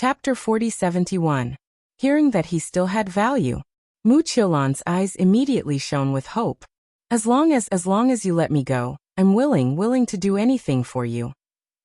Chapter 4071. Hearing that he still had value. Mu Qiulan's eyes immediately shone with hope. As long as you let me go, I'm willing to do anything for you.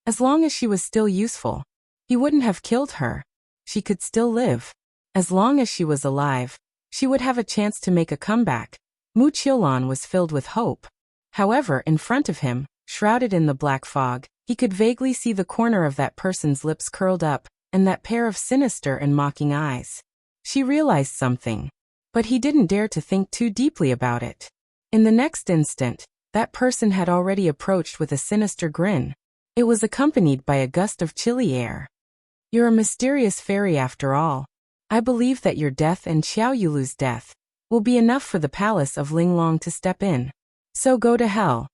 As long as she was still useful. He wouldn't have killed her. She could still live. As long as she was alive, she would have a chance to make a comeback. Mu Qiulan was filled with hope. However, in front of him, shrouded in the black fog, he could vaguely see the corner of that person's lips curled up, and that pair of sinister and mocking eyes. She realized something. But he didn't dare to think too deeply about it. In the next instant, that person had already approached with a sinister grin. It was accompanied by a gust of chilly air. You're a mysterious fairy after all. I believe that your death and Xiao Yulu's death will be enough for the palace of Linglong to step in. So go to hell.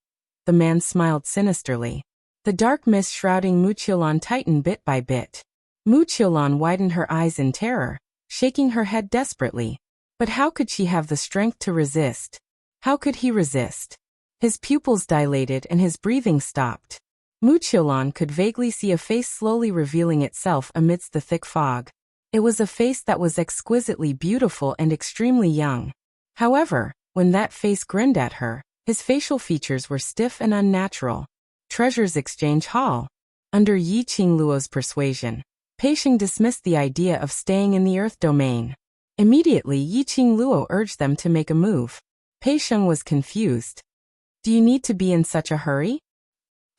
The man smiled sinisterly. The dark mist shrouding Mu Qiulan tightened bit by bit. Mu Qiulan widened her eyes in terror, shaking her head desperately. But how could she have the strength to resist? How could he resist? His pupils dilated and his breathing stopped. Mu Qiulan could vaguely see a face slowly revealing itself amidst the thick fog. It was a face that was exquisitely beautiful and extremely young. However, when that face grinned at her, his facial features were stiff and unnatural. Treasures Exchange Hall. Under Yi Qingluo's persuasion, Pei Sheng dismissed the idea of staying in the Earth domain. Immediately Yi Qingluo urged them to make a move. Pei Sheng was confused. Do you need to be in such a hurry?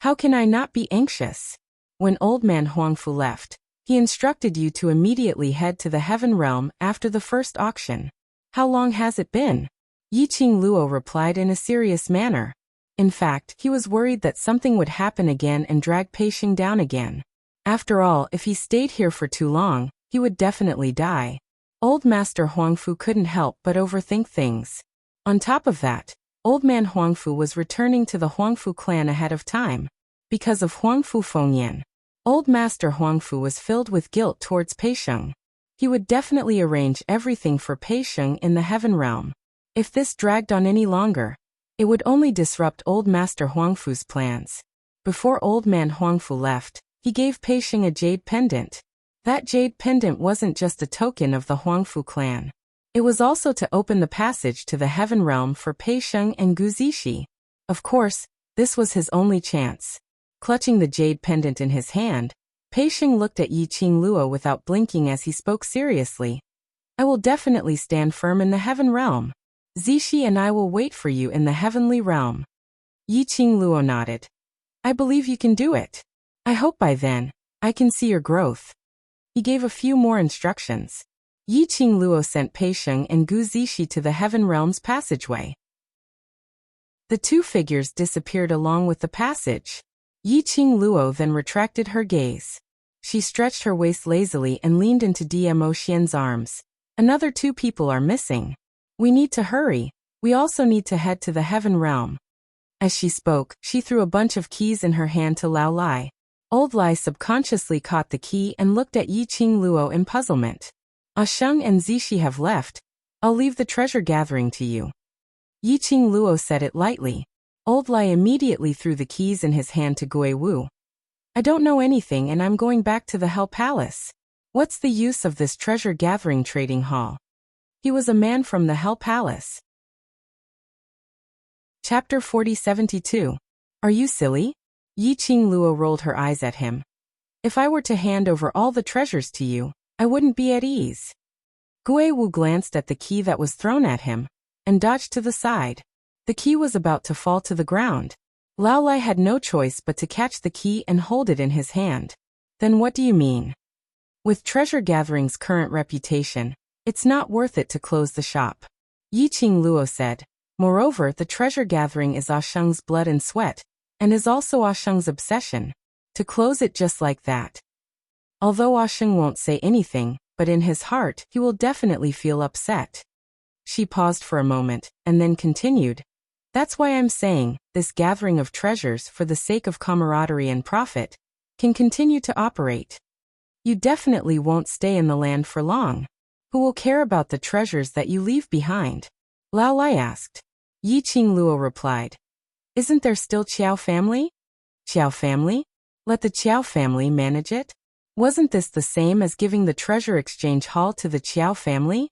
How can I not be anxious? When old man Huangfu left, he instructed you to immediately head to the Heaven Realm after the first auction. How long has it been? Yi Qingluo replied in a serious manner. In fact, he was worried that something would happen again and drag Pei Sheng down again. After all, if he stayed here for too long, he would definitely die. Old Master Huangfu couldn't help but overthink things. On top of that, Old Man Huangfu was returning to the Huangfu clan ahead of time. Because of Huangfu Fengyan, Old Master Huangfu was filled with guilt towards Pei Sheng. He would definitely arrange everything for Pei Sheng in the Heaven Realm. If this dragged on any longer, it would only disrupt Old Master Huangfu's plans. Before Old Man Huangfu left, he gave Pei Sheng a jade pendant. That jade pendant wasn't just a token of the Huangfu clan. It was also to open the passage to the Heaven Realm for Pei Sheng and Gu Zishi. Of course, this was his only chance. Clutching the jade pendant in his hand, Pei Sheng looked at Yi Qingluo without blinking as he spoke seriously. I will definitely stand firm in the Heaven Realm. Zishi and I will wait for you in the Heavenly Realm. Yi Qingluo nodded. I believe you can do it. I hope by then, I can see your growth. He gave a few more instructions. Yi Qingluo sent Pei Sheng and Gu Zishi to the Heaven Realm's passageway. The two figures disappeared along with the passage. Yi Qingluo then retracted her gaze. She stretched her waist lazily and leaned into Dmo Xian's arms. Another two people are missing. We need to hurry. We also need to head to the Heaven Realm. As she spoke, she threw a bunch of keys in her hand to Lao Lai. Old Lai subconsciously caught the key and looked at Yi Qingluo in puzzlement. Sheng and Zishi have left. I'll leave the treasure gathering to you. Yi Qingluo said it lightly. Old Lai immediately threw the keys in his hand to Gui Wu. I don't know anything and I'm going back to the Hell Palace. What's the use of this treasure gathering trading hall? He was a man from the Hell Palace. Chapter 4072. Are you silly? Yi Qingluo rolled her eyes at him. If I were to hand over all the treasures to you, I wouldn't be at ease. Gui Wu glanced at the key that was thrown at him, and dodged to the side. The key was about to fall to the ground. Lao Lai had no choice but to catch the key and hold it in his hand. Then what do you mean? With Treasure Gathering's current reputation, it's not worth it to close the shop. Yi Qingluo said. Moreover, the treasure gathering is Sheng's blood and sweat, and is also Sheng's obsession. To close it just like that. Although Sheng won't say anything, but in his heart, he will definitely feel upset. She paused for a moment, and then continued. That's why I'm saying, this gathering of treasures for the sake of camaraderie and profit, can continue to operate. You definitely won't stay in the land for long. Who will care about the treasures that you leave behind? Lao Lai asked. Yi Qingluo replied. Isn't there still Qiao family? Qiao family? Let the Qiao family manage it? Wasn't this the same as giving the treasure exchange hall to the Qiao family?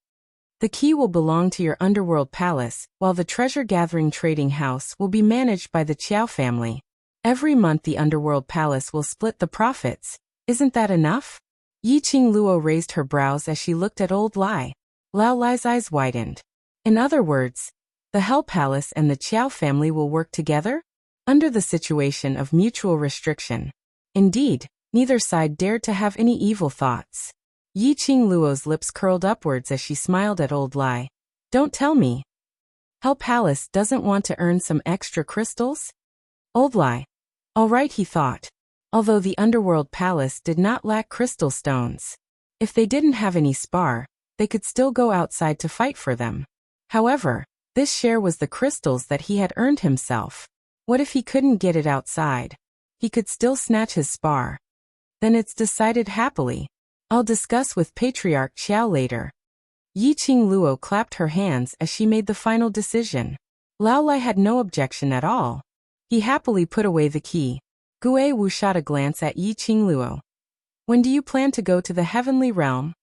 The key will belong to your underworld palace, while the treasure-gathering trading house will be managed by the Qiao family. Every month the underworld palace will split the profits. Isn't that enough? Yi Qingluo raised her brows as she looked at old Lai. Lao Lai's eyes widened. In other words, the Hell Palace and the Qiao family will work together? Under the situation of mutual restriction. Indeed, neither side dared to have any evil thoughts. Yi Qingluo's lips curled upwards as she smiled at old Lai. Don't tell me. Hell Palace doesn't want to earn some extra crystals? Old Lai. All right, he thought. Although the underworld palace did not lack crystal stones. If they didn't have any spar, they could still go outside to fight for them. However, this share was the crystals that he had earned himself. What if he couldn't get it outside? He could still snatch his spar. Then it's decided happily. I'll discuss with Patriarch Qiao later. Yi Qingluo clapped her hands as she made the final decision. Lao Lai had no objection at all. He happily put away the key. Gue Wu shot a glance at Yi Qingluo. When do you plan to go to the heavenly realm?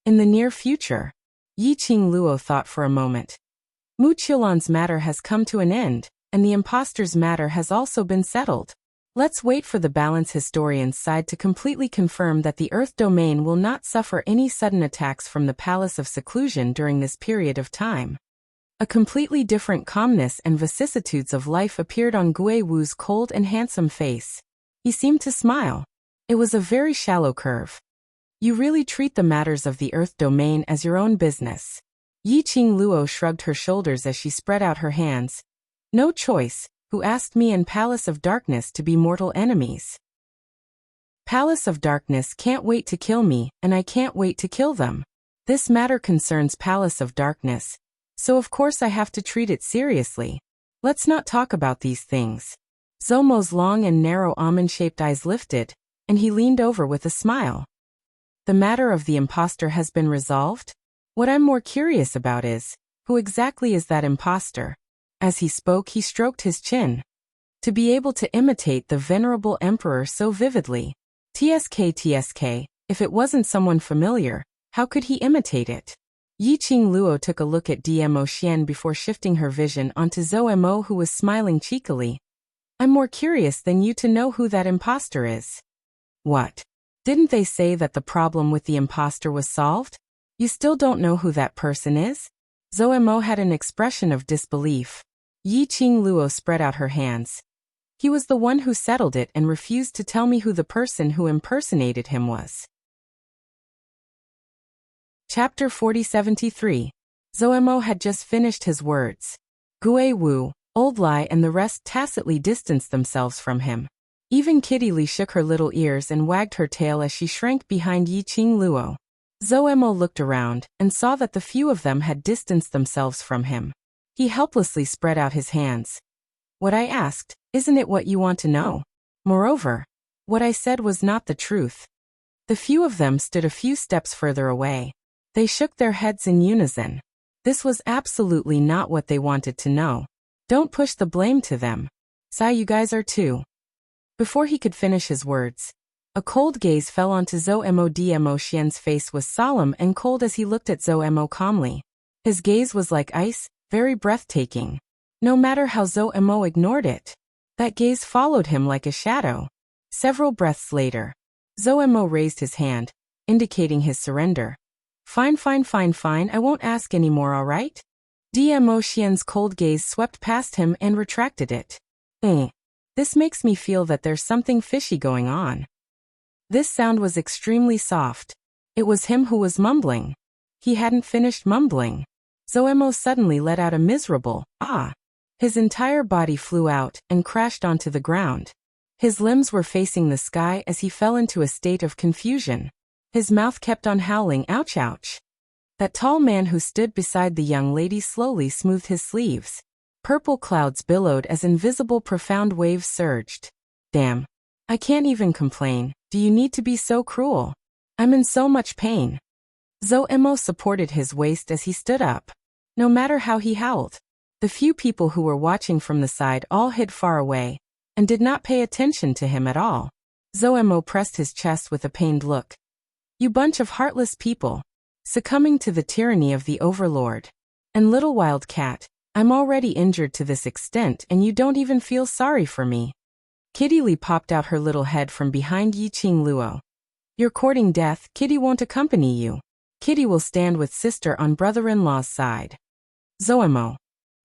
In the near future. Yi Qingluo thought for a moment. Mu Qiulan's matter has come to an end, and the impostor's matter has also been settled. Let's wait for the balance historian's side to completely confirm that the Earth domain will not suffer any sudden attacks from the Palace of Seclusion during this period of time. A completely different calmness and vicissitudes of life appeared on Gue Wu's cold and handsome face. He seemed to smile. It was a very shallow curve. You really treat the matters of the Earth domain as your own business. Yi Qingluo shrugged her shoulders as she spread out her hands. No choice. Who asked me and Palace of Darkness to be mortal enemies? Palace of Darkness can't wait to kill me, and I can't wait to kill them. This matter concerns Palace of Darkness, so of course I have to treat it seriously. Let's not talk about these things. Zomo's long and narrow almond-shaped eyes lifted, and he leaned over with a smile. The matter of the impostor has been resolved? What I'm more curious about is, who exactly is that impostor? As he spoke, he stroked his chin. To be able to imitate the venerable emperor so vividly. TSK, if it wasn't someone familiar, how could he imitate it? Yi Qingluo took a look at Dmo Xian before shifting her vision onto Zhou Mo, who was smiling cheekily. I'm more curious than you to know who that impostor is. What? Didn't they say that the problem with the impostor was solved? You still don't know who that person is? Zhou Mo had an expression of disbelief. Yi Qingluo spread out her hands. He was the one who settled it and refused to tell me who the person who impersonated him was. Chapter 4073. Zhou Mo had just finished his words. Gue Wu, Old Lai and the rest tacitly distanced themselves from him. Even Kitty Li shook her little ears and wagged her tail as she shrank behind Yi Qingluo. Zhou Mo looked around and saw that the few of them had distanced themselves from him. He helplessly spread out his hands. What I asked, isn't it what you want to know? Moreover, what I said was not the truth. The few of them stood a few steps further away. They shook their heads in unison. This was absolutely not what they wanted to know. Don't push the blame to them. Sai, you guys are too. Before he could finish his words, a cold gaze fell onto Zhou Mo. Dmo Xian's face was solemn and cold as he looked at Zhou Mo calmly. His gaze was like ice, very breathtaking. No matter how Zhou Mo ignored it, that gaze followed him like a shadow. Several breaths later, Zhou Mo raised his hand, indicating his surrender. Fine, I won't ask any more, all right? Dmo Xian's cold gaze swept past him and retracted it. This makes me feel that there's something fishy going on. This sound was extremely soft. It was him who was mumbling. He hadn't finished mumbling. Zhou Mo suddenly let out a miserable, ah. His entire body flew out and crashed onto the ground. His limbs were facing the sky as he fell into a state of confusion. His mouth kept on howling, ouch, ouch. That tall man who stood beside the young lady slowly smoothed his sleeves. Purple clouds billowed as invisible profound waves surged. Damn. I can't even complain. Do you need to be so cruel? I'm in so much pain. Zhou Mo supported his waist as he stood up. No matter how he howled, the few people who were watching from the side all hid far away and did not pay attention to him at all. Zoemo pressed his chest with a pained look. You bunch of heartless people. Succumbing to the tyranny of the overlord. And little wild cat, I'm already injured to this extent and you don't even feel sorry for me. Kitty Lee popped out her little head from behind Yiqing Luo. You're courting death, Kitty won't accompany you. Kitty will stand with sister on brother-in-law's side. Zoemo.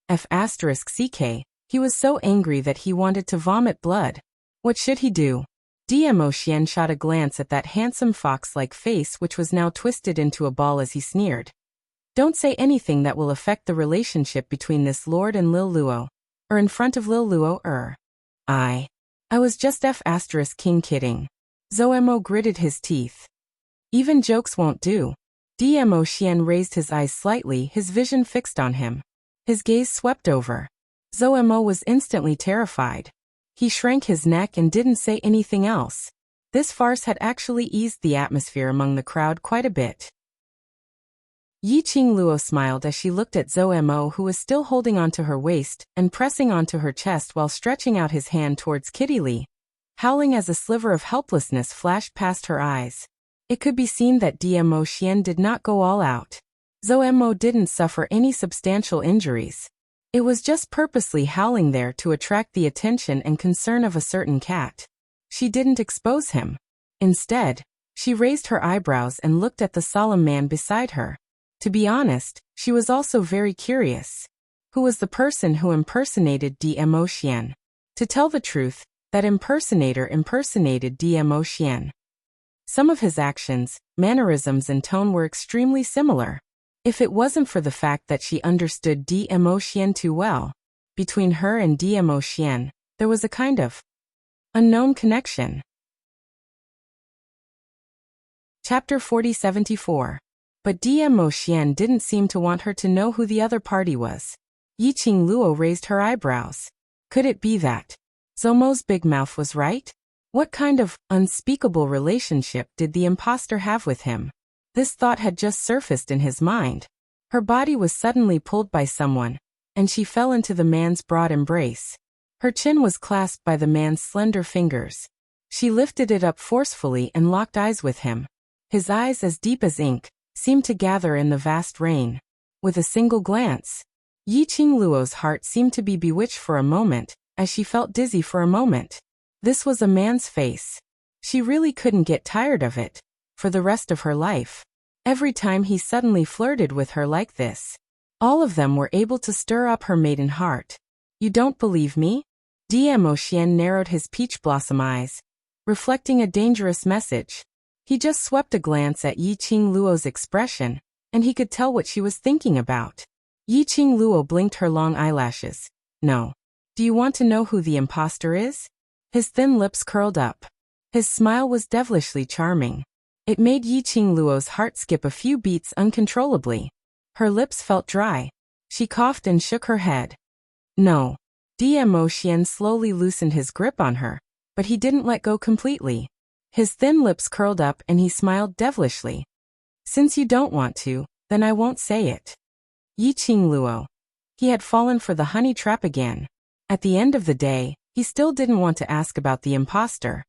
F***ck, he was so angry that he wanted to vomit blood. What should he do? Dmo Xian shot a glance at that handsome fox-like face which was now twisted into a ball as he sneered. Don't say anything that will affect the relationship between this lord and Lil Luo. Or in front of Lil Luo. I was just King kidding. Zoemo gritted his teeth. Even jokes won't do. Dmo Xian raised his eyes slightly, his vision fixed on him. His gaze swept over. Zoemo was instantly terrified. He shrank his neck and didn't say anything else. This farce had actually eased the atmosphere among the crowd quite a bit. Yiqing Luo smiled as she looked at Zoemo, who was still holding onto her waist and pressing onto her chest while stretching out his hand towards Kitty Lee, howling as a sliver of helplessness flashed past her eyes. It could be seen that Dmo Xian did not go all out. Zoemo didn't suffer any substantial injuries. It was just purposely howling there to attract the attention and concern of a certain cat. She didn't expose him. Instead, she raised her eyebrows and looked at the solemn man beside her. To be honest, she was also very curious. Who was the person who impersonated Dmo Xian? To tell the truth, that impersonator impersonated Dmo Xian. Some of his actions, mannerisms and tone were extremely similar. If it wasn't for the fact that she understood Dmo Xian too well, between her and Dmo Xian, there was a kind of unknown connection. Chapter 4074. But Dmo Xian didn't seem to want her to know who the other party was. Yiqing Luo raised her eyebrows. Could it be that Zomo's big mouth was right? What kind of unspeakable relationship did the imposter have with him? This thought had just surfaced in his mind. Her body was suddenly pulled by someone, and she fell into the man's broad embrace. Her chin was clasped by the man's slender fingers. She lifted it up forcefully and locked eyes with him. His eyes, as deep as ink, seemed to gather in the vast rain. With a single glance, Yiqing Luo's heart seemed to be bewitched for a moment, as she felt dizzy for a moment. This was a man's face. She really couldn't get tired of it. For the rest of her life. Every time he suddenly flirted with her like this. All of them were able to stir up her maiden heart. You don't believe me? Dmo Xian narrowed his peach blossom eyes, reflecting a dangerous message. He just swept a glance at Yiqing Luo's expression, and he could tell what she was thinking about. Yiqing Luo blinked her long eyelashes. No. Do you want to know who the imposter is? His thin lips curled up. His smile was devilishly charming. It made Yiqing Luo's heart skip a few beats uncontrollably. Her lips felt dry. She coughed and shook her head. No. Dmo Xian slowly loosened his grip on her, but he didn't let go completely. His thin lips curled up and he smiled devilishly. Since you don't want to, then I won't say it. Yiqing Luo. He had fallen for the honey trap again. At the end of the day, he still didn't want to ask about the imposter.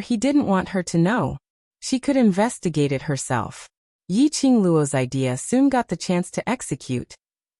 He didn't want her to know. She could investigate it herself. Yiqing Luo's idea soon got the chance to execute.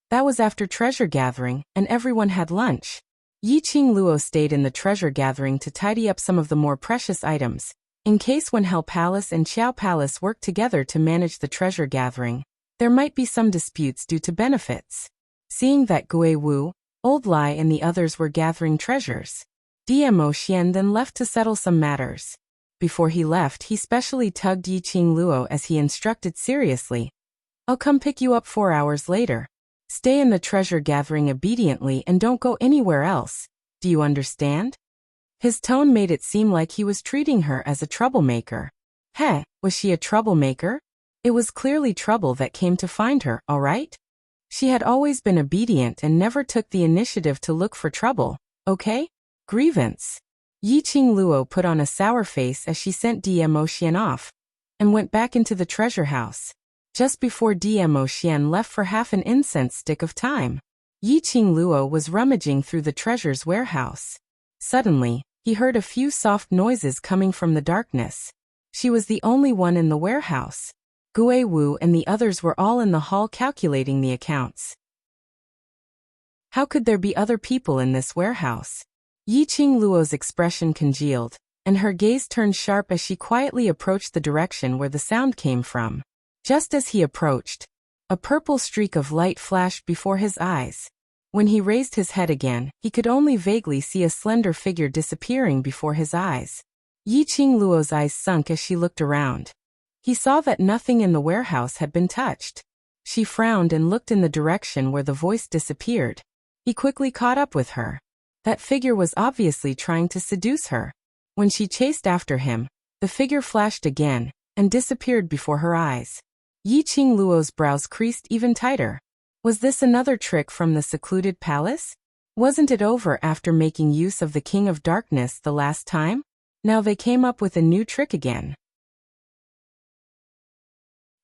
That was after treasure gathering, and everyone had lunch. Yiqing Luo stayed in the treasure gathering to tidy up some of the more precious items, in case when Hell Palace and Qiao Palace worked together to manage the treasure gathering, there might be some disputes due to benefits. Seeing that Gui Wu, Old Lai and the others were gathering treasures, Dmo Xian then left to settle some matters. Before he left, he specially tugged Yiqing Luo as he instructed seriously. I'll come pick you up 4 hours later. Stay in the treasure gathering obediently and don't go anywhere else. Do you understand? His tone made it seem like he was treating her as a troublemaker. Was she a troublemaker? It was clearly trouble that came to find her, all right? She had always been obedient and never took the initiative to look for trouble, okay? Grievance. Yiqing Luo put on a sour face as she sent Dmo Xian off, and went back into the treasure house. Just before Dmo Xian left for half an incense stick of time, Yiqing Luo was rummaging through the treasure's warehouse. Suddenly, He heard a few soft noises coming from the darkness. She was the only one in the warehouse. Gue Wu and the others were all in the hall calculating the accounts. How could there be other people in this warehouse? Yiqing Luo's expression congealed, and her gaze turned sharp as she quietly approached the direction where the sound came from. Just as he approached, a purple streak of light flashed before his eyes. When he raised his head again, he could only vaguely see a slender figure disappearing before his eyes. Yiqing Luo's eyes sunk as she looked around. He saw that nothing in the warehouse had been touched. She frowned and looked in the direction where the voice disappeared. He quickly caught up with her. That figure was obviously trying to seduce her. When she chased after him, the figure flashed again and disappeared before her eyes. Yiqing Luo's brows creased even tighter. Was this another trick from the secluded palace? Wasn't it over after making use of the King of Darkness the last time? Now they came up with a new trick again.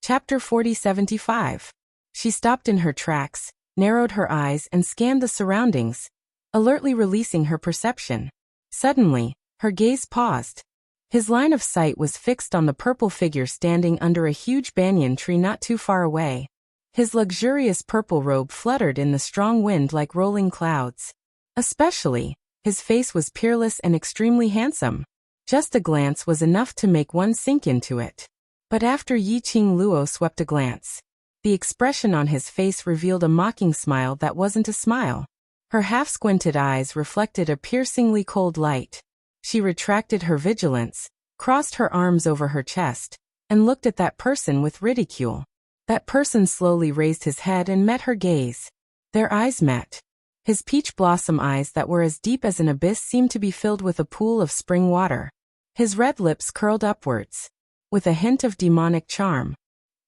Chapter 4075. She stopped in her tracks, narrowed her eyes and scanned the surroundings, alertly releasing her perception. Suddenly, her gaze paused. His line of sight was fixed on the purple figure standing under a huge banyan tree not too far away. His luxurious purple robe fluttered in the strong wind like rolling clouds. Especially, his face was peerless and extremely handsome. Just a glance was enough to make one sink into it. But after Yiqing Luo swept a glance, the expression on his face revealed a mocking smile that wasn't a smile. Her half-squinted eyes reflected a piercingly cold light. She retracted her vigilance, crossed her arms over her chest, and looked at that person with ridicule. That person slowly raised his head and met her gaze. Their eyes met. His peach blossom eyes that were as deep as an abyss seemed to be filled with a pool of spring water. His red lips curled upwards, with a hint of demonic charm.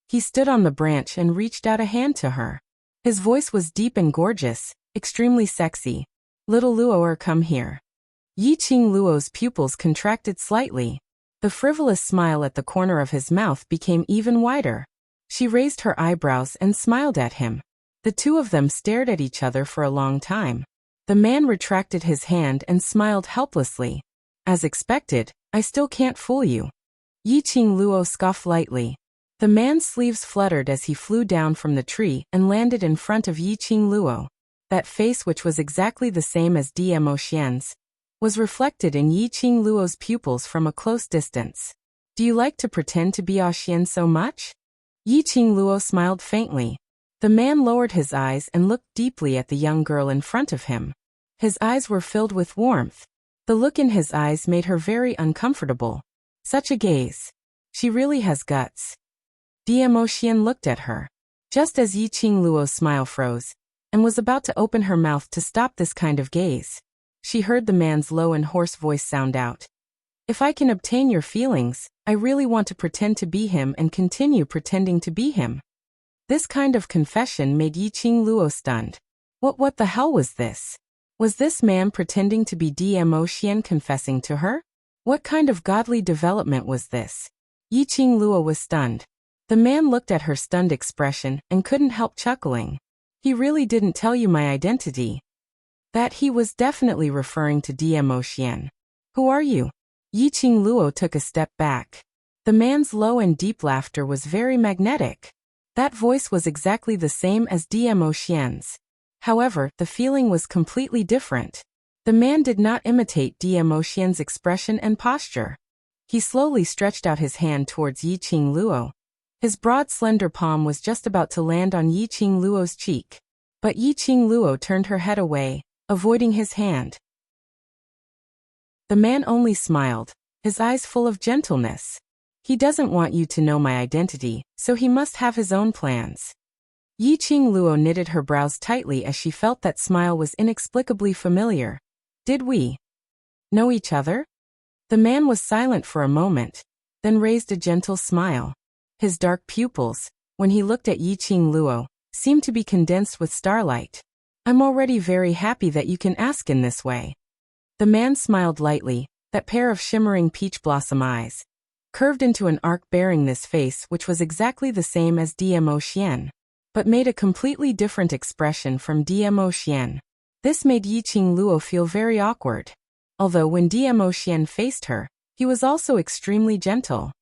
He stood on the branch and reached out a hand to her. His voice was deep and gorgeous, extremely sexy. "Little Luo'er, come here." Yiqing Luo's pupils contracted slightly. The frivolous smile at the corner of his mouth became even wider. She raised her eyebrows and smiled at him. The two of them stared at each other for a long time. The man retracted his hand and smiled helplessly. "As expected, I still can't fool you." Yiqing Luo scoffed lightly. The man's sleeves fluttered as he flew down from the tree and landed in front of Yiqing Luo. That face, which was exactly the same as Dmo Xian's, was reflected in Yiqing Luo's pupils from a close distance. "Do you like to pretend to be Xian so much?" Yiqing Luo smiled faintly. The man lowered his eyes and looked deeply at the young girl in front of him. His eyes were filled with warmth. The look in his eyes made her very uncomfortable. Such a gaze. She really has guts. Dmo Xian looked at her. Just as Yiqing Luo's smile froze, and was about to open her mouth to stop this kind of gaze, she heard the man's low and hoarse voice sound out. "If I can obtain your feelings, I really want to pretend to be him and continue pretending to be him." This kind of confession made Yiqing Luo stunned. What the hell was this? Was this man pretending to be Dmo Xian confessing to her? What kind of godly development was this? Yiqing Luo was stunned. The man looked at her stunned expression and couldn't help chuckling. "He really didn't tell you my identity." That he was definitely referring to Dmo Xian. "Who are you?" Yiqing Luo took a step back. The man's low and deep laughter was very magnetic. That voice was exactly the same as Dmo Xian's. However, the feeling was completely different. The man did not imitate Dmo Xian's expression and posture. He slowly stretched out his hand towards Yiqing Luo. His broad slender palm was just about to land on Yiqing Luo's cheek. But Yiqing Luo turned her head away, avoiding his hand. The man only smiled, his eyes full of gentleness. "He doesn't want you to know my identity, so he must have his own plans." Yiqing Luo knitted her brows tightly as she felt that smile was inexplicably familiar. "Did we know each other?" The man was silent for a moment, then raised a gentle smile. His dark pupils, when he looked at Yiqing Luo, seemed to be condensed with starlight. "I'm already very happy that you can ask in this way." The man smiled lightly, that pair of shimmering peach blossom eyes curved into an arc bearing this face, which was exactly the same as Dmo Xian, but made a completely different expression from Dmo Xian. This made Yiqing Luo feel very awkward. although when Dmo Xian faced her, he was also extremely gentle.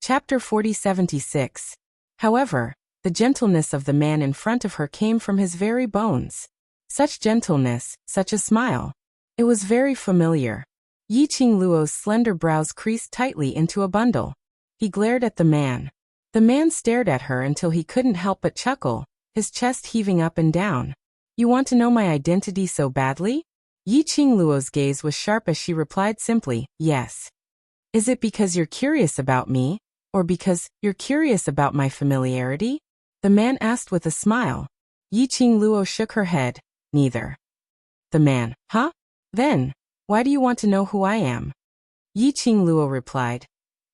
Chapter 4076. However, the gentleness of the man in front of her came from his very bones. Such gentleness, such a smile. It was very familiar. Yi Qingluo's slender brows creased tightly into a bundle. He glared at the man. The man stared at her until he couldn't help but chuckle, his chest heaving up and down. You want to know my identity so badly? Yi Qingluo's gaze was sharp as she replied simply, yes. Is it because you're curious about me, or because you're curious about my familiarity? The man asked with a smile. Yi Qingluo shook her head, neither. The man, huh? Then, why do you want to know who I am? Yi Qingluo replied,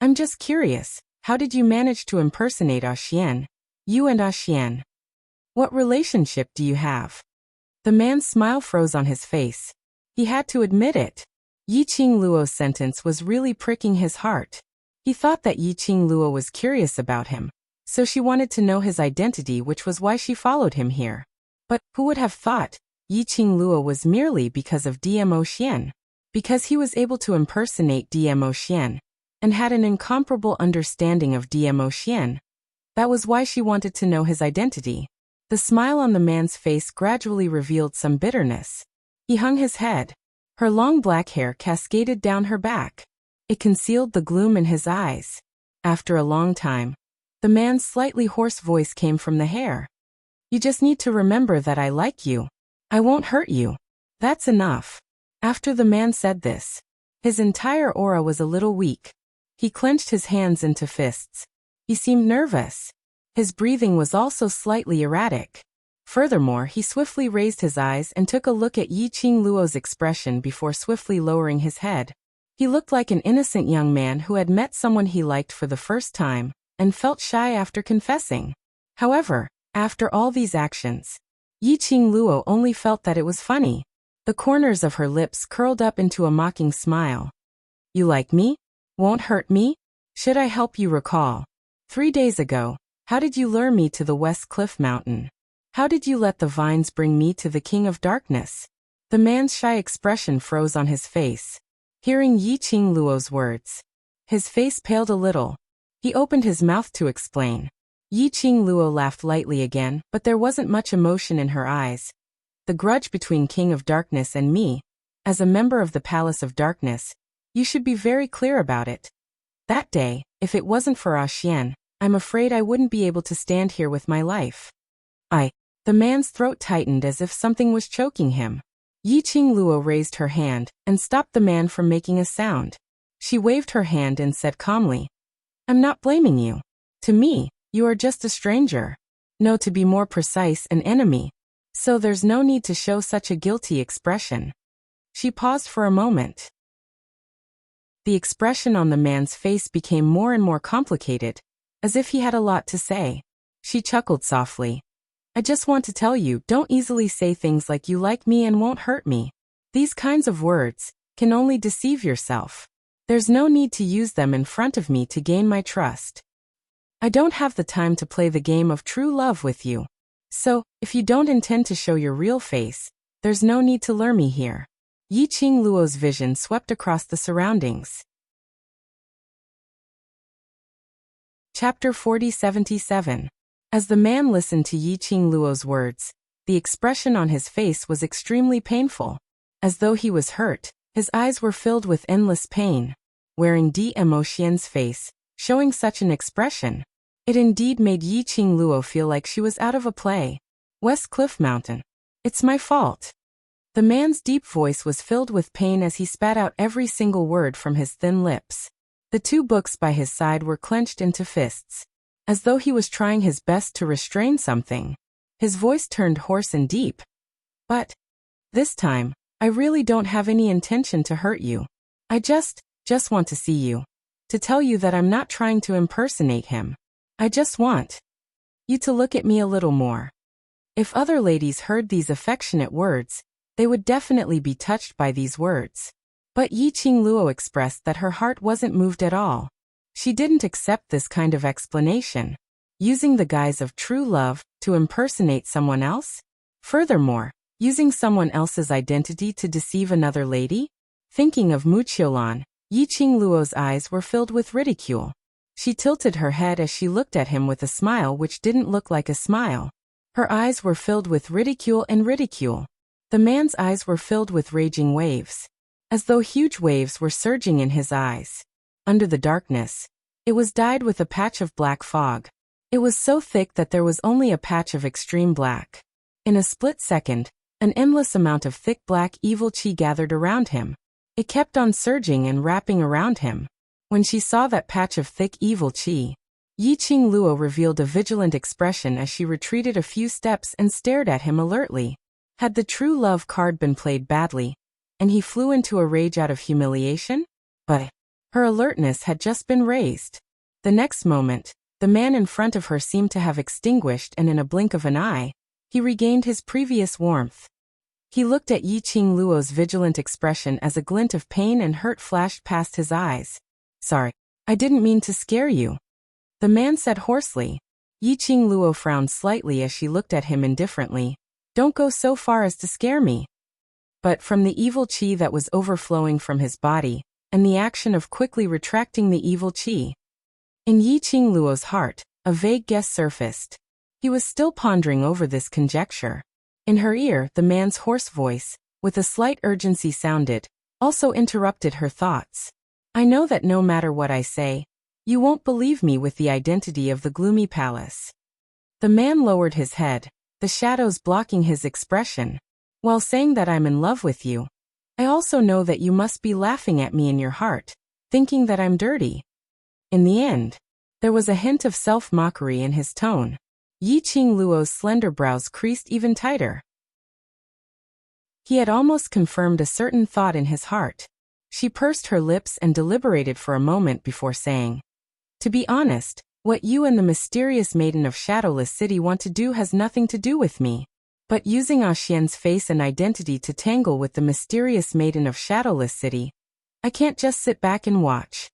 I'm just curious, how did you manage to impersonate Xian? You and Xian. What relationship do you have? The man's smile froze on his face. He had to admit it. Yi Qingluo's sentence was really pricking his heart. He thought that Yi Qingluo was curious about him, so she wanted to know his identity, which was why she followed him here. But who would have thought Yi Qingluo was merely because of Dmo Xian? Because he was able to impersonate Dmo Xian, and had an incomparable understanding of Dmo Xian. That was why she wanted to know his identity. The smile on the man's face gradually revealed some bitterness. He hung his head. Her long black hair cascaded down her back. It concealed the gloom in his eyes. After a long time, the man's slightly hoarse voice came from the hair. You just need to remember that I like you. I won't hurt you. That's enough. After the man said this, his entire aura was a little weak. He clenched his hands into fists. He seemed nervous. His breathing was also slightly erratic. Furthermore, he swiftly raised his eyes and took a look at Yi Qingluo's expression before swiftly lowering his head. He looked like an innocent young man who had met someone he liked for the first time, and felt shy after confessing. However, after all these actions, Yi Qingluo only felt that it was funny. The corners of her lips curled up into a mocking smile. You like me? Won't hurt me? Should I help you recall? 3 days ago, how did you lure me to the West Cliff Mountain? How did you let the vines bring me to the King of Darkness? The man's shy expression froze on his face. Hearing Yi Qingluo's words, his face paled a little. He opened his mouth to explain. Yi Qingluo laughed lightly again, but there wasn't much emotion in her eyes. The grudge between King of Darkness and me, as a member of the Palace of Darkness, you should be very clear about it. That day, if it wasn't for Xian, I'm afraid I wouldn't be able to stand here with my life. The man's throat tightened as if something was choking him. Yi Qingluo raised her hand and stopped the man from making a sound. She waved her hand and said calmly, I'm not blaming you. To me, you are just a stranger. No, to be more precise, an enemy. So there's no need to show such a guilty expression. She paused for a moment. The expression on the man's face became more and more complicated, as if he had a lot to say. She chuckled softly. I just want to tell you, don't easily say things like you like me and won't hurt me. These kinds of words can only deceive yourself. There's no need to use them in front of me to gain my trust. I don't have the time to play the game of true love with you. So, if you don't intend to show your real face, there's no need to lure me here. Yi Qingluo's vision swept across the surroundings. Chapter 4077. As the man listened to Yi Qingluo's words, the expression on his face was extremely painful. As though he was hurt, his eyes were filled with endless pain. Wearing Dmo Xian's face, showing such an expression, it indeed made Yi Qingluo feel like she was out of a play. West Cliff Mountain. It's my fault. The man's deep voice was filled with pain as he spat out every single word from his thin lips. The 2 books by his side were clenched into fists, as though he was trying his best to restrain something. His voice turned hoarse and deep. But this time, I really don't have any intention to hurt you. I just want to see you. To tell you that I'm not trying to impersonate him. I just want you to look at me a little more. If other ladies heard these affectionate words, they would definitely be touched by these words. But Yi Qingluo expressed that her heart wasn't moved at all. She didn't accept this kind of explanation. Using the guise of true love to impersonate someone else? Furthermore, Using someone else's identity to deceive another lady? Thinking of Mu Qiulan, Yi Qingluo's eyes were filled with ridicule. She tilted her head as she looked at him with a smile which didn't look like a smile. Her eyes were filled with ridicule and ridicule. The man's eyes were filled with raging waves, as though huge waves were surging in his eyes. Under the darkness, it was dyed with a patch of black fog. It was so thick that there was only a patch of extreme black. In a split second, an endless amount of thick black evil qi gathered around him. It kept on surging and wrapping around him. When she saw that patch of thick evil qi, Yi Qingluo revealed a vigilant expression as she retreated a few steps and stared at him alertly. Had the true love card been played badly, and he flew into a rage out of humiliation? But her alertness had just been raised. The next moment, the man in front of her seemed to have extinguished, and in a blink of an eye, he regained his previous warmth. He looked at Yi Qingluo's vigilant expression as a glint of pain and hurt flashed past his eyes. "Sorry, I didn't mean to scare you," the man said hoarsely. Yi Qingluo frowned slightly as she looked at him indifferently. "Don't go so far as to scare me." But from the evil qi that was overflowing from his body, and the action of quickly retracting the evil qi, in Yi Qingluo's heart, a vague guess surfaced. He was still pondering over this conjecture. In her ear, the man's hoarse voice, with a slight urgency sounded, also interrupted her thoughts. "I know that no matter what I say, you won't believe me with the identity of the gloomy palace." The man lowered his head, the shadows blocking his expression. "While saying that I'm in love with you, I also know that you must be laughing at me in your heart, thinking that I'm dirty." In the end, there was a hint of self-mockery in his tone. Yi Qingluo's slender brows creased even tighter. He had almost confirmed a certain thought in his heart. She pursed her lips and deliberated for a moment before saying, "To be honest, what you and the mysterious maiden of Shadowless City want to do has nothing to do with me. But using Xian's face and identity to tangle with the mysterious maiden of Shadowless City, I can't just sit back and watch."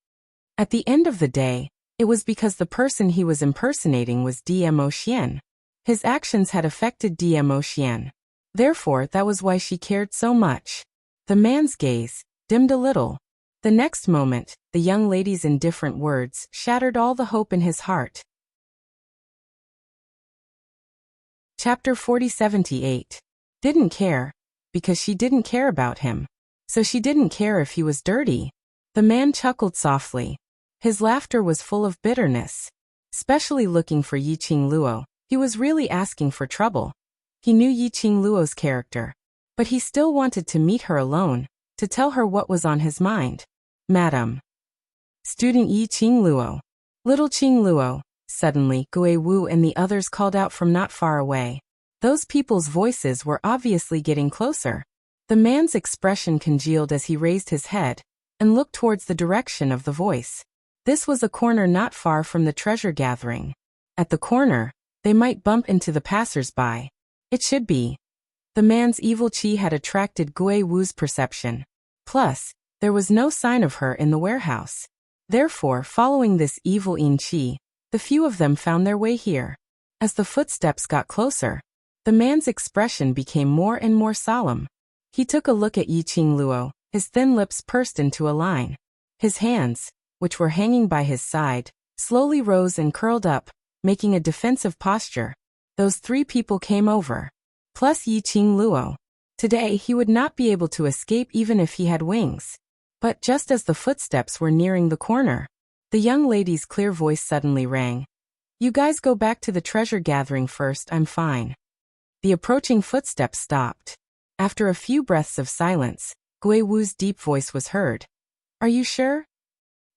At the end of the day, it was because the person he was impersonating was Dmo Xian. His actions had affected Dmo Xian. Therefore, that was why she cared so much. The man's gaze dimmed a little. The next moment, the young lady's indifferent words shattered all the hope in his heart. Chapter 4078. Didn't care, because she didn't care about him. So she didn't care if he was dirty. The man chuckled softly. His laughter was full of bitterness. Especially looking for Yi Qingluo, he was really asking for trouble. He knew Yi Qingluo's character, but he still wanted to meet her alone, to tell her what was on his mind. "Madam." "Student Yi Qingluo." "Little Qingluo." Suddenly, Gui Wu and the others called out from not far away. Those people's voices were obviously getting closer. The man's expression congealed as he raised his head and looked towards the direction of the voice. This was a corner not far from the treasure gathering. At the corner, they might bump into the passers-by. It should be. The man's evil qi had attracted Gui Wu's perception. Plus, there was no sign of her in the warehouse. Therefore, following this evil yin qi, the few of them found their way here. As the footsteps got closer, the man's expression became more and more solemn. He took a look at Yi Qingluo, his thin lips pursed into a line. His hands, which were hanging by his side, slowly rose and curled up, making a defensive posture. Those three people came over. Plus Yi Qingluo. Today he would not be able to escape even if he had wings. But just as the footsteps were nearing the corner, the young lady's clear voice suddenly rang. "You guys go back to the treasure gathering first, I'm fine." The approaching footsteps stopped. After a few breaths of silence, Gui Wu's deep voice was heard. "Are you sure?"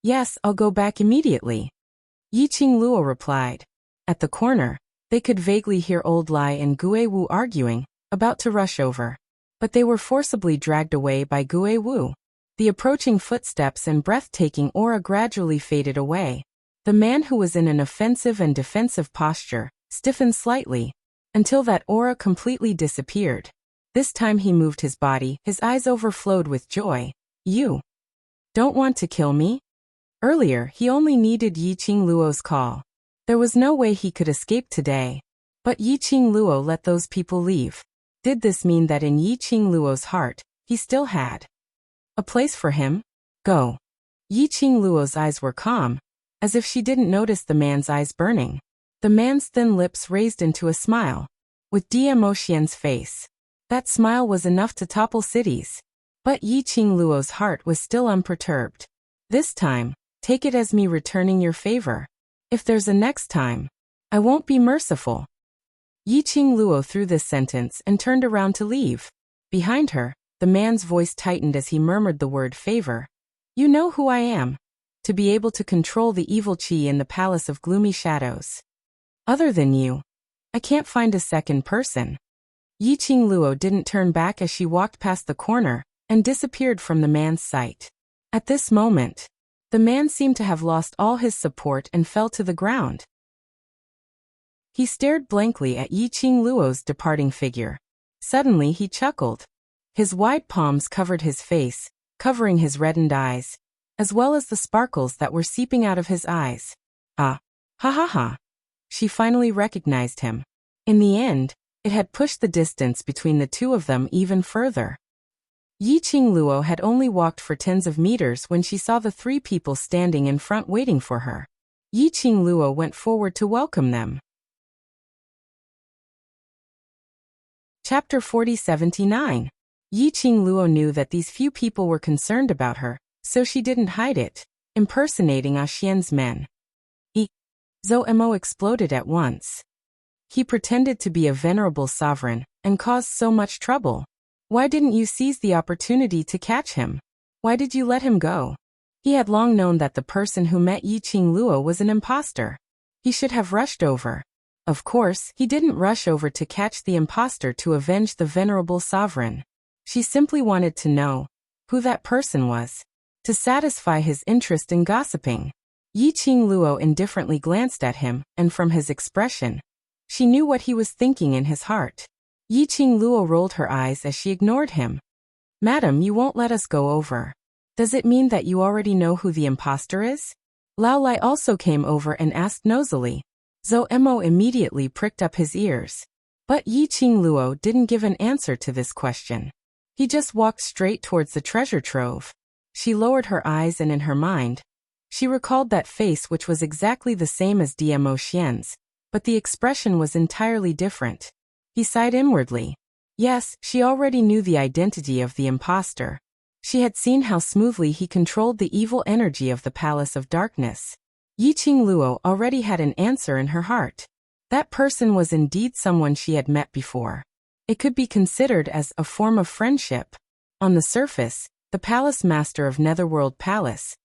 "Yes, I'll go back immediately," Yi Qingluo replied. At the corner, they could vaguely hear Old Lai and Gui Wu arguing, about to rush over. But they were forcibly dragged away by Gui Wu. The approaching footsteps and breathtaking aura gradually faded away. The man who was in an offensive and defensive posture stiffened slightly, until that aura completely disappeared. This time he moved his body, his eyes overflowed with joy. "You don't want to kill me?" Earlier, he only needed Yi Qingluo's call. There was no way he could escape today. But Yi Qingluo let those people leave. Did this mean that in Yi Qingluo's heart, he still had a place for him? Go. Yi Qingluo's eyes were calm, as if she didn't notice the man's eyes burning. The man's thin lips raised into a smile. With Diemo Xian's face, that smile was enough to topple cities. But Yi Qingluo's heart was still unperturbed. This time, take it as me returning your favor. If there's a next time, I won't be merciful. Yi Qingluo threw this sentence and turned around to leave. Behind her, the man's voice tightened as he murmured the word favor. You know who I am. To be able to control the evil qi in the palace of gloomy shadows. Other than you, I can't find a second person. Yi Qingluo didn't turn back as she walked past the corner and disappeared from the man's sight. At this moment, the man seemed to have lost all his support and fell to the ground. He stared blankly at Yi Qingluo's departing figure. Suddenly he chuckled. His wide palms covered his face, covering his reddened eyes, as well as the sparkles that were seeping out of his eyes. Ah, ha ha ha. She finally recognized him. In the end, it had pushed the distance between the two of them even further. Yi Qingluo had only walked for tens of meters when she saw the three people standing in front waiting for her. Yi Qingluo went forward to welcome them. Chapter 40-79. Yi Qingluo knew that these few people were concerned about her, so she didn't hide it, impersonating Xian's men. Zhou Mo exploded at once. He pretended to be a venerable sovereign and caused so much trouble. Why didn't you seize the opportunity to catch him? Why did you let him go? He had long known that the person who met Yi Qingluo was an impostor. He should have rushed over. Of course, he didn't rush over to catch the impostor to avenge the venerable sovereign. She simply wanted to know who that person was, to satisfy his interest in gossiping. Yi Qingluo indifferently glanced at him, and from his expression, she knew what he was thinking in his heart. Yi Qingluo rolled her eyes as she ignored him. Madam, you won't let us go over. Does it mean that you already know who the impostor is? Lao Lai also came over and asked nosily. Zhou Mo immediately pricked up his ears. But Yi Qingluo didn't give an answer to this question. He just walked straight towards the treasure trove. She lowered her eyes and in her mind, she recalled that face which was exactly the same as Diemo Xian's, but the expression was entirely different. He sighed inwardly. Yes, she already knew the identity of the impostor. She had seen how smoothly he controlled the evil energy of the Palace of Darkness. Yi Qingluo already had an answer in her heart. That person was indeed someone she had met before. It could be considered as a form of friendship. On the surface, the Palace Master of Netherworld Palace.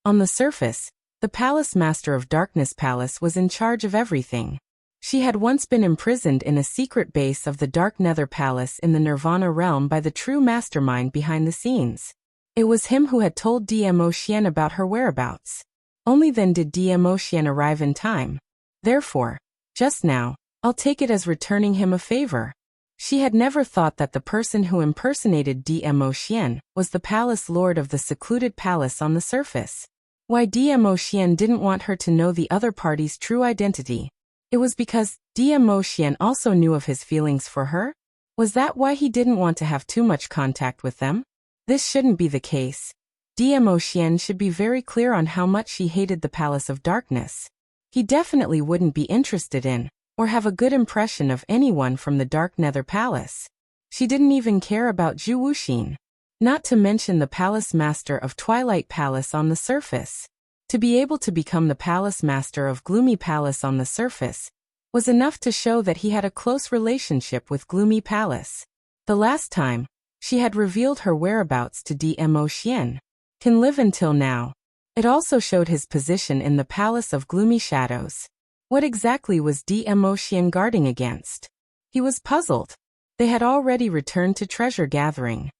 On the surface, the Palace Master of Darkness Palace was in charge of everything. She had once been imprisoned in a secret base of the Dark Nether Palace in the Nirvana realm by the true mastermind behind the scenes. It was him who had told Diemo Xian about her whereabouts. Only then did Diemo Xian arrive in time. Therefore, just now, I'll take it as returning him a favor. She had never thought that the person who impersonated Diemo Xian was the palace lord of the secluded palace on the surface. Why Diemo Xian didn't want her to know the other party's true identity? It was because Diemo Xian also knew of his feelings for her? Was that why he didn't want to have too much contact with them? This shouldn't be the case. Diemo Xian should be very clear on how much she hated the Palace of Darkness. He definitely wouldn't be interested in, or have a good impression of anyone from the Dark Nether Palace. She didn't even care about Zhu Wuxin. Not to mention the Palace Master of Twilight Palace on the surface. To be able to become the Palace Master of Gloomy Palace on the surface was enough to show that he had a close relationship with Gloomy Palace. The last time, she had revealed her whereabouts to Diemo Xian. Can live until now. It also showed his position in the Palace of Gloomy Shadows. What exactly was Diemo Xian guarding against? He was puzzled. They had already returned to treasure gathering.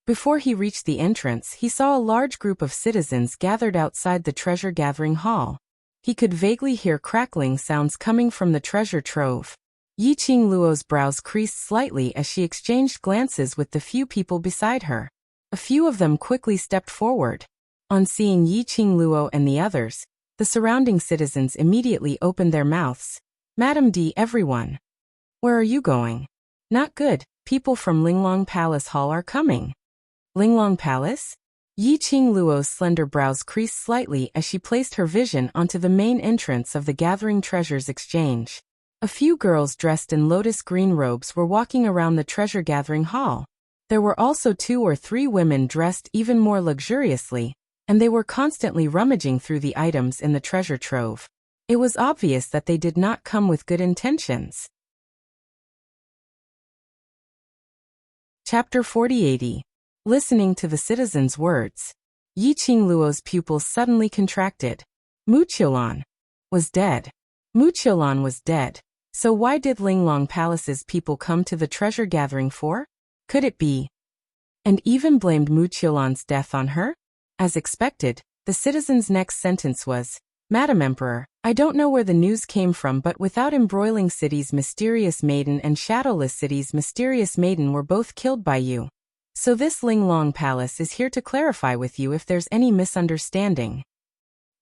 Before he reached the entrance, he saw a large group of citizens gathered outside the treasure gathering hall. He could vaguely hear crackling sounds coming from the treasure trove. Yi Qingluo's brows creased slightly as she exchanged glances with the few people beside her. A few of them quickly stepped forward. On seeing Yi Qingluo and the others, the surrounding citizens immediately opened their mouths. Madam D, everyone. Where are you going? Not good, people from Linglong Palace Hall are coming. Linglong Palace? Yi Qing Luo's slender brows creased slightly as she placed her vision onto the main entrance of the Gathering Treasures Exchange. A few girls dressed in lotus green robes were walking around the treasure-gathering hall. There were also 2 or 3 women dressed even more luxuriously, and they were constantly rummaging through the items in the treasure trove. It was obvious that they did not come with good intentions. Chapter 4080. Listening to the citizens' words. Yi Qing Luo's pupils suddenly contracted. Mu Qiulan was dead. Mu Qiulan was dead. So why did Linglong Palace's people come to the treasure gathering for? Could it be? And even blamed Mu Qiulan's death on her? As expected, the citizen's next sentence was, Madam Emperor, I don't know where the news came from, but without embroiling City's mysterious maiden and Shadowless City's mysterious maiden were both killed by you. So this Linglong Palace is here to clarify with you if there's any misunderstanding.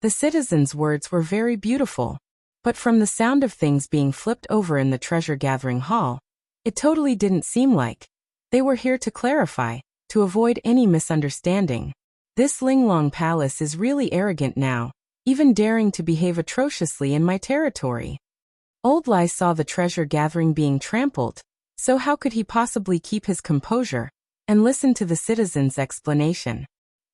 The citizen's words were very beautiful, but from the sound of things being flipped over in the treasure-gathering hall, it totally didn't seem like they were here to clarify, to avoid any misunderstanding. This Linglong Palace is really arrogant now, even daring to behave atrociously in my territory. Old Lai saw the treasure gathering being trampled, so how could he possibly keep his composure and listen to the citizen's explanation?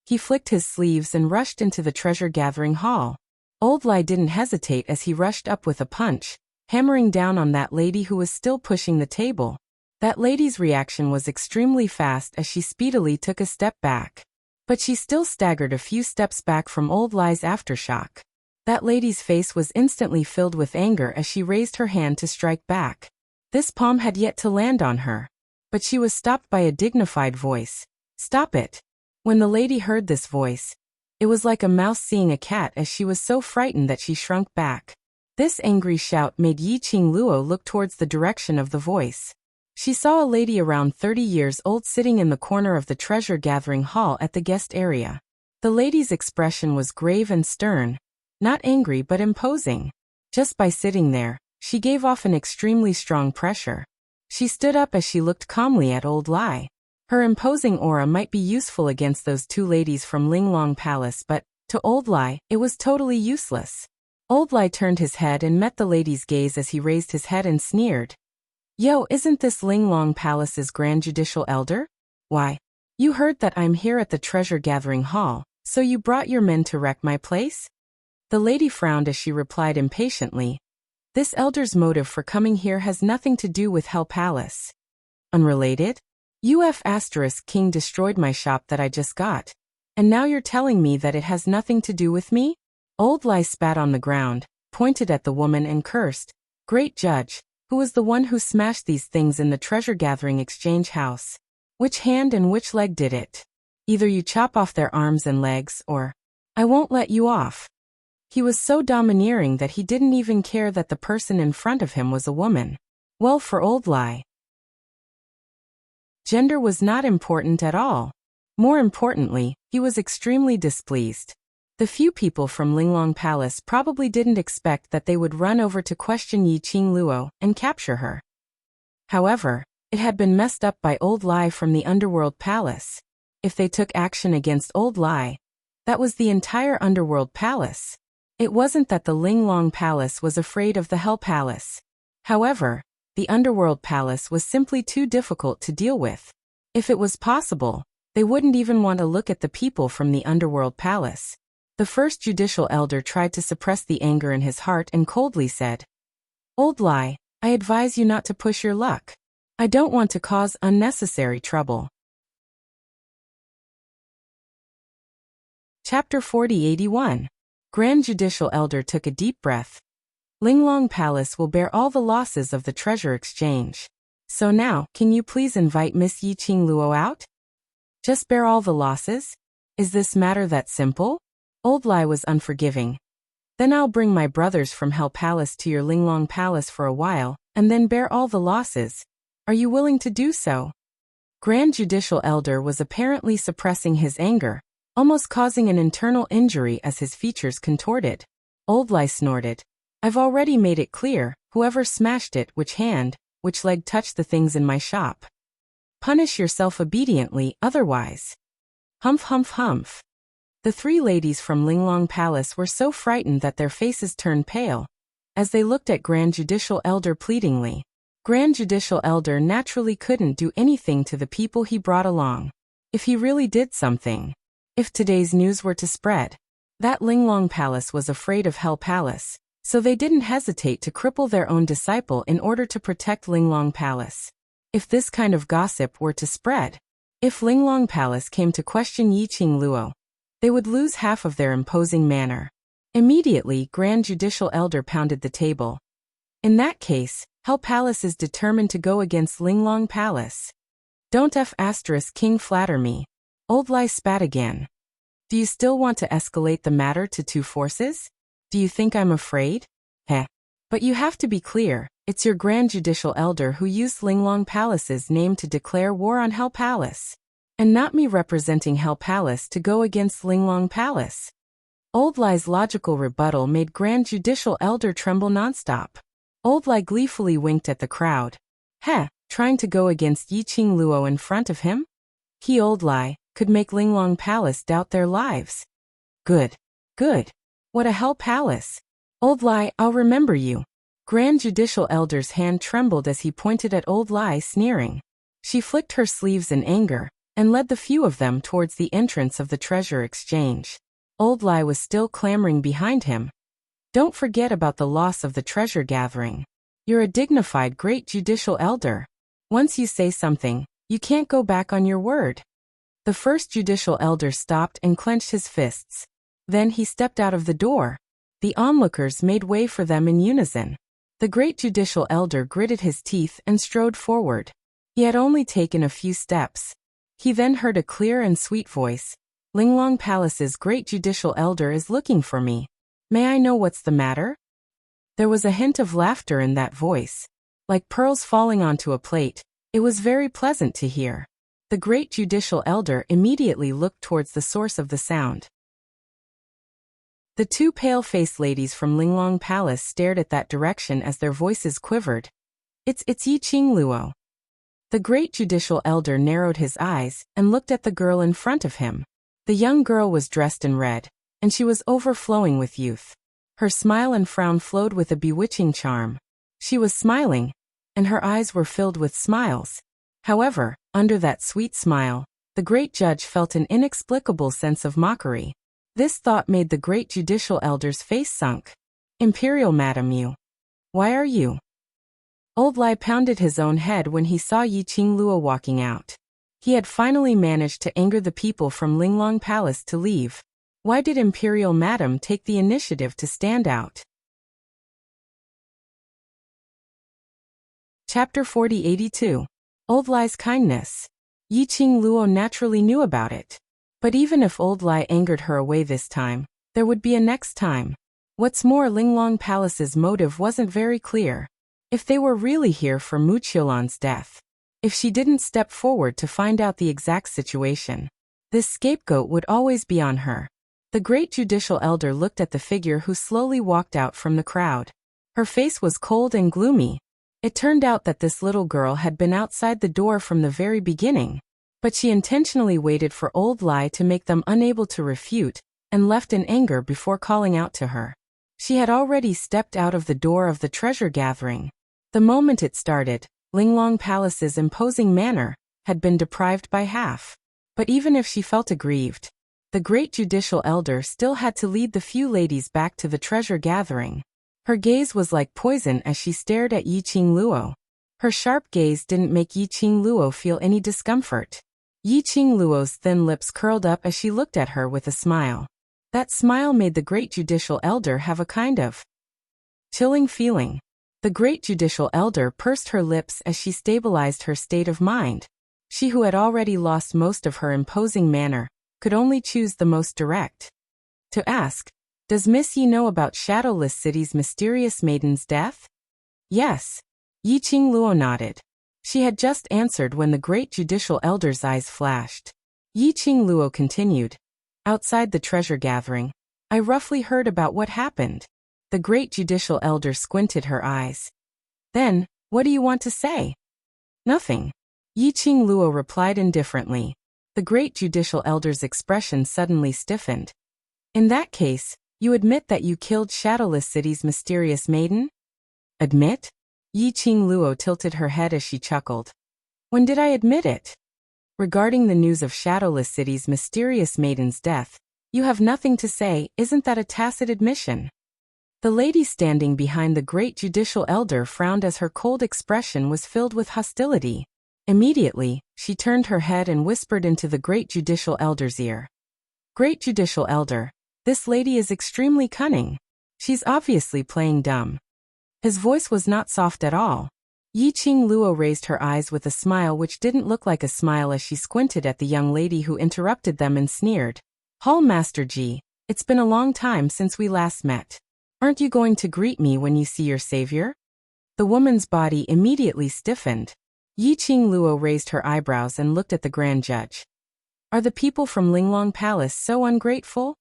He flicked his sleeves and rushed into the treasure-gathering hall. Old Lai didn't hesitate as he rushed up with a punch, hammering down on that lady who was still pushing the table. That lady's reaction was extremely fast as she speedily took a step back. But she still staggered a few steps back from Old Lai's aftershock. That lady's face was instantly filled with anger as she raised her hand to strike back. This palm had yet to land on her. But she was stopped by a dignified voice. Stop it. When the lady heard this voice, it was like a mouse seeing a cat as she was so frightened that she shrunk back. This angry shout made Yi Qing Luo look towards the direction of the voice. She saw a lady around 30 years old sitting in the corner of the treasure-gathering hall at the guest area. The lady's expression was grave and stern, not angry but imposing. Just by sitting there, she gave off an extremely strong pressure. She stood up as she looked calmly at Old Lai. Her imposing aura might be useful against those 2 ladies from Linglong Palace, but, to Old Lai, it was totally useless. Old Lai turned his head and met the lady's gaze as he raised his head and sneered. Yo, isn't this Linglong Palace's Grand Judicial Elder? Why, you heard that I'm here at the treasure-gathering hall, so you brought your men to wreck my place? The lady frowned as she replied impatiently. This elder's motive for coming here has nothing to do with Hell Palace. Unrelated? King destroyed my shop that I just got. And now you're telling me that it has nothing to do with me? Old Lai spat on the ground, pointed at the woman and cursed. Great judge, who was the one who smashed these things in the treasure-gathering exchange house? Which hand and which leg did it? Either you chop off their arms and legs, or I won't let you off. He was so domineering that he didn't even care that the person in front of him was a woman. Well, for Old Lai, gender was not important at all. More importantly, he was extremely displeased. The few people from Linglong Palace probably didn't expect that they would run over to question Yi Qing Luo and capture her. However, it had been messed up by Old Lai from the Underworld Palace. If they took action against Old Lai, that was the entire Underworld Palace. It wasn't that the Linglong Palace was afraid of the Hell Palace. However, the Underworld Palace was simply too difficult to deal with. If it was possible, they wouldn't even want to look at the people from the Underworld Palace. The first judicial elder tried to suppress the anger in his heart and coldly said, Old Lai, I advise you not to push your luck. I don't want to cause unnecessary trouble. Chapter 4081. Grand Judicial Elder took a deep breath. Linglong Palace will bear all the losses of the treasure exchange. So now, can you please invite Miss Yi Qing Luo out? Just bear all the losses? Is this matter that simple? Old Lai was unforgiving. Then I'll bring my brothers from Hell Palace to your Linglong Palace for a while, and then bear all the losses. Are you willing to do so? Grand Judicial Elder was apparently suppressing his anger, almost causing an internal injury as his features contorted. Old Lai snorted. I've already made it clear, whoever smashed it, which hand, which leg touched the things in my shop. Punish yourself obediently, otherwise. Humph humph humph. The three ladies from Linglong Palace were so frightened that their faces turned pale, as they looked at Grand Judicial Elder pleadingly. Grand Judicial Elder naturally couldn't do anything to the people he brought along. If he really did something, if today's news were to spread, that Linglong Palace was afraid of Hell Palace, so they didn't hesitate to cripple their own disciple in order to protect Linglong Palace. If this kind of gossip were to spread, if Linglong Palace came to question Yiqing Luo, they would lose half of their imposing manner. Immediately, Grand Judicial Elder pounded the table. In that case, Hell Palace is determined to go against Linglong Palace. Don't King flatter me. Old Lai spat again. Do you still want to escalate the matter to two forces? Do you think I'm afraid? Heh. But you have to be clear, it's your Grand Judicial Elder who used Linglong Palace's name to declare war on Hell Palace, and not me representing Hell Palace to go against Linglong Palace. Old Lai's logical rebuttal made Grand Judicial Elder tremble nonstop. Old Lai gleefully winked at the crowd. Heh, trying to go against Yiqing Luo in front of him? He, Old Lai, could make Linglong Palace doubt their lives. Good. Good. What a Hell Palace. Old Lai, I'll remember you. Grand Judicial Elder's hand trembled as he pointed at Old Lai, sneering. She flicked her sleeves in anger, and led the few of them towards the entrance of the treasure exchange. Old Lai was still clamoring behind him. Don't forget about the loss of the treasure gathering. You're a dignified Great Judicial Elder. Once you say something, you can't go back on your word. The first Judicial Elder stopped and clenched his fists. Then he stepped out of the door. The onlookers made way for them in unison. The Great Judicial Elder gritted his teeth and strode forward. He had only taken a few steps. He then heard a clear and sweet voice. Linglong Palace's Great Judicial Elder is looking for me. May I know what's the matter? There was a hint of laughter in that voice. Like pearls falling onto a plate, it was very pleasant to hear. The Great Judicial Elder immediately looked towards the source of the sound. The two pale-faced ladies from Linglong Palace stared at that direction as their voices quivered. It's Yiqing Luo. The Great Judicial Elder narrowed his eyes and looked at the girl in front of him. The young girl was dressed in red, and she was overflowing with youth. Her smile and frown flowed with a bewitching charm. She was smiling, and her eyes were filled with smiles. However, under that sweet smile, the great judge felt an inexplicable sense of mockery. This thought made the Great Judicial Elder's face sunk. Imperial Madam, you. Why are you? Old Lai pounded his own head when he saw Yiqing Luo walking out. He had finally managed to anger the people from Linglong Palace to leave. Why did Imperial Madam take the initiative to stand out? Chapter 4082. Old Lai's kindness. Yiqing Luo naturally knew about it. But even if Old Lai angered her away this time, there would be a next time. What's more, Linglong Palace's motive wasn't very clear. If they were really here for Mu Qiulan's death, if she didn't step forward to find out the exact situation, this scapegoat would always be on her. The Great Judicial Elder looked at the figure who slowly walked out from the crowd. Her face was cold and gloomy. It turned out that this little girl had been outside the door from the very beginning, but she intentionally waited for Old Lai to make them unable to refute, and left in anger before calling out to her. She had already stepped out of the door of the treasure gathering. The moment it started, Linglong Palace's imposing manner had been deprived by half. But even if she felt aggrieved, the Great Judicial Elder still had to lead the few ladies back to the treasure gathering. Her gaze was like poison as she stared at Yiqing Luo. Her sharp gaze didn't make Yiqing Luo feel any discomfort. Yiqing Luo's thin lips curled up as she looked at her with a smile. That smile made the Great Judicial Elder have a kind of chilling feeling. The Great Judicial Elder pursed her lips as she stabilized her state of mind. She who had already lost most of her imposing manner could only choose the most direct. To ask, does Miss Yi know about Shadowless City's mysterious maiden's death? Yes. Yiqing Luo nodded. She had just answered when the Great Judicial Elder's eyes flashed. Yiqing Luo continued. Outside the treasure gathering, I roughly heard about what happened. The Great Judicial Elder squinted her eyes. Then, What do you want to say? Nothing. Yiqing Luo replied indifferently. The great judicial elder's expression suddenly stiffened. In that case, you admit that you killed Shadowless City's mysterious maiden? Admit? Yiqing Luo tilted her head as she chuckled. When did I admit it? Regarding the news of Shadowless City's mysterious maiden's death, you have nothing to say, isn't that a tacit admission? The lady standing behind the great judicial elder frowned as her cold expression was filled with hostility. Immediately, she turned her head and whispered into the great judicial elder's ear. Great judicial elder, this lady is extremely cunning. She's obviously playing dumb. His voice was not soft at all. Yiqing Luo raised her eyes with a smile which didn't look like a smile as she squinted at the young lady who interrupted them and sneered. Hall Master Ji, it's been a long time since we last met. Aren't you going to greet me when you see your savior? The woman's body immediately stiffened. Yiqing Luo raised her eyebrows and looked at the grand judge. Are the people from Linglong Palace so ungrateful?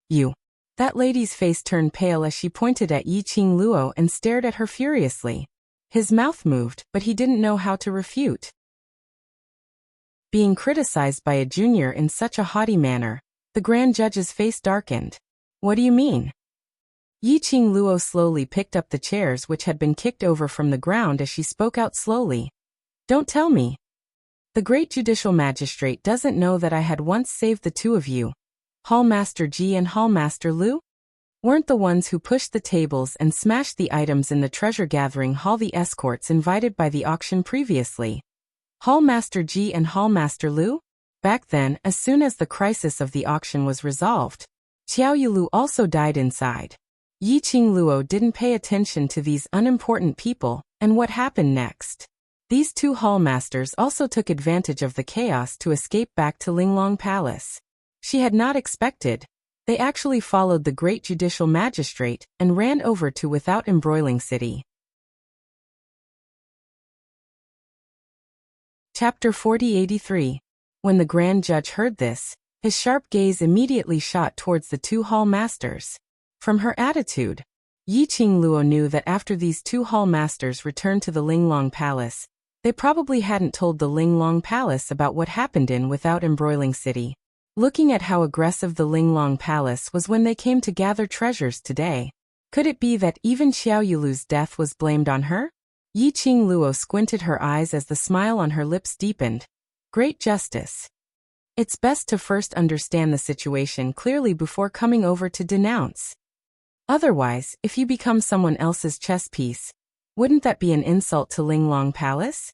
You. That lady's face turned pale as she pointed at Yiqing Luo and stared at her furiously. His mouth moved, but he didn't know how to refute. Being criticized by a junior in such a haughty manner, the grand judge's face darkened. What do you mean? Yiqing Luo slowly picked up the chairs which had been kicked over from the ground as she spoke out slowly. Don't tell me. The great judicial magistrate doesn't know that I had once saved the two of you, Hall Master Ji and Hall Master Lu? Weren't the ones who pushed the tables and smashed the items in the treasure-gathering hall the escorts invited by the auction previously? Hall Master Ji and Hall Master Lu? Back then, as soon as the crisis of the auction was resolved, Xiao Yulu also died inside. Yiqing Luo didn't pay attention to these unimportant people, and what happened next? These two hall masters also took advantage of the chaos to escape back to Linglong Palace. She had not expected. They actually followed the great judicial magistrate and ran over to Without Embroiling City. Chapter 4083. When the grand judge heard this, his sharp gaze immediately shot towards the two hall masters. From her attitude, Yiqing Luo knew that after these two hall masters returned to the Linglong Palace, they probably hadn't told the Linglong Palace about what happened in Without Embroiling City. Looking at how aggressive the Linglong Palace was when they came to gather treasures today, could it be that even Xiao Yulu's death was blamed on her? Yiqing Luo squinted her eyes as the smile on her lips deepened. Great justice. It's best to first understand the situation clearly before coming over to denounce. Otherwise, if you become someone else's chess piece, wouldn't that be an insult to Linglong Palace?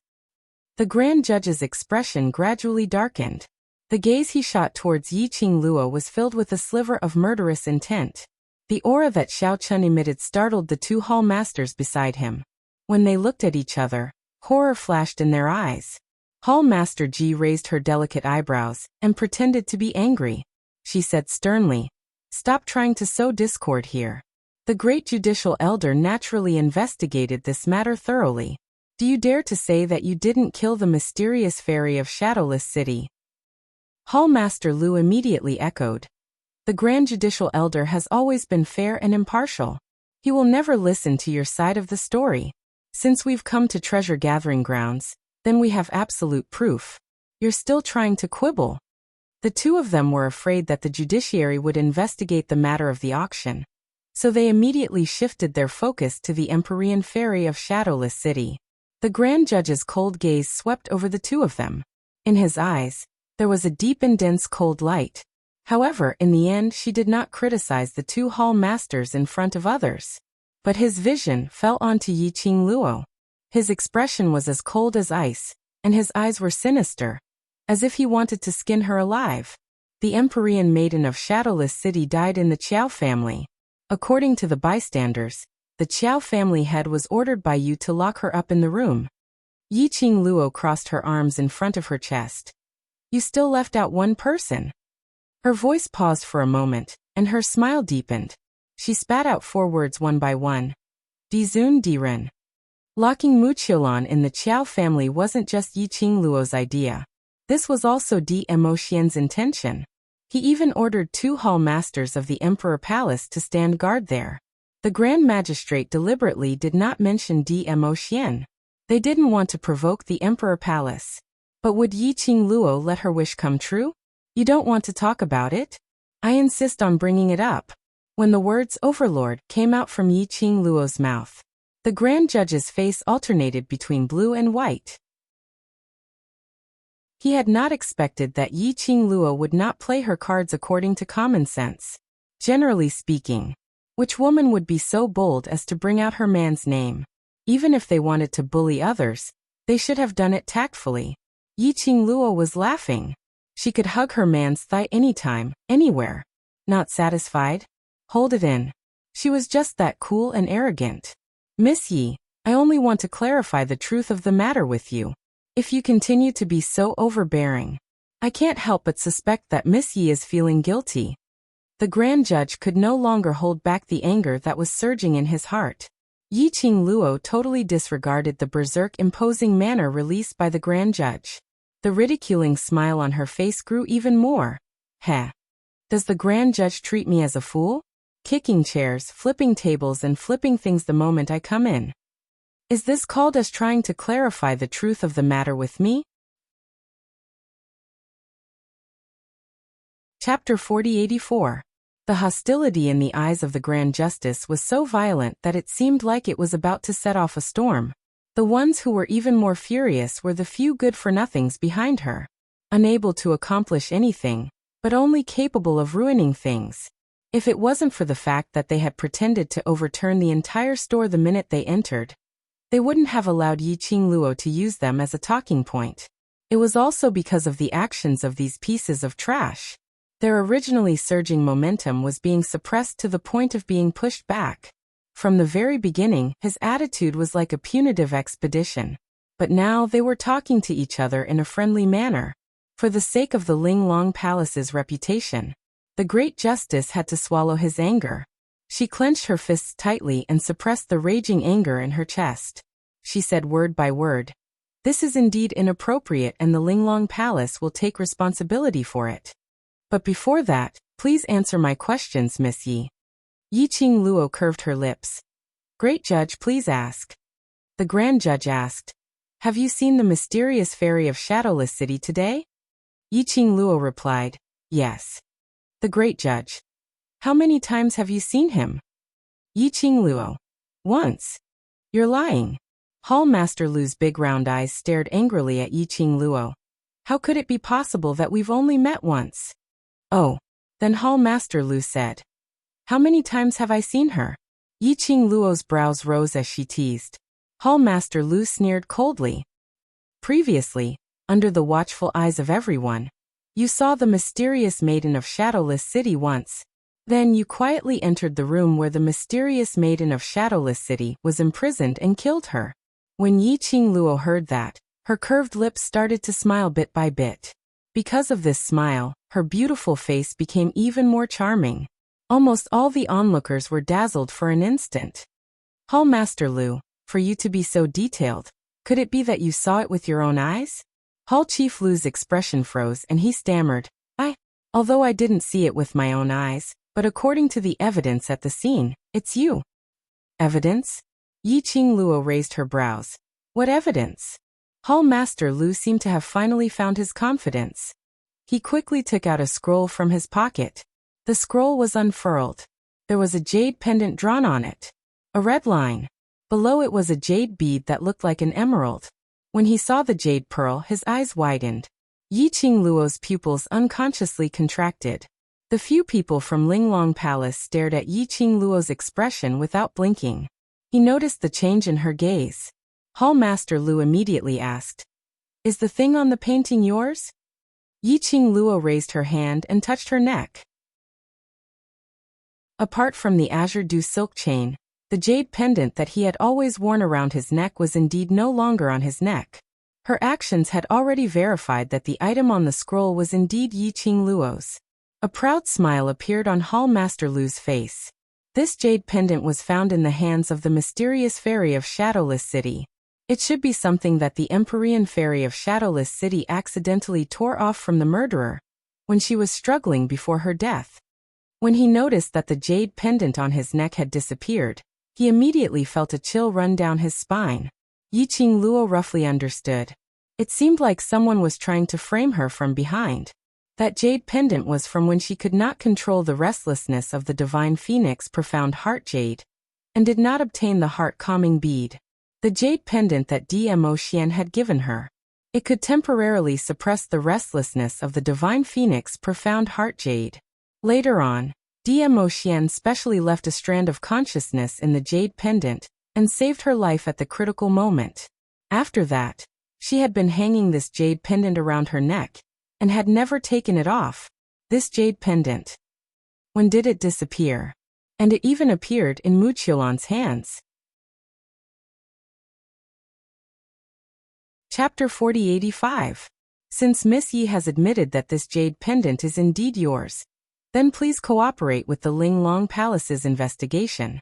The grand judge's expression gradually darkened. The gaze he shot towards Yiqing Luo was filled with a sliver of murderous intent. The aura that Xiao Chun emitted startled the two hall masters beside him. When they looked at each other, horror flashed in their eyes. Hall Master Ji raised her delicate eyebrows and pretended to be angry. She said sternly, "Stop trying to sow discord here." The great judicial elder naturally investigated this matter thoroughly. Do you dare to say that you didn't kill the mysterious fairy of Shadowless City? Hall Master Lu immediately echoed. The grand judicial elder has always been fair and impartial. He will never listen to your side of the story. Since we've come to treasure gathering grounds, then we have absolute proof. You're still trying to quibble. The two of them were afraid that the judiciary would investigate the matter of the auction, so they immediately shifted their focus to the Empyrean Fairy of Shadowless City. The grand judge's cold gaze swept over the two of them. In his eyes, there was a deep and dense cold light. However, in the end she did not criticize the two hall masters in front of others. But his vision fell onto Yiqing Luo. His expression was as cold as ice, and his eyes were sinister, as if he wanted to skin her alive. The Empyrean maiden of Shadowless City died in the Qiao family. According to the bystanders, the Qiao family head was ordered by you to lock her up in the room. Yiqing Luo crossed her arms in front of her chest. You still left out one person. Her voice paused for a moment, and her smile deepened. She spat out 4 words one by one. Dizun Diren. Locking Mu Qiulan in the Qiao family wasn't just Yiqing Luo's idea. This was also Di Emotian's intention. He even ordered 2 hall masters of the Emperor Palace to stand guard there. The Grand Magistrate deliberately did not mention Di Emotian. They didn't want to provoke the Emperor Palace. But would Yi Qingluo let her wish come true? You don't want to talk about it? I insist on bringing it up. When the words Overlord came out from Yi Qingluo's mouth, the Grand Judge's face alternated between blue and white. He had not expected that Yi Qingluo would not play her cards according to common sense. Generally speaking, which woman would be so bold as to bring out her man's name? Even if they wanted to bully others, they should have done it tactfully. Yi Qingluo was laughing. She could hug her man's thigh anytime, anywhere. Not satisfied? Hold it in. She was just that cool and arrogant. Miss Yi, I only want to clarify the truth of the matter with you. If you continue to be so overbearing, I can't help but suspect that Miss Yi is feeling guilty. The Grand Judge could no longer hold back the anger that was surging in his heart. Yi Qingluo totally disregarded the berserk imposing manner released by the Grand Judge. The ridiculing smile on her face grew even more. Heh. Does the Grand Judge treat me as a fool? Kicking chairs, flipping tables and flipping things the moment I come in. Is this called as trying to clarify the truth of the matter with me? Chapter 4084. The hostility in the eyes of the Grand Justice was so violent that it seemed like it was about to set off a storm. The ones who were even more furious were the few good-for-nothings behind her. Unable to accomplish anything, but only capable of ruining things. If it wasn't for the fact that they had pretended to overturn the entire store the minute they entered, they wouldn't have allowed Yi Qingluo to use them as a talking point. It was also because of the actions of these pieces of trash. Their originally surging momentum was being suppressed to the point of being pushed back. From the very beginning, his attitude was like a punitive expedition. But now they were talking to each other in a friendly manner. For the sake of the Linglong Palace's reputation, the Great Justice had to swallow his anger. She clenched her fists tightly and suppressed the raging anger in her chest. She said word by word, "This is indeed inappropriate and the Linglong Palace will take responsibility for it. But before that, please answer my questions, Miss Yi." Yi Qingluo curved her lips. "Great Judge, please ask." The Grand Judge asked, "Have you seen the mysterious fairy of Shadowless City today?" Yi Qingluo replied, "Yes." The Great Judge, "How many times have you seen him?" Yi Qingluo, "Once." "You're lying." Hall Master Lu's big round eyes stared angrily at Yi Qingluo. "How could it be possible that we've only met once?" "Oh." Then Hall Master Lu said, "How many times have I seen her?" Yi Qingluo's brows rose as she teased. Hall Master Lu sneered coldly. "Previously, under the watchful eyes of everyone, you saw the mysterious maiden of Shadowless City once. Then you quietly entered the room where the mysterious maiden of Shadowless City was imprisoned and killed her." When Yi Qingluo heard that, her curved lips started to smile bit by bit. Because of this smile, her beautiful face became even more charming. Almost all the onlookers were dazzled for an instant. "Hall Master Lu, for you to be so detailed, could it be that you saw it with your own eyes?" Hall Chief Lu's expression froze and he stammered, Although I didn't see it with my own eyes, but according to the evidence at the scene, it's you." "Evidence?" Yi Qingluo raised her brows. "What evidence?" Hall Master Lu seemed to have finally found his confidence. He quickly took out a scroll from his pocket. The scroll was unfurled. There was a jade pendant drawn on it. A red line. Below it was a jade bead that looked like an emerald. When he saw the jade pearl, his eyes widened. Yi Qingluo's pupils unconsciously contracted. The few people from Linglong Palace stared at Yi Qingluo's expression without blinking. He noticed the change in her gaze. Hall Master Lu immediately asked, "Is the thing on the painting yours?" Yi Qingluo raised her hand and touched her neck. Apart from the azure dew silk chain, the jade pendant that he had always worn around his neck was indeed no longer on his neck. Her actions had already verified that the item on the scroll was indeed Yi Qingluo's. A proud smile appeared on Hall Master Lu's face. This jade pendant was found in the hands of the mysterious fairy of Shadowless City. It should be something that the Empyrean fairy of Shadowless City accidentally tore off from the murderer when she was struggling before her death. When he noticed that the jade pendant on his neck had disappeared, he immediately felt a chill run down his spine. Yiqing Luo roughly understood. It seemed like someone was trying to frame her from behind. That jade pendant was from when she could not control the restlessness of the divine phoenix profound heart jade, and did not obtain the heart-calming bead. The jade pendant that Dmo Xian had given her. It could temporarily suppress the restlessness of the divine phoenix profound heart jade. Later on, Dmo Xian specially left a strand of consciousness in the jade pendant and saved her life at the critical moment. After that, she had been hanging this jade pendant around her neck and had never taken it off. This jade pendant. When did it disappear? And it even appeared in Mu Qiulan's hands. Chapter 4085. Since Miss Yi has admitted that this jade pendant is indeed yours, then please cooperate with the Ling Long Palace's investigation.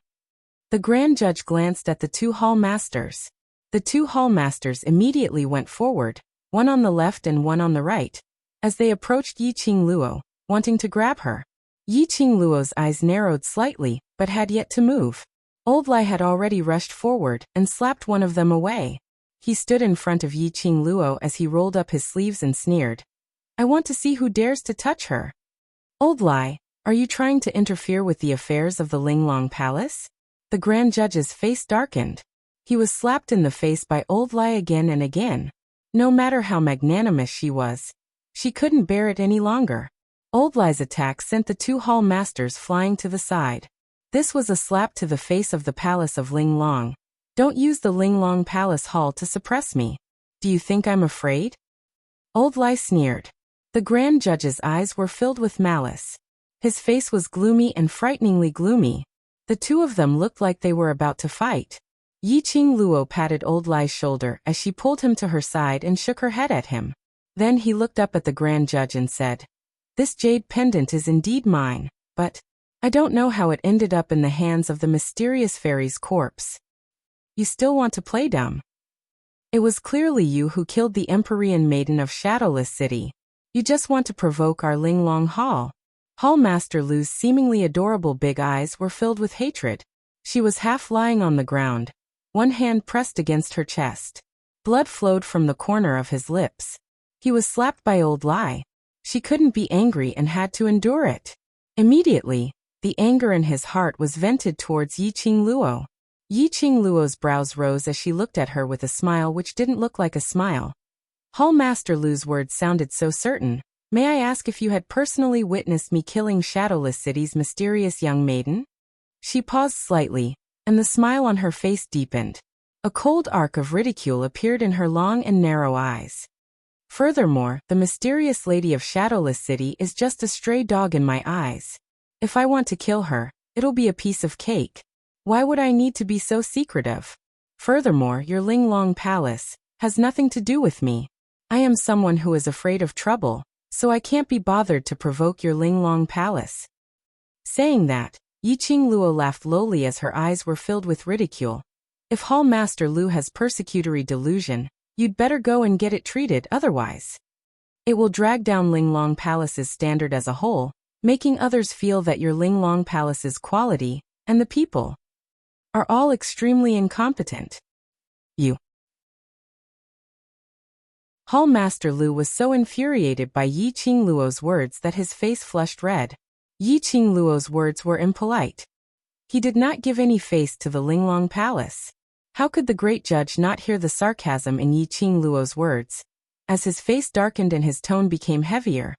The Grand Judge glanced at the two hall masters. The two hall masters immediately went forward, one on the left and one on the right, as they approached Yiqing Luo, wanting to grab her. Yiqing Luo's eyes narrowed slightly, but had yet to move. Old Lai had already rushed forward and slapped one of them away. He stood in front of Yiqing Luo as he rolled up his sleeves and sneered. I want to see who dares to touch her. Old Lai, are you trying to interfere with the affairs of the Linglong Palace? The Grand Judge's face darkened. He was slapped in the face by Old Lai again and again. No matter how magnanimous she was, she couldn't bear it any longer. Old Lai's attack sent the two hall masters flying to the side. This was a slap to the face of the palace of Linglong. Don't use the Linglong Palace Hall to suppress me. Do you think I'm afraid? Old Lai sneered. The Grand Judge's eyes were filled with malice. His face was gloomy and frighteningly gloomy. The two of them looked like they were about to fight. Yiqing Luo patted Old Lai's shoulder as she pulled him to her side and shook her head at him. Then he looked up at the Grand Judge and said, This jade pendant is indeed mine, but I don't know how it ended up in the hands of the mysterious fairy's corpse. You still want to play dumb? It was clearly you who killed the Empyrean maiden of Shadowless City. You just want to provoke our Linglong Hall. Hall Master Lu's seemingly adorable big eyes were filled with hatred. She was half lying on the ground, one hand pressed against her chest. Blood flowed from the corner of his lips. He was slapped by Old Lai. She couldn't be angry and had to endure it. Immediately, the anger in his heart was vented towards Yiqing Luo. Yiqing Luo's brows rose as she looked at her with a smile which didn't look like a smile. Hall Master Lu's words sounded so certain. May I ask if you had personally witnessed me killing Shadowless City's mysterious young maiden? She paused slightly, and the smile on her face deepened. A cold arc of ridicule appeared in her long and narrow eyes. Furthermore, the mysterious lady of Shadowless City is just a stray dog in my eyes. If I want to kill her, it'll be a piece of cake. Why would I need to be so secretive? Furthermore, your Linglong Palace has nothing to do with me. I am someone who is afraid of trouble, so I can't be bothered to provoke your Linglong Palace. Saying that, Yiqing Luo laughed lowly as her eyes were filled with ridicule. If Hall Master Lu has persecutory delusion, you'd better go and get it treated otherwise. It will drag down Linglong Palace's standard as a whole, making others feel that your Linglong Palace's quality, and the people, are all extremely incompetent. You. Hall Master Lu was so infuriated by Yiqing Luo's words that his face flushed red. Yiqing Luo's words were impolite. He did not give any face to the Linglong Palace. How could the great judge not hear the sarcasm in Yiqing Luo's words? As his face darkened and his tone became heavier.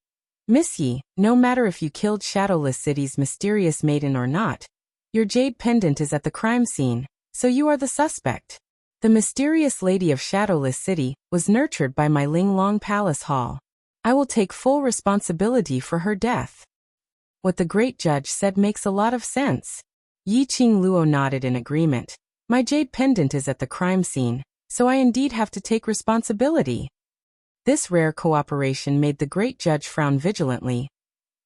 Miss Yi, no matter if you killed Shadowless City's mysterious maiden or not, your jade pendant is at the crime scene, so you are the suspect. The mysterious lady of Shadowless City was nurtured by my Linglong Palace Hall. I will take full responsibility for her death. What the great judge said makes a lot of sense. Yiqing Luo nodded in agreement. My jade pendant is at the crime scene, so I indeed have to take responsibility. This rare cooperation made the great judge frown vigilantly.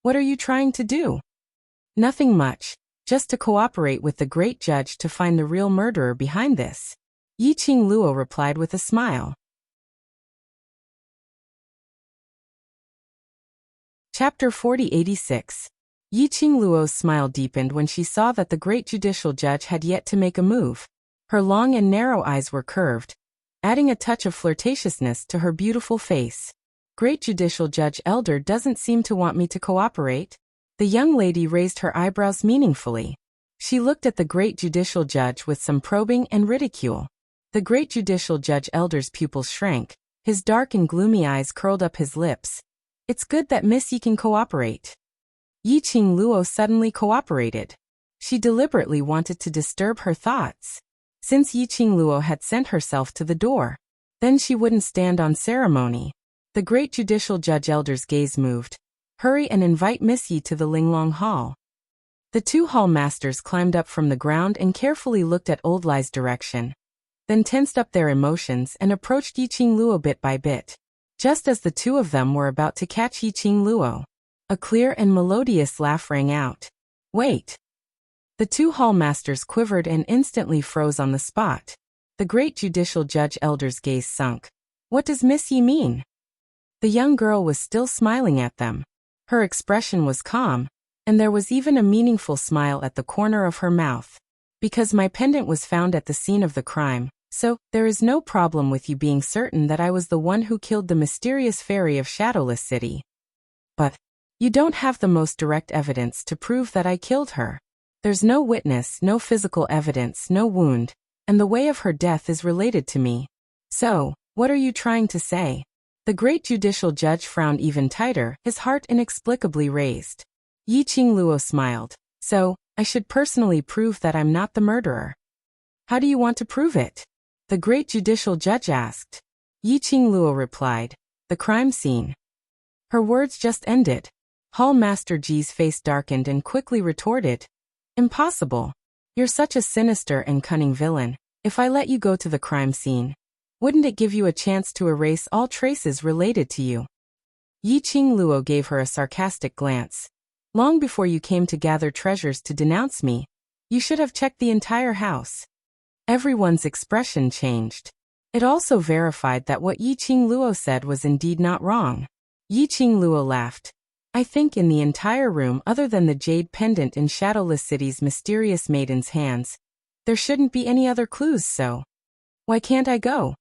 What are you trying to do? Nothing much, just to cooperate with the great judge to find the real murderer behind this. Yiqing Luo replied with a smile. Chapter 4086. Yiqing Luo's smile deepened when she saw that the great judicial judge had yet to make a move. Her long and narrow eyes were curved, adding a touch of flirtatiousness to her beautiful face. Great Judicial Judge Elder doesn't seem to want me to cooperate. The young lady raised her eyebrows meaningfully. She looked at the Great Judicial Judge with some probing and ridicule. The Great Judicial Judge Elder's pupils shrank. His dark and gloomy eyes curled up his lips. It's good that Miss Yi can cooperate. Yiqing Luo suddenly cooperated. She deliberately wanted to disturb her thoughts. Since Yiqing Luo had sent herself to the door, then she wouldn't stand on ceremony. The Great Judicial Judge Elder's gaze moved. Hurry and invite Miss Yi to the Linglong Hall. The two hall masters climbed up from the ground and carefully looked at Old Lie's direction, then tensed up their emotions and approached Yiqing Luo bit by bit. Just as the two of them were about to catch Yiqing Luo, a clear and melodious laugh rang out. Wait! The two hall masters quivered and instantly froze on the spot. The Great Judicial Judge Elder's gaze sunk. What does Miss Yi mean? The young girl was still smiling at them. Her expression was calm, and there was even a meaningful smile at the corner of her mouth. Because my pendant was found at the scene of the crime, so there is no problem with you being certain that I was the one who killed the mysterious fairy of Shadowless City. But you don't have the most direct evidence to prove that I killed her. There's no witness, no physical evidence, no wound, and the way of her death is related to me. So, what are you trying to say? The Great Judicial Judge frowned even tighter, his heart inexplicably raised. Yiqing Luo smiled. So, I should personally prove that I'm not the murderer. How do you want to prove it? The Great Judicial Judge asked. Yiqing Luo replied. The crime scene. Her words just ended. Hall Master Ji's face darkened and quickly retorted. Impossible. You're such a sinister and cunning villain. If I let you go to the crime scene, wouldn't it give you a chance to erase all traces related to you? Yiqing Luo gave her a sarcastic glance. Long before you came to gather treasures to denounce me, you should have checked the entire house. Everyone's expression changed. It also verified that what Yiqing Luo said was indeed not wrong. Yiqing Luo laughed. I think in the entire room other than the jade pendant in Shadowless City's mysterious maiden's hands, there shouldn't be any other clues, so why can't I go?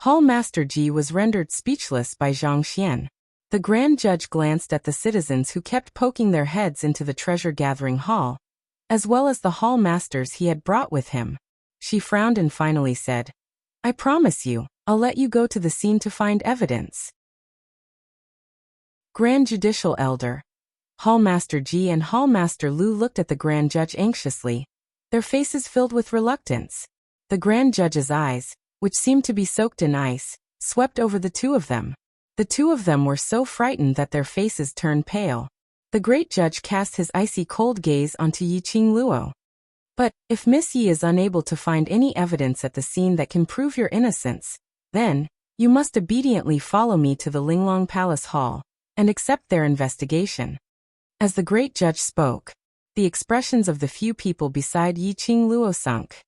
Hall Master Ji was rendered speechless by Zhang Xian. The Grand Judge glanced at the citizens who kept poking their heads into the treasure-gathering hall, as well as the hall masters he had brought with him. She frowned and finally said, I promise you, I'll let you go to the scene to find evidence. Grand Judicial Elder. Hall Master Ji and Hall Master Lu looked at the Grand Judge anxiously, their faces filled with reluctance. The Grand Judge's eyes, which seemed to be soaked in ice, swept over the two of them. The two of them were so frightened that their faces turned pale. The Great Judge cast his icy cold gaze onto Yiqing Luo. But, if Miss Yi is unable to find any evidence at the scene that can prove your innocence, then, you must obediently follow me to the Linglong Palace Hall, and accept their investigation. As the Great Judge spoke, the expressions of the few people beside Yiqing Luo sunk.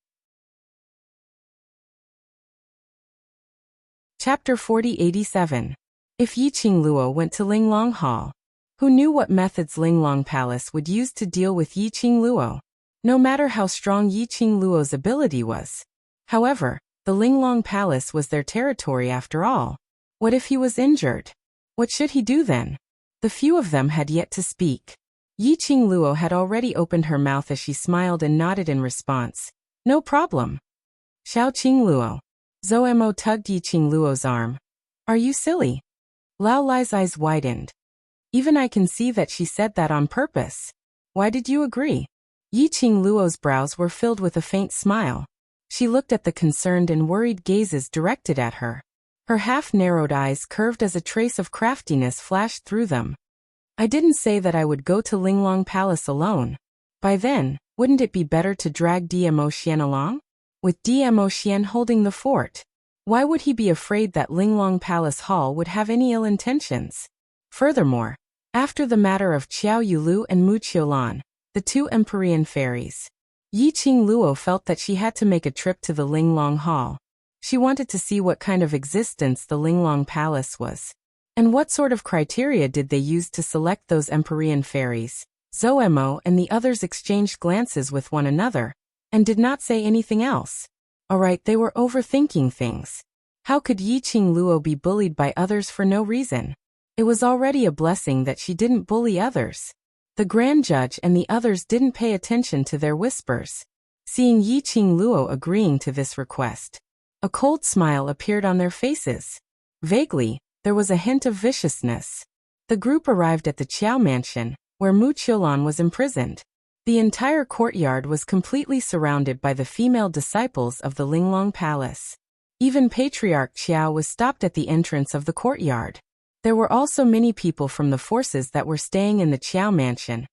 Chapter 4087. If Yiqing Luo went to Linglong Hall, who knew what methods Linglong Palace would use to deal with Yiqing Luo? No matter how strong Yiqing Luo's ability was. However, the Linglong Palace was their territory after all. What if he was injured? What should he do then? The few of them had yet to speak. Yiqing Luo had already opened her mouth as she smiled and nodded in response. No problem. Xiaoqing Luo. Zhou Mo tugged Yiqing Luo's arm. Are you silly? Lao Lai's eyes widened. Even I can see that she said that on purpose. Why did you agree? Yiqing Luo's brows were filled with a faint smile. She looked at the concerned and worried gazes directed at her. Her half-narrowed eyes curved as a trace of craftiness flashed through them. I didn't say that I would go to Linglong Palace alone. By then, wouldn't it be better to drag Dmo Xian along? With Dmo Xian holding the fort, why would he be afraid that Linglong Palace Hall would have any ill intentions? Furthermore, after the matter of Qiao Yulu and Mu Qiulan, the two Empyrean fairies, Yiqing Luo felt that she had to make a trip to the Linglong Hall. She wanted to see what kind of existence the Linglong Palace was. And what sort of criteria did they use to select those Empyrean fairies? Zhou Mo and the others exchanged glances with one another, and did not say anything else. Alright, they were overthinking things. How could Yi Qing Luo be bullied by others for no reason? It was already a blessing that she didn't bully others. The Grand Judge and the others didn't pay attention to their whispers. Seeing Yi Qing Luo agreeing to this request, a cold smile appeared on their faces. Vaguely, there was a hint of viciousness. The group arrived at the Qiao mansion, where Mu Qiulan was imprisoned. The entire courtyard was completely surrounded by the female disciples of the Linglong Palace. Even Patriarch Qiao was stopped at the entrance of the courtyard. There were also many people from the forces that were staying in the Qiao mansion,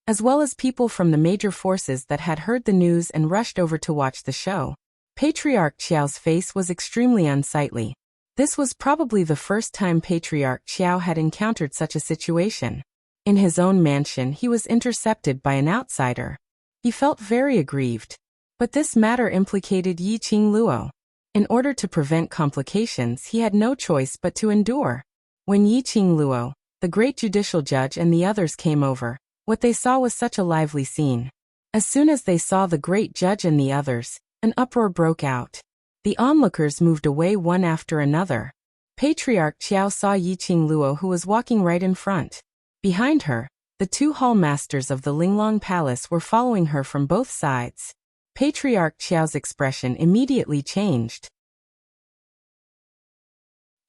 as well as people from the major forces that had heard the news and rushed over to watch the show. Patriarch Qiao's face was extremely unsightly. This was probably the first time Patriarch Qiao had encountered such a situation. In his own mansion, he was intercepted by an outsider. He felt very aggrieved. But this matter implicated Yi Qing Luo. In order to prevent complications, he had no choice but to endure. When Yi Qing Luo, the great judicial judge, and the others came over, what they saw was such a lively scene. As soon as they saw the great judge and the others, an uproar broke out. The onlookers moved away one after another. Patriarch Qiao saw Yi Qing Luo, who was walking right in front. Behind her, the two hall masters of the Linglong Palace were following her from both sides. Patriarch Qiao's expression immediately changed.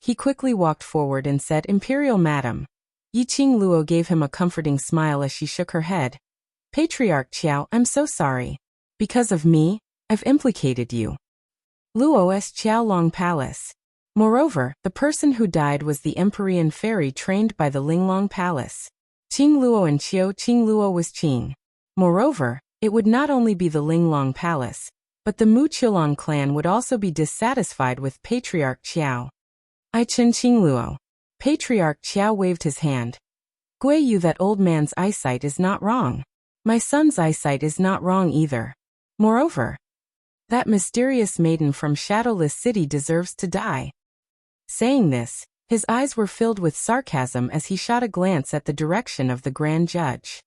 He quickly walked forward and said, "Imperial Madam." Yi Qing Luo gave him a comforting smile as she shook her head. "Patriarch Qiao, I'm so sorry. Because of me, I've implicated you. Luo's Qiaolong Palace. Moreover, the person who died was the Empyrean fairy trained by the Linglong Palace. Qing Luo and Qiao Qing Luo was Qing. Moreover, it would not only be the Linglong Palace, but the Mu Qiulan clan would also be dissatisfied with Patriarch Qiao. I Chen Qing Luo." Patriarch Qiao waved his hand. "Gui Yu, that old man's eyesight is not wrong. My son's eyesight is not wrong either. Moreover, that mysterious maiden from Shadowless City deserves to die." Saying this, his eyes were filled with sarcasm as he shot a glance at the direction of the Grand Judge.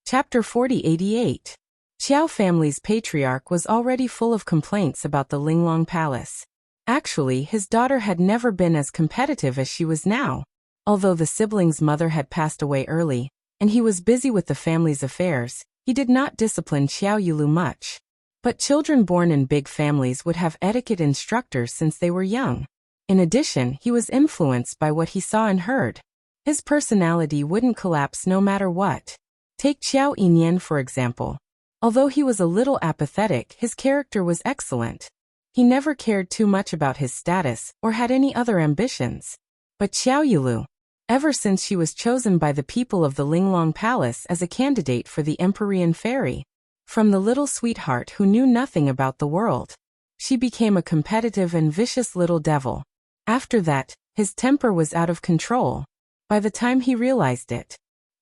Chapter 4088. Qiao family's patriarch was already full of complaints about the Linglong Palace. Actually, his daughter had never been as competitive as she was now. Although the sibling's mother had passed away early, and he was busy with the family's affairs, he did not discipline Qiao Yulu much. But children born in big families would have etiquette instructors since they were young. In addition, he was influenced by what he saw and heard. His personality wouldn't collapse no matter what. Take Qiao Yinyan for example. Although he was a little apathetic, his character was excellent. He never cared too much about his status or had any other ambitions. But Qiao Yulu, ever since she was chosen by the people of the Linglong Palace as a candidate for the Empyrean fairy, from the little sweetheart who knew nothing about the world, she became a competitive and vicious little devil. After that, his temper was out of control. By the time he realized it,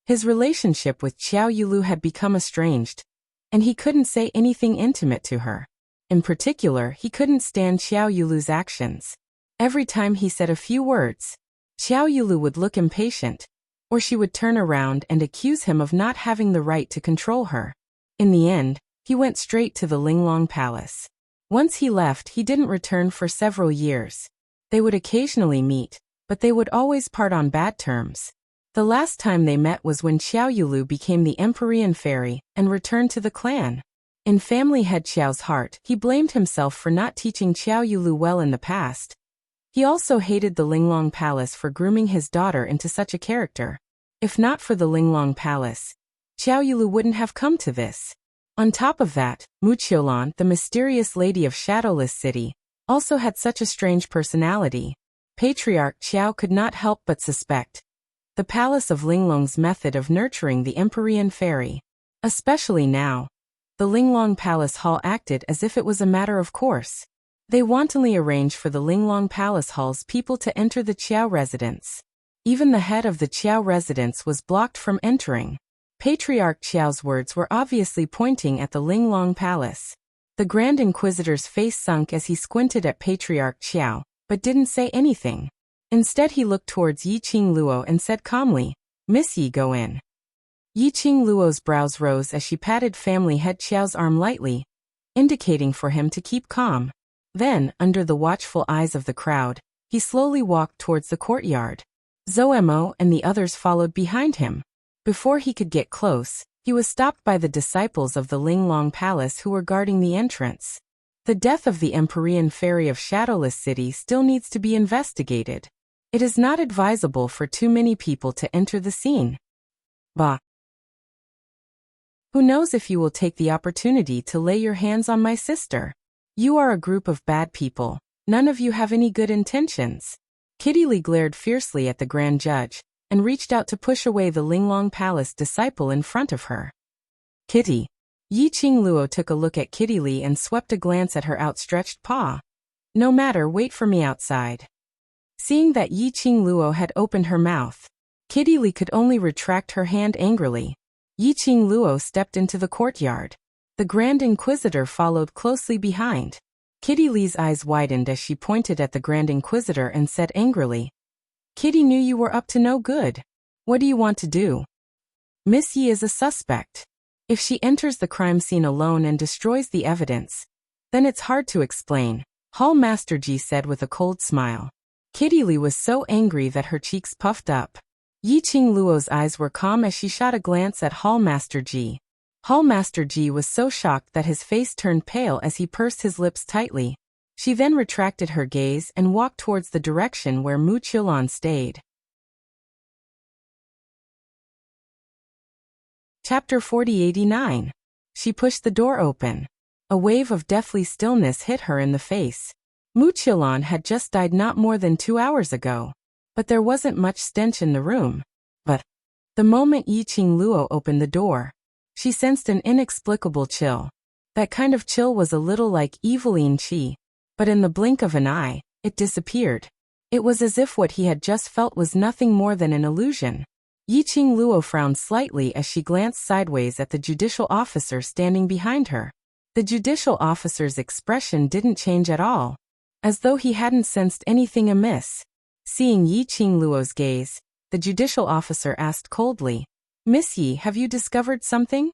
his relationship with Qiao Yulu had become estranged, and he couldn't say anything intimate to her. In particular, he couldn't stand Qiao Yulu's actions. Every time he said a few words, Qiao Yulu would look impatient, or she would turn around and accuse him of not having the right to control her. In the end, he went straight to the Linglong Palace. Once he left, he didn't return for several years. They would occasionally meet, but they would always part on bad terms. The last time they met was when Qiao Yulu became the Empyrean fairy and returned to the clan. In family head Qiao's heart, he blamed himself for not teaching Qiao Yulu well in the past. He also hated the Linglong Palace for grooming his daughter into such a character. If not for the Linglong Palace, Qiao Yulu wouldn't have come to this. On top of that, Mu Qiulan, the mysterious lady of Shadowless City, also had such a strange personality. Patriarch Qiao could not help but suspect the Palace of Linglong's method of nurturing the Empyrean fairy. Especially now, the Linglong Palace Hall acted as if it was a matter of course. They wantonly arranged for the Linglong Palace Hall's people to enter the Qiao residence. Even the head of the Qiao residence was blocked from entering. Patriarch Qiao's words were obviously pointing at the Linglong Palace. The Grand Inquisitor's face sunk as he squinted at Patriarch Qiao, but didn't say anything. Instead he looked towards Yi Qing Luo and said calmly, "Miss Yi, go in." Yi Qing Luo's brows rose as she patted family head Qiao's arm lightly. indicating for him to keep calm. Then, under the watchful eyes of the crowd, he slowly walked towards the courtyard. Zoemo and the others followed behind him. Before he could get close, he was stopped by the disciples of the Linglong Palace who were guarding the entrance. The death of the Empyrean fairy of Shadowless City still needs to be investigated. It is not advisable for too many people to enter the scene. Bah. Who knows if you will take the opportunity to lay your hands on my sister? You are a group of bad people. None of you have any good intentions. Kitty Lee glared fiercely at the Grand Judge and reached out to push away the Linglong Palace disciple in front of her. Kitty. Yi Qingluo took a look at Kitty Lee and swept a glance at her outstretched paw. No matter, wait for me outside. Seeing that Yi Qingluo had opened her mouth, Kitty Lee could only retract her hand angrily. Yi Qingluo stepped into the courtyard. The Grand Inquisitor followed closely behind. Kitty Lee's eyes widened as she pointed at the Grand Inquisitor and said angrily, Kitty knew you were up to no good. What do you want to do? Miss Yi is a suspect. If she enters the crime scene alone and destroys the evidence, then it's hard to explain, Hall Master Ji said with a cold smile. Kitty Lee was so angry that her cheeks puffed up. Yi Qingluo's eyes were calm as she shot a glance at Hall Master Ji. Hall Master Ji was so shocked that his face turned pale as he pursed his lips tightly. She then retracted her gaze and walked towards the direction where Mu Qiulan stayed. Chapter 4089. She pushed the door open. A wave of deathly stillness hit her in the face. Mu Qiulan had just died not more than 2 hours ago, but there wasn't much stench in the room. But the moment Yi Qingluo opened the door, she sensed an inexplicable chill. That kind of chill was a little like Eveline Qi, but in the blink of an eye, it disappeared. It was as if what he had just felt was nothing more than an illusion. Yi Qingluo frowned slightly as she glanced sideways at the judicial officer standing behind her. The judicial officer's expression didn't change at all, as though he hadn't sensed anything amiss. Seeing Yi Qingluo's gaze, the judicial officer asked coldly, Miss Yi, have you discovered something?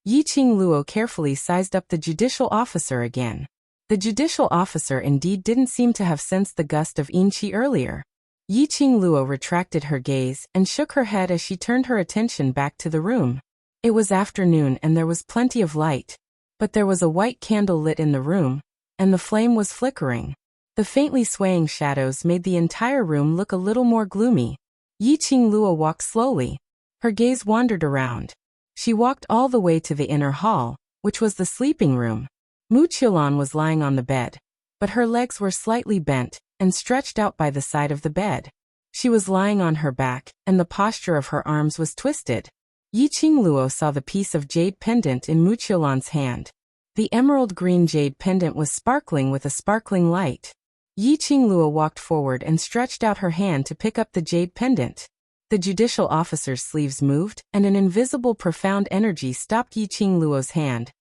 Yi Qingluo carefully sized up the judicial officer again. The judicial officer indeed didn't seem to have sensed the gust of Inqi earlier. Yi Qingluo retracted her gaze and shook her head as she turned her attention back to the room. It was afternoon and there was plenty of light, but there was a white candle lit in the room, and the flame was flickering. The faintly swaying shadows made the entire room look a little more gloomy. Yi Qingluo walked slowly. Her gaze wandered around. She walked all the way to the inner hall, which was the sleeping room. Mu Qiulan was lying on the bed, but her legs were slightly bent and stretched out by the side of the bed. She was lying on her back, and the posture of her arms was twisted. Yi Qingluo saw the piece of jade pendant in Mu Qiulan's hand. The emerald green jade pendant was sparkling with a sparkling light. Yi Qingluo walked forward and stretched out her hand to pick up the jade pendant. The judicial officer's sleeves moved, and an invisible profound energy stopped Yi Qingluo's hand.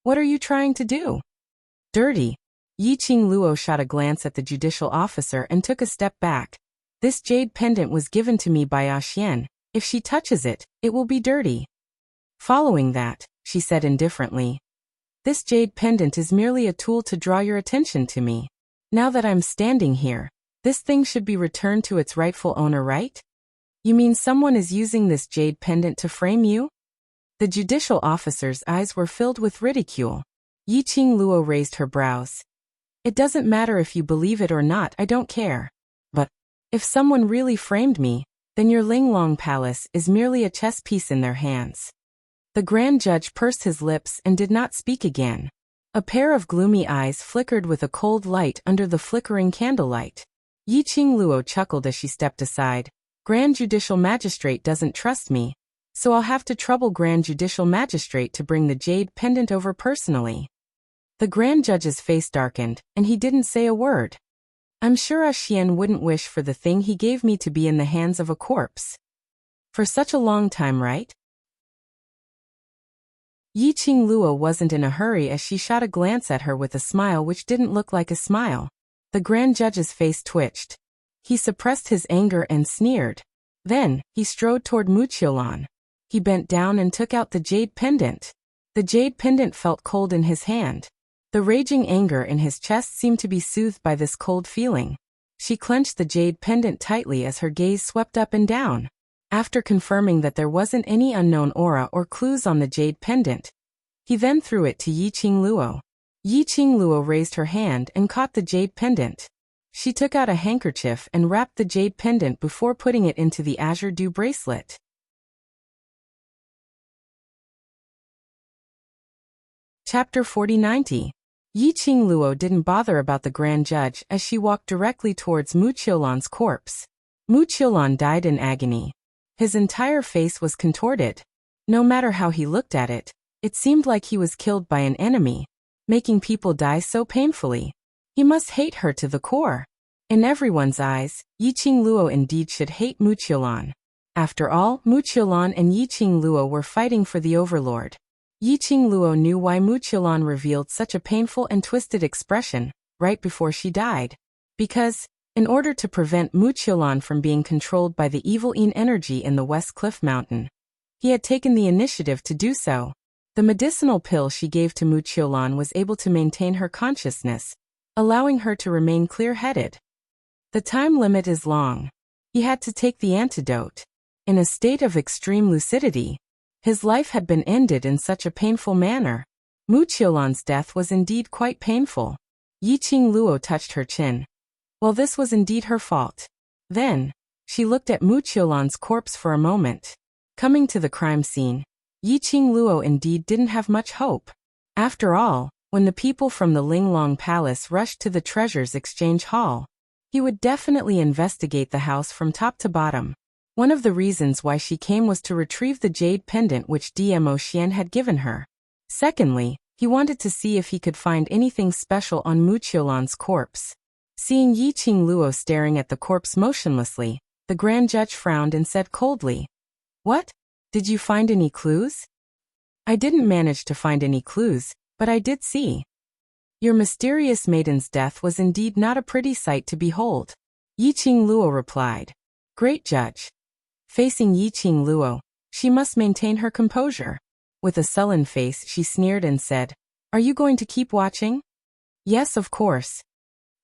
What are you trying to do? Dirty. Yi Qingluo shot a glance at the judicial officer and took a step back. This jade pendant was given to me by Xian. If she touches it, it will be dirty. Following that, she said indifferently, this jade pendant is merely a tool to draw your attention to me. Now that I'm standing here, this thing should be returned to its rightful owner, right? You mean someone is using this jade pendant to frame you? The judicial officer's eyes were filled with ridicule. Yi Qingluo raised her brows. It doesn't matter if you believe it or not, I don't care. But if someone really framed me, then your Linglong Palace is merely a chess piece in their hands. The Grand Judge pursed his lips and did not speak again. A pair of gloomy eyes flickered with a cold light under the flickering candlelight. Yi Qingluo chuckled as she stepped aside. Grand Judicial Magistrate doesn't trust me, so I'll have to trouble Grand Judicial Magistrate to bring the jade pendant over personally. The Grand Judge's face darkened, and he didn't say a word. I'm sure Xian wouldn't wish for the thing he gave me to be in the hands of a corpse. For such a long time, right? Yi Qingluo wasn't in a hurry as she shot a glance at her with a smile which didn't look like a smile. The Grand Judge's face twitched. He suppressed his anger and sneered. Then, he strode toward Mu Qiulan. He bent down and took out the jade pendant. The jade pendant felt cold in his hand. The raging anger in his chest seemed to be soothed by this cold feeling. She clenched the jade pendant tightly as her gaze swept up and down. After confirming that there wasn't any unknown aura or clues on the jade pendant, he then threw it to Yiqing Luo. Yiqing Luo raised her hand and caught the jade pendant. She took out a handkerchief and wrapped the jade pendant before putting it into the azure dew bracelet. Chapter 4090. Yiqing Luo didn't bother about the grand judge as she walked directly towards Mu Qiulan's corpse. Mu Qiulan died in agony. His entire face was contorted. No matter how he looked at it, it seemed like he was killed by an enemy, making people die so painfully. He must hate her to the core. In everyone's eyes, Yiqing Luo indeed should hate Mu Qiulan. After all, Mu Qiulan and Yiqing Luo were fighting for the overlord. Yiqing Luo knew why Mu Qiulan revealed such a painful and twisted expression right before she died. Because, in order to prevent Mu Qiulan from being controlled by the evil Yin energy in the West Cliff Mountain, he had taken the initiative to do so. The medicinal pill she gave to Mu Qiulan was able to maintain her consciousness, allowing her to remain clear-headed. The time limit is long. He had to take the antidote. In a state of extreme lucidity, his life had been ended in such a painful manner. Mu Qiulan's death was indeed quite painful. Yiqing Luo touched her chin. Well, this was indeed her fault. Then, she looked at Mu Qiulan's corpse for a moment. Coming to the crime scene, Yiqing Luo indeed didn't have much hope. After all, when the people from the Linglong Palace rushed to the treasures exchange hall, he would definitely investigate the house from top to bottom. One of the reasons why she came was to retrieve the jade pendant which Dmo Xian had given her. Secondly, he wanted to see if he could find anything special on Mu Qiulan's corpse. Seeing Yiqing Luo staring at the corpse motionlessly, the grand judge frowned and said coldly, "What? Did you find any clues?" "I didn't manage to find any clues, but I did see. Your mysterious maiden's death was indeed not a pretty sight to behold," Yiqing Luo replied. "Great judge." Facing Yiqing Luo, she must maintain her composure. With a sullen face, she sneered and said, "Are you going to keep watching?" "Yes, of course."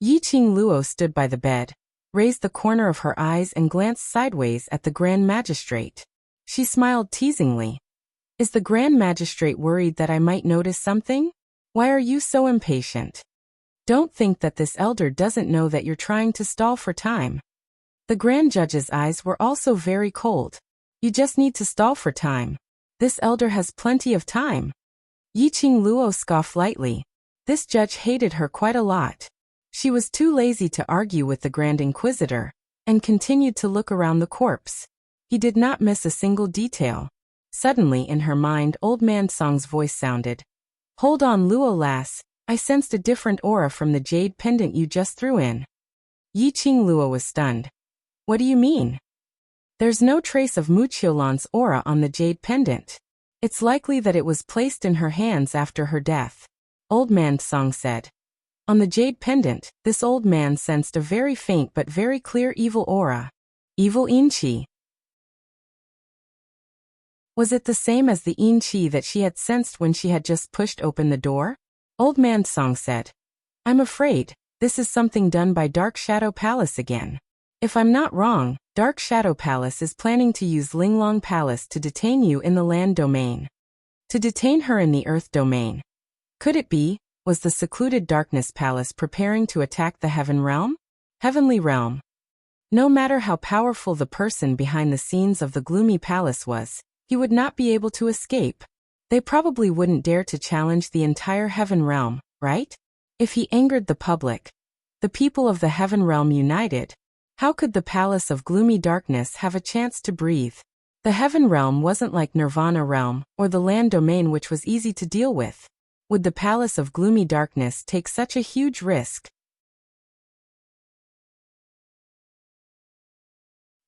Yiqing Luo stood by the bed, raised the corner of her eyes and glanced sideways at the Grand Magistrate. She smiled teasingly. "Is the Grand Magistrate worried that I might notice something? Why are you so impatient? Don't think that this elder doesn't know that you're trying to stall for time." The Grand Judge's eyes were also very cold. "You just need to stall for time. This elder has plenty of time." Yiqing Luo scoffed lightly. This judge hated her quite a lot. She was too lazy to argue with the Grand Inquisitor, and continued to look around the corpse. He did not miss a single detail. Suddenly in her mind, Old Man Song's voice sounded. "Hold on, Luo lass, I sensed a different aura from the jade pendant you just threw in." Yiqing Luo was stunned. "What do you mean?" "There's no trace of Mu Qiulan's aura on the jade pendant. It's likely that it was placed in her hands after her death," Old Man Song said. On the jade pendant, this old man sensed a very faint but very clear evil aura. Evil Yin Qi. Was it the same as the Yin Qi that she had sensed when she had just pushed open the door? Old Man Song said. "I'm afraid this is something done by Dark Shadow Palace again. If I'm not wrong, Dark Shadow Palace is planning to use Linglong Palace to detain you in the land domain. To detain her in the earth domain. Could it be, was the secluded Darkness Palace preparing to attack the Heaven Realm? Heavenly Realm. No matter how powerful the person behind the scenes of the gloomy palace was, he would not be able to escape. They probably wouldn't dare to challenge the entire Heaven Realm, right? If he angered the public, the people of the Heaven Realm united, how could the Palace of Gloomy Darkness have a chance to breathe? The Heaven Realm wasn't like Nirvana Realm or the land domain, which was easy to deal with. Would the Palace of Gloomy Darkness take such a huge risk?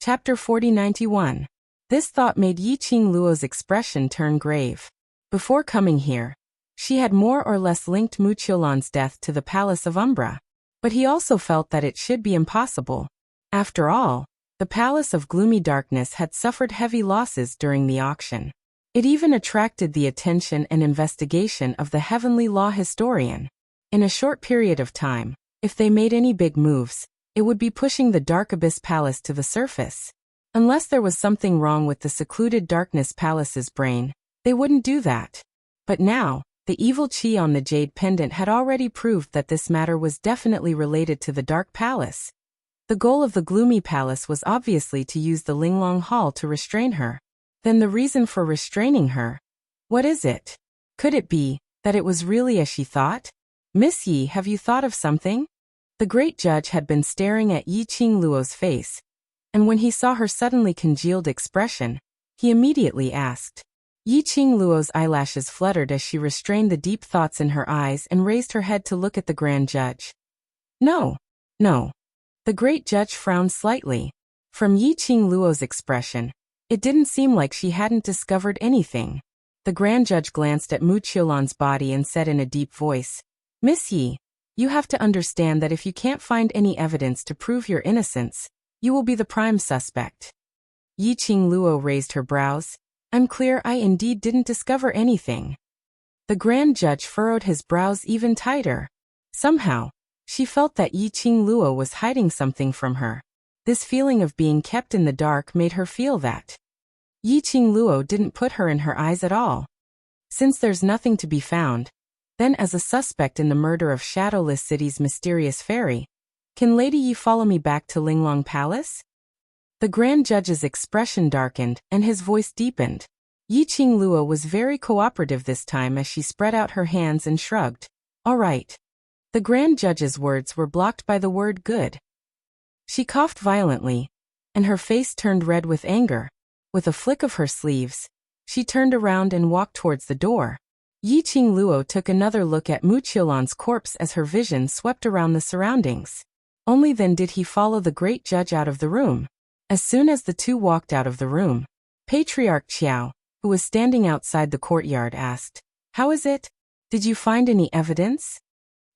Chapter 4091. This thought made Yiqing Luo's expression turn grave. Before coming here, she had more or less linked Mu Qiulan's death to the Palace of Umbra. But he also felt that it should be impossible. After all, the Palace of Gloomy Darkness had suffered heavy losses during the auction. It even attracted the attention and investigation of the Heavenly Law historian. In a short period of time, if they made any big moves, it would be pushing the Dark Abyss Palace to the surface. Unless there was something wrong with the secluded Darkness Palace's brain, they wouldn't do that. But now, the evil chi on the Jade Pendant had already proved that this matter was definitely related to the Dark Palace. The goal of the Gloomy Palace was obviously to use the Linglong Hall to restrain her. Then the reason for restraining her? What is it? Could it be that it was really as she thought? Miss Yi, have you thought of something? The great judge had been staring at Yi Qingluo's face, and when he saw her suddenly congealed expression, he immediately asked. Yi Qingluo's eyelashes fluttered as she restrained the deep thoughts in her eyes and raised her head to look at the grand judge. No. The great judge frowned slightly. From Yi Qingluo's expression, it didn't seem like she hadn't discovered anything. The grand judge glanced at Mu Qiulan's body and said in a deep voice, Miss Yi, you have to understand that if you can't find any evidence to prove your innocence, you will be the prime suspect. Yi Qingluo raised her brows. I'm clear I indeed didn't discover anything. The grand judge furrowed his brows even tighter. Somehow, she felt that Yi Qingluo was hiding something from her. This feeling of being kept in the dark made her feel that. Yi Qingluo didn't put her in her eyes at all. Since there's nothing to be found, then as a suspect in the murder of Shadowless City's mysterious fairy, can Lady Yi follow me back to Linglong Palace? The grand judge's expression darkened and his voice deepened. Yi Qingluo was very cooperative this time as she spread out her hands and shrugged. All right. The grand judge's words were blocked by the word good. She coughed violently, and her face turned red with anger. With a flick of her sleeves, she turned around and walked towards the door. Yi Qingluo took another look at Mu Qiulan's corpse as her vision swept around the surroundings. Only then did he follow the great judge out of the room. As soon as the two walked out of the room, Patriarch Qiao, who was standing outside the courtyard, asked, How is it? Did you find any evidence?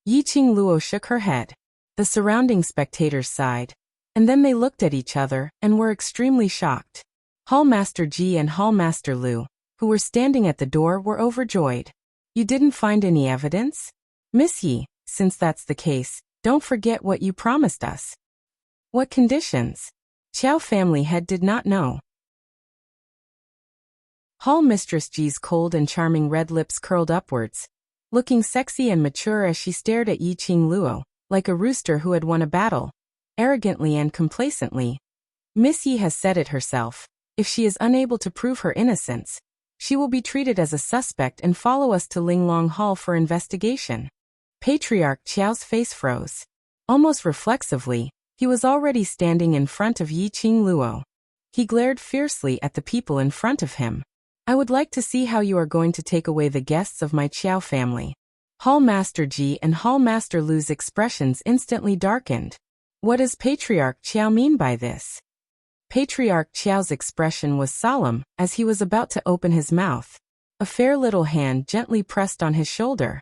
Yi Qingluo shook her head. The surrounding spectators sighed, and then they looked at each other and were extremely shocked. Hallmaster Ji and Hallmaster Lu, who were standing at the door, were overjoyed. You didn't find any evidence? Miss Yi, since that's the case, don't forget what you promised us. What conditions? Qiao family head did not know. Hall Mistress Ji's cold and charming red lips curled upwards, looking sexy and mature as she stared at Yi Qingluo, like a rooster who had won a battle, arrogantly and complacently. Miss Yi has said it herself. If she is unable to prove her innocence, she will be treated as a suspect and follow us to Linglong Hall for investigation. Patriarch Qiao's face froze. Almost reflexively, he was already standing in front of Yi Qingluo. He glared fiercely at the people in front of him. I would like to see how you are going to take away the guests of my Qiao family. Hallmaster Ji and Hallmaster Lu's expressions instantly darkened. What does Patriarch Qiao mean by this? Patriarch Qiao's expression was solemn as he was about to open his mouth. A fair little hand gently pressed on his shoulder.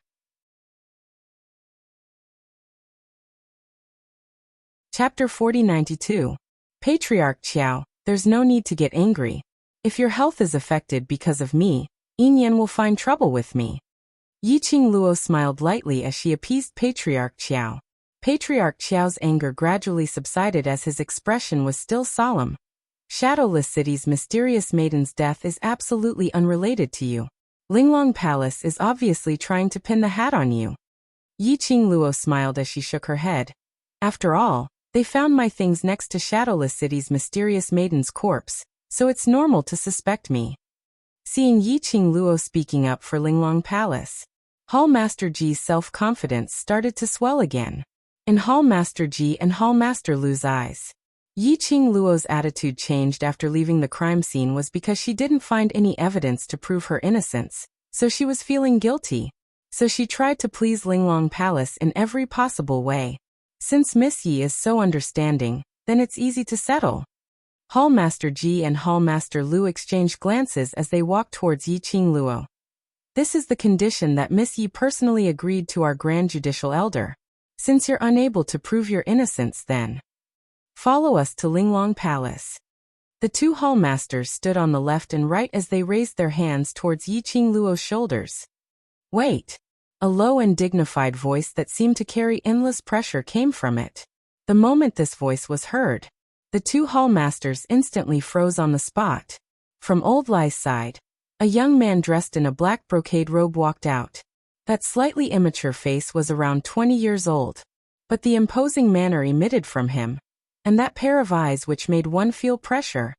Chapter 4092. Patriarch Qiao, there's no need to get angry. If your health is affected because of me, Yinyan will find trouble with me. Yi Qingluo smiled lightly as she appeased Patriarch Qiao. Patriarch Qiao's anger gradually subsided as his expression was still solemn. Shadowless City's mysterious maiden's death is absolutely unrelated to you. Linglong Palace is obviously trying to pin the hat on you. Yi Qingluo smiled as she shook her head. After all, they found my things next to Shadowless City's mysterious maiden's corpse, so it's normal to suspect me. Seeing Yi Qingluo speaking up for Linglong Palace, Hallmaster Ji's self-confidence started to swell again. In Hallmaster Ji and Hallmaster Lu's eyes, Yi Qingluo's attitude changed after leaving the crime scene was because she didn't find any evidence to prove her innocence, so she was feeling guilty. So she tried to please Linglong Palace in every possible way. Since Miss Yi is so understanding, then it's easy to settle. Hallmaster Ji and Hallmaster Lu exchanged glances as they walked towards Yi Qingluo. This is the condition that Miss Yi personally agreed to our Grand Judicial Elder. Since you're unable to prove your innocence, then follow us to Linglong Palace. The two hallmasters stood on the left and right as they raised their hands towards Yi Qingluo's shoulders. Wait. A low and dignified voice that seemed to carry endless pressure came from it. The moment this voice was heard, the two hall masters instantly froze on the spot. From Old Lie's side, a young man dressed in a black brocade robe walked out. That slightly immature face was around 20 years old, but the imposing manner emitted from him, and that pair of eyes which made one feel pressure,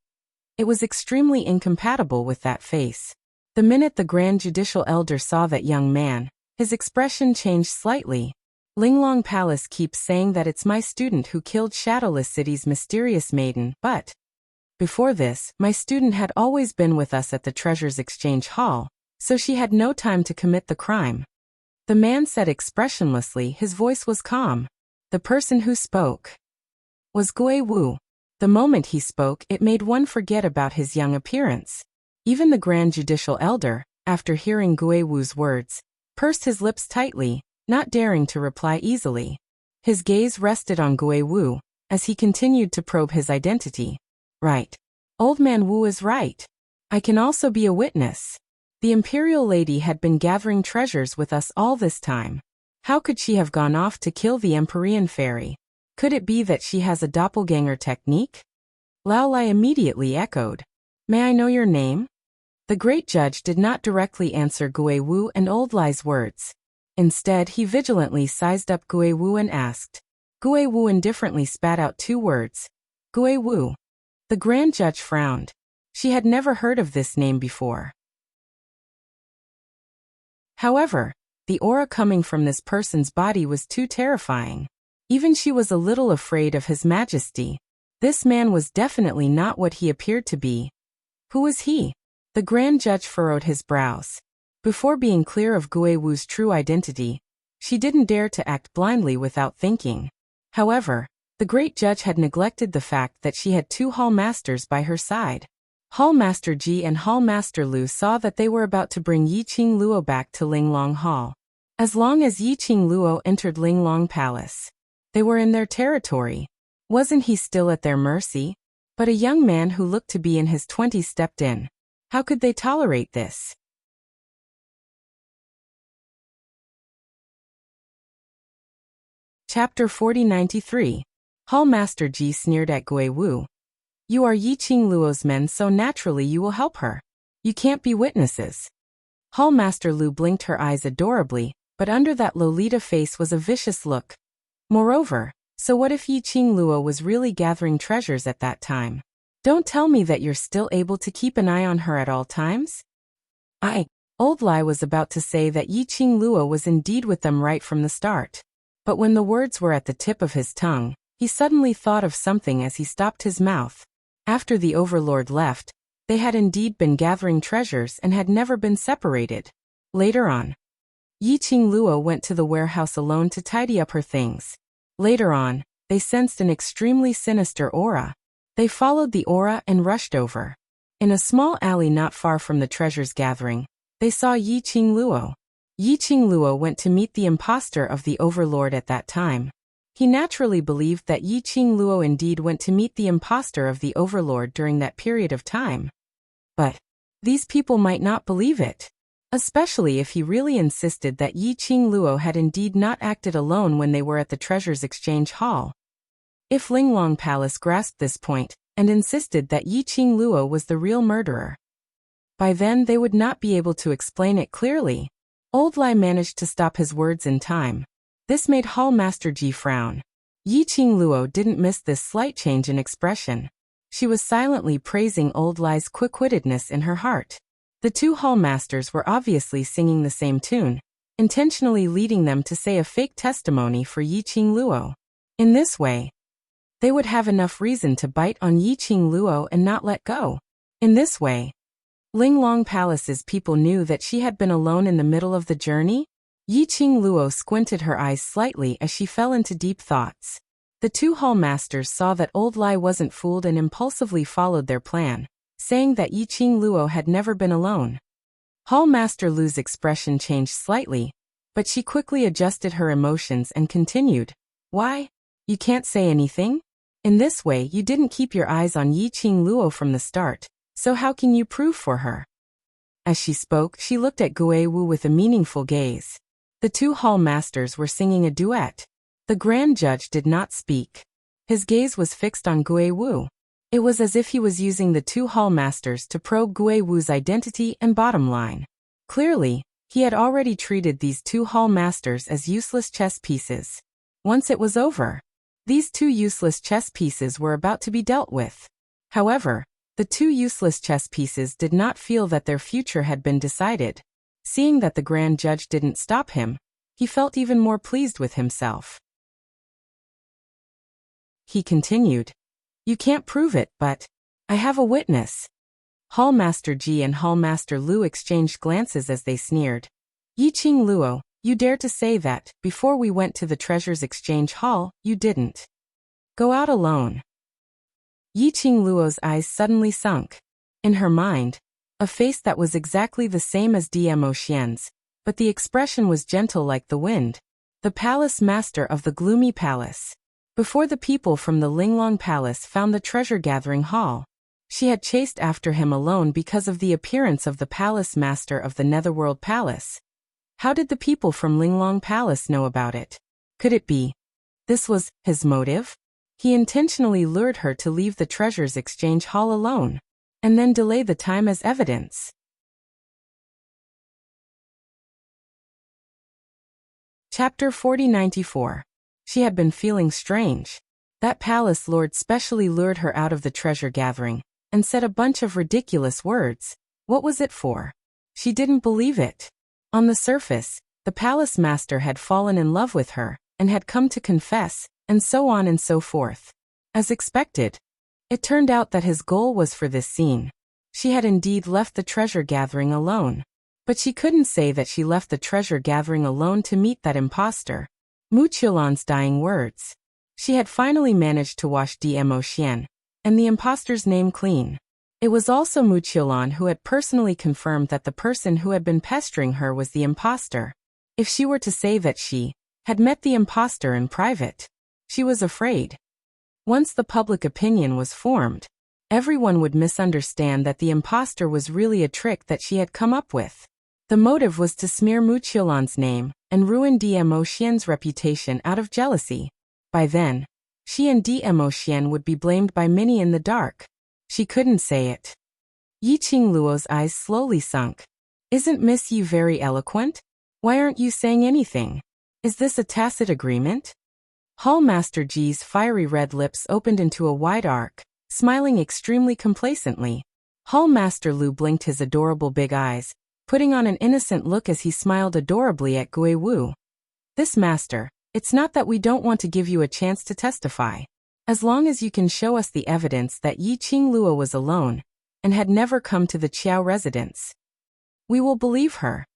it was extremely incompatible with that face. The minute the Grand Judicial Elder saw that young man, his expression changed slightly. Linglong Palace keeps saying that it's my student who killed Shadowless City's mysterious maiden, but before this, my student had always been with us at the Treasures Exchange Hall, so she had no time to commit the crime. The man said expressionlessly, his voice was calm. The person who spoke was Gui Wu. The moment he spoke, it made one forget about his young appearance. Even the Grand Judicial Elder, after hearing Gui Wu's words, pursed his lips tightly, not daring to reply easily. His gaze rested on Gui Wu, as he continued to probe his identity. Right. Old man Wu is right. I can also be a witness. The imperial lady had been gathering treasures with us all this time. How could she have gone off to kill the Empyrean fairy? Could it be that she has a doppelganger technique? Lao Lai immediately echoed. May I know your name? The great judge did not directly answer Gui Wu and Old Lie's words. Instead, he vigilantly sized up Gui Wu and asked. Gui Wu indifferently spat out two words. Gui Wu. The grand judge frowned. She had never heard of this name before. However, the aura coming from this person's body was too terrifying. Even she was a little afraid of His Majesty. This man was definitely not what he appeared to be. Who was he? The grand judge furrowed his brows. Before being clear of Gui Wu's true identity, she didn't dare to act blindly without thinking. However, the great judge had neglected the fact that she had two hall masters by her side. Hall Master Ji and Hall Master Lu saw that they were about to bring Yiqing Luo back to Linglong Hall. As long as Yiqing Luo entered Linglong Palace, they were in their territory. Wasn't he still at their mercy? But a young man who looked to be in his 20s stepped in. How could they tolerate this? Chapter 4093. Hall Master Ji sneered at Gui Wu. You are Yiqing Luo's men, so naturally you will help her. You can't be witnesses. Hall Master Lu blinked her eyes adorably, but under that Lolita face was a vicious look. Moreover, so what if Yiqing Luo was really gathering treasures at that time? Don't tell me that you're still able to keep an eye on her at all times? Old Lai was about to say that Yiqing Luo was indeed with them right from the start. But when the words were at the tip of his tongue, he suddenly thought of something as he stopped his mouth. After the Overlord left, they had indeed been gathering treasures and had never been separated. Later on, Yiqing Luo went to the warehouse alone to tidy up her things. Later on, they sensed an extremely sinister aura. They followed the aura and rushed over. In a small alley not far from the treasures gathering, they saw Yiqing Luo. Yiqing Luo went to meet the impostor of the Overlord at that time. He naturally believed that Yiqing Luo indeed went to meet the impostor of the Overlord during that period of time. But these people might not believe it, especially if he really insisted that Yiqing Luo had indeed not acted alone when they were at the Treasures Exchange Hall. If Linglong Palace grasped this point and insisted that Yiqing Luo was the real murderer, by then they would not be able to explain it clearly. Old Lai managed to stop his words in time. This made Hall Master Ji frown. Yiqing Luo didn't miss this slight change in expression. She was silently praising Old Lai's quick-wittedness in her heart. The two hall masters were obviously singing the same tune, intentionally leading them to say a fake testimony for Yiqing Luo. In this way, they would have enough reason to bite on Yiqing Luo and not let go. In this way, Linglong Palace's people knew that she had been alone in the middle of the journey. Yiqing Luo squinted her eyes slightly as she fell into deep thoughts. The two hall masters saw that Old Lai wasn't fooled and impulsively followed their plan, saying that Yiqing Luo had never been alone. Hall Master Lu's expression changed slightly, but she quickly adjusted her emotions and continued. Why? You can't say anything? In this way you didn't keep your eyes on Yiqing Luo from the start, so how can you prove for her? As she spoke, she looked at Gui Wu with a meaningful gaze. The two hall masters were singing a duet. The grand judge did not speak. His gaze was fixed on Gui Wu. It was as if he was using the two hall masters to probe Gui Wu's identity and bottom line. Clearly, he had already treated these two hall masters as useless chess pieces. Once it was over, these two useless chess pieces were about to be dealt with. However, the two useless chess pieces did not feel that their future had been decided. Seeing that the grand judge didn't stop him, he felt even more pleased with himself. He continued, "You can't prove it, but I have a witness." Hallmaster Ji and Hallmaster Lu exchanged glances as they sneered. "Yiqing Luo, you dare to say that, before we went to the Treasures Exchange Hall, you didn't go out alone." Yiqing Luo's eyes suddenly sunk. In her mind, a face that was exactly the same as Dmo Xian's, but the expression was gentle like the wind. The palace master of the gloomy palace. Before the people from the Linglong Palace found the treasure-gathering hall, she had chased after him alone because of the appearance of the palace master of the Netherworld Palace. How did the people from Linglong Palace know about it? Could it be this was his motive? He intentionally lured her to leave the Treasures Exchange Hall alone, and then delay the time as evidence. Chapter 4094. She had been feeling strange. That palace lord specially lured her out of the treasure gathering, and said a bunch of ridiculous words. What was it for? She didn't believe it. On the surface, the palace master had fallen in love with her, and had come to confess, and so on and so forth. As expected, it turned out that his goal was for this scene. She had indeed left the treasure gathering alone. But she couldn't say that she left the treasure gathering alone to meet that imposter. Mu Qiulan's dying words. She had finally managed to wash Dmo Xian and the imposter's name clean. It was also Mu Qiulan who had personally confirmed that the person who had been pestering her was the imposter. If she were to say that she had met the imposter in private, she was afraid. Once the public opinion was formed, everyone would misunderstand that the imposter was really a trick that she had come up with. The motive was to smear Mu Qiulan's name and ruin Dmo Xian's reputation out of jealousy. By then, she and Dmo Xian would be blamed by many in the dark. She couldn't say it. Yiqing Luo's eyes slowly sunk. "Isn't Miss Yi very eloquent? Why aren't you saying anything? Is this a tacit agreement?" Hallmaster Ji's fiery red lips opened into a wide arc, smiling extremely complacently. Hallmaster Lu blinked his adorable big eyes, putting on an innocent look as he smiled adorably at Gui Wu. "This master, it's not that we don't want to give you a chance to testify. As long as you can show us the evidence that Yiqing Luo was alone and had never come to the Qiao residence, we will believe her."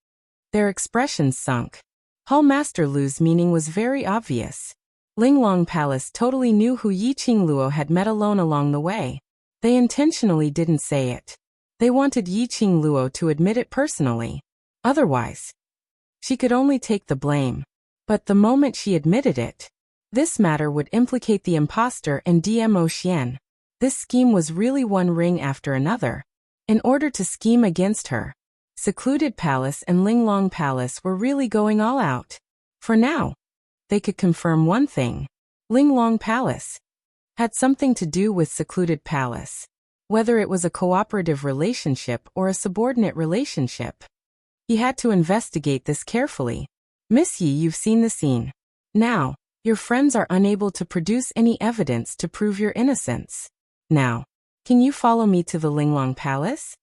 Their expressions sunk. Hallmaster Lu's meaning was very obvious. Linglong Palace totally knew who Yiqing Luo had met alone along the way. They intentionally didn't say it. They wanted Yiqing Luo to admit it personally. Otherwise, she could only take the blame. But the moment she admitted it, this matter would implicate the imposter and Dmo Xian. This scheme was really one ring after another. In order to scheme against her, Secluded Palace and Linglong Palace were really going all out. For now, they could confirm one thing. Linglong Palace had something to do with Secluded Palace. Whether it was a cooperative relationship or a subordinate relationship, he had to investigate this carefully. "Miss Yi, you've seen the scene. Now, your friends are unable to produce any evidence to prove your innocence. Now, can you follow me to the Linglong Palace?"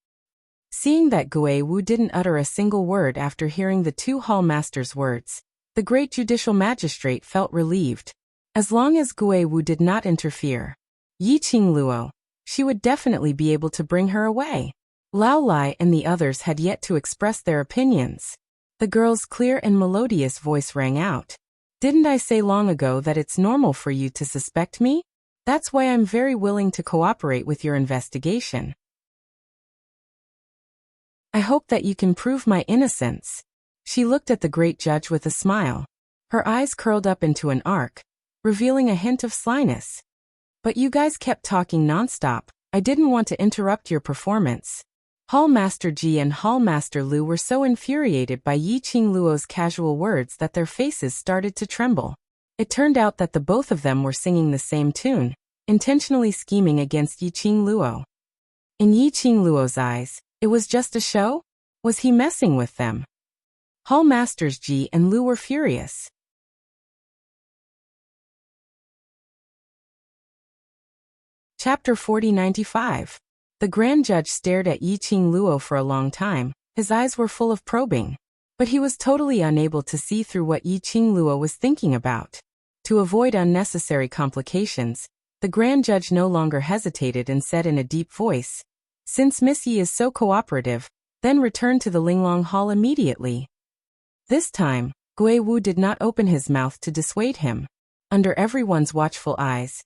Seeing that Gui Wu didn't utter a single word after hearing the two hall masters' words, the great judicial magistrate felt relieved. As long as Gui Wu did not interfere, Yiqing Luo, she would definitely be able to bring her away. Lao Lai and the others had yet to express their opinions. The girl's clear and melodious voice rang out. "Didn't I say long ago that it's normal for you to suspect me? That's why I'm very willing to cooperate with your investigation. I hope that you can prove my innocence." She looked at the great judge with a smile. Her eyes curled up into an arc, revealing a hint of slyness. "But you guys kept talking nonstop. I didn't want to interrupt your performance." Hall Master Ji and Hall Master Lu were so infuriated by Yiqing Luo's casual words that their faces started to tremble. It turned out that the both of them were singing the same tune, intentionally scheming against Yiqing Luo. In Yiqing Luo's eyes, it was just a show? Was he messing with them? Hall Masters Ji and Lu were furious. Chapter 4095. The Grand Judge stared at Yiqing Luo for a long time. His eyes were full of probing. But he was totally unable to see through what Yiqing Luo was thinking about. To avoid unnecessary complications, the Grand Judge no longer hesitated and said in a deep voice, "Since Miss Yi is so cooperative, then return to the Linglong Hall immediately." This time, Gui Wu did not open his mouth to dissuade him. Under everyone's watchful eyes,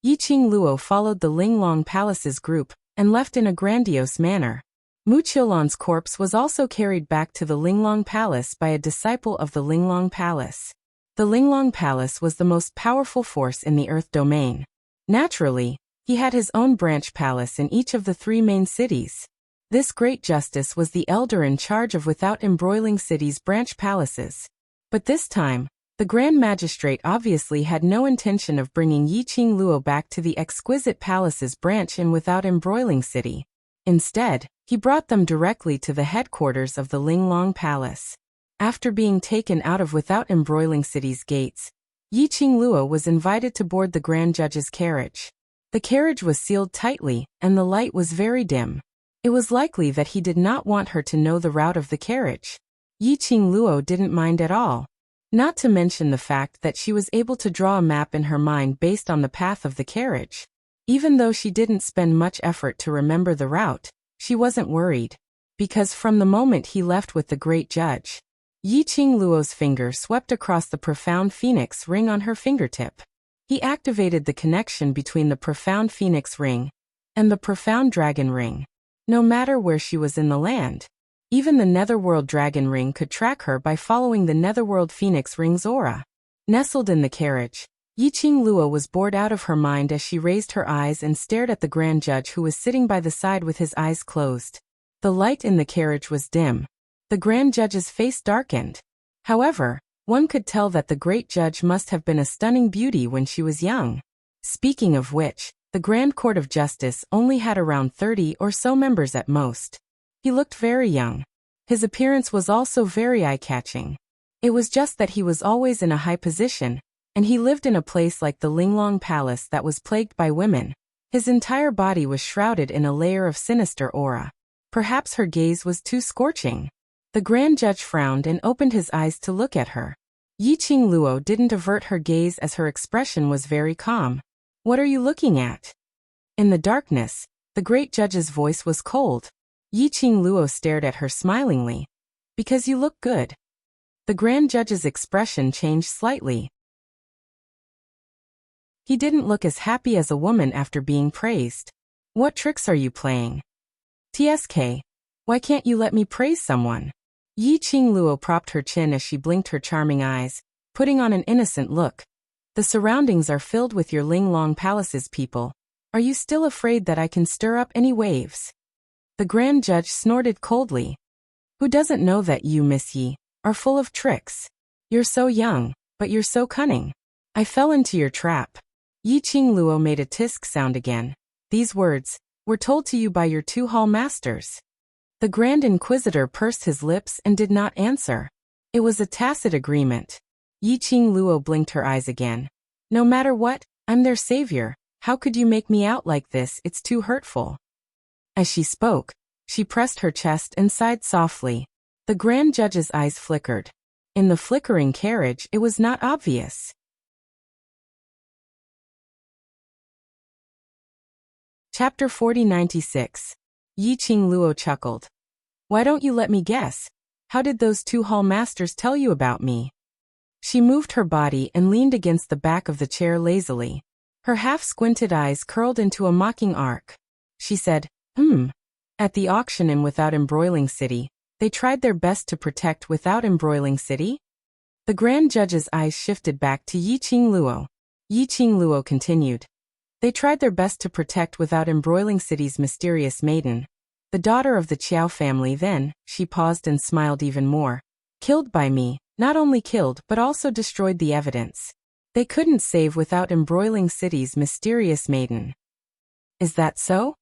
Yiqing Luo followed the Linglong Palace's group and left in a grandiose manner. Mu Qiulan's corpse was also carried back to the Linglong Palace by a disciple of the Linglong Palace. The Linglong Palace was the most powerful force in the Earth domain. Naturally, he had his own branch palace in each of the 3 main cities. This great justice was the elder in charge of Without Embroiling City's branch palaces. But this time, the Grand Magistrate obviously had no intention of bringing Yiqing Luo back to the exquisite palace's branch in Without Embroiling City. Instead, he brought them directly to the headquarters of the Linglong Palace. After being taken out of Without Embroiling City's gates, Yiqing Luo was invited to board the Grand Judge's carriage. The carriage was sealed tightly, and the light was very dim. It was likely that he did not want her to know the route of the carriage. Yiqing Luo didn't mind at all. Not to mention the fact that she was able to draw a map in her mind based on the path of the carriage. Even though she didn't spend much effort to remember the route, she wasn't worried. Because from the moment he left with the Great Judge, Yiqing Luo's finger swept across the profound phoenix ring on her fingertip. He activated the connection between the profound phoenix ring and the profound dragon ring. No matter where she was in the land, even the Netherworld Dragon Ring could track her by following the Netherworld Phoenix Ring's aura. Nestled in the carriage, Yiqing Luo was bored out of her mind as she raised her eyes and stared at the Grand Judge who was sitting by the side with his eyes closed. The light in the carriage was dim. The Grand Judge's face darkened. However, one could tell that the Great Judge must have been a stunning beauty when she was young. Speaking of which, the Grand Court of Justice only had around 30 or so members at most. He looked very young. His appearance was also very eye-catching. It was just that he was always in a high position, and he lived in a place like the Linglong Palace that was plagued by women. His entire body was shrouded in a layer of sinister aura. Perhaps her gaze was too scorching. The Grand Judge frowned and opened his eyes to look at her. Yiqing Luo didn't avert her gaze as her expression was very calm. "What are you looking at?" In the darkness, the Great Judge's voice was cold. Yiqing Luo stared at her smilingly. "Because you look good." The Grand Judge's expression changed slightly. He didn't look as happy as a woman after being praised. "What tricks are you playing?" "TSK. Why can't you let me praise someone?" Yiqing Luo propped her chin as she blinked her charming eyes, putting on an innocent look. "The surroundings are filled with your Linglong Palace's people. Are you still afraid that I can stir up any waves?" The Grand Judge snorted coldly. "Who doesn't know that you, Miss Yi, are full of tricks? You're so young, but you're so cunning. I fell into your trap." Yiqing Luo made a tisk sound again. "These words were told to you by your 2 hall masters." The Grand Inquisitor pursed his lips and did not answer. It was a tacit agreement. Yiqing Luo blinked her eyes again. "No matter what, I'm their savior. How could you make me out like this? It's too hurtful." As she spoke, she pressed her chest and sighed softly. The Grand Judge's eyes flickered. In the flickering carriage, it was not obvious. Chapter 4096. Yiqing Luo chuckled. "Why don't you let me guess? How did those 2 hall masters tell you about me?" She moved her body and leaned against the back of the chair lazily. Her half-squinted eyes curled into a mocking arc. She said, At the auction in Without Embroiling City, they tried their best to protect Without Embroiling City?" The Grand Judge's eyes shifted back to Yiqing Luo. Yiqing Luo continued. "They tried their best to protect Without Embroiling City's mysterious maiden. the daughter of the Qiao family then, she paused and smiled even more. Killed by me, not only killed but also destroyed the evidence. They couldn't save without embroiling city's mysterious maiden. Is that so?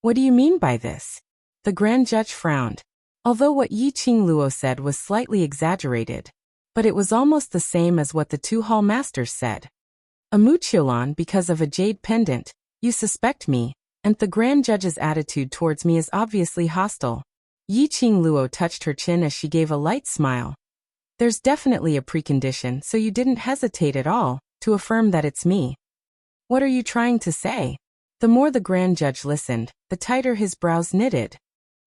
What do you mean by this? The Grand Judge frowned. Although what Yi Qingluo said was slightly exaggerated, but it was almost the same as what the two hall masters said. A Muqiulan because of a jade pendant, you suspect me, and the Grand Judge's attitude towards me is obviously hostile. Yi Qingluo touched her chin as she gave a light smile. There's definitely a precondition, so you didn't hesitate at all to affirm that it's me. What are you trying to say? The more the Grand Judge listened, the tighter his brows knitted.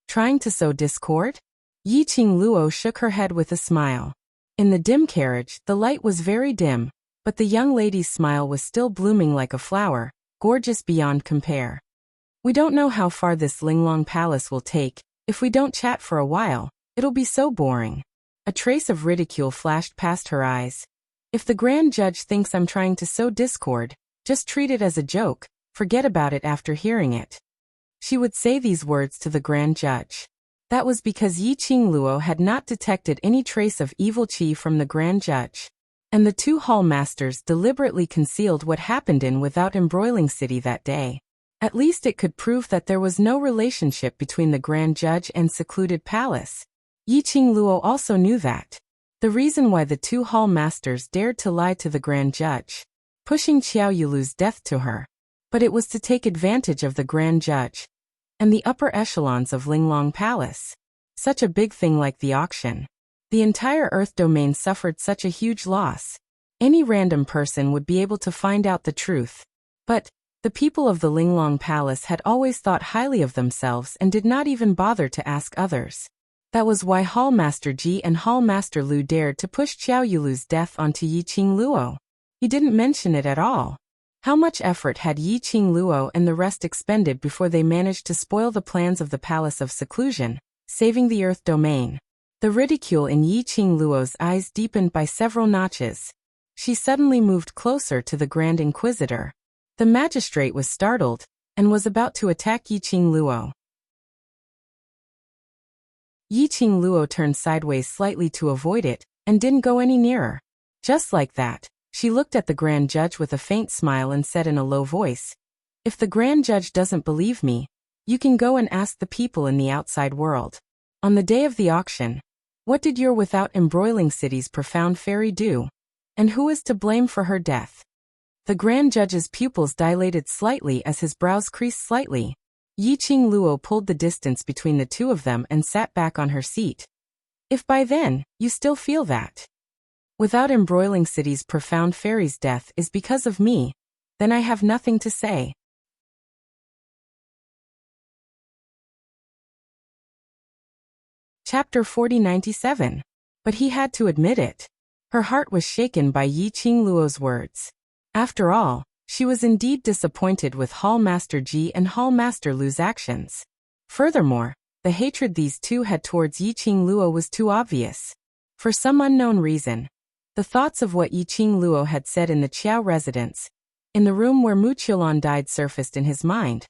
Trying to sow discord? Yi Qingluo shook her head with a smile. In the dim carriage, the light was very dim, but the young lady's smile was still blooming like a flower, gorgeous beyond compare. We don't know how far this Linglong Palace will take. If we don't chat for a while, it'll be so boring. A trace of ridicule flashed past her eyes. If the Grand Judge thinks I'm trying to sow discord, just treat it as a joke, forget about it after hearing it. She would say these words to the Grand Judge. That was because Yi Qingluo had not detected any trace of evil qi from the Grand Judge. And the two hall masters deliberately concealed what happened in without embroiling city that day. At least it could prove that there was no relationship between the Grand Judge and secluded palace. Yi Qingluo also knew that. The reason why the two hall masters dared to lie to the Grand Judge, pushing Qiao Yulu's death to her. But it was to take advantage of the Grand Judge and the upper echelons of Linglong Palace. Such a big thing like the auction. The entire Earth domain suffered such a huge loss. Any random person would be able to find out the truth. But the people of the Linglong Palace had always thought highly of themselves and did not even bother to ask others. That was why Hall Master Ji and Hall Master Lu dared to push Qiao Yulu's death onto Yi Qingluo. He didn't mention it at all. How much effort had Yi Qingluo and the rest expended before they managed to spoil the plans of the Palace of Seclusion, saving the Earth domain? The ridicule in Yi Qingluo's eyes deepened by several notches. She suddenly moved closer to the Grand Inquisitor. The magistrate was startled and was about to attack Yi Qingluo. Yi Qingluo turned sideways slightly to avoid it and didn't go any nearer. Just like that, she looked at the Grand Judge with a faint smile and said in a low voice, "If the Grand Judge doesn't believe me, you can go and ask the people in the outside world. On the day of the auction, what did your without embroiling city's profound fairy do? And who is to blame for her death?" The Grand Judge's pupils dilated slightly as his brows creased slightly. Yi Qingluo pulled the distance between the two of them and sat back on her seat. "If by then, you still feel that without embroiling city's profound fairy's death is because of me, then I have nothing to say." Chapter 4097. But he had to admit it. Her heart was shaken by Yi Qingluo's words. After all, she was indeed disappointed with Hall Master Ji and Hall Master Lu's actions. Furthermore, the hatred these two had towards Yi Qingluo was too obvious. For some unknown reason, the thoughts of what Yi Qingluo had said in the Qiao residence, in the room where Muqiulan died, surfaced in his mind.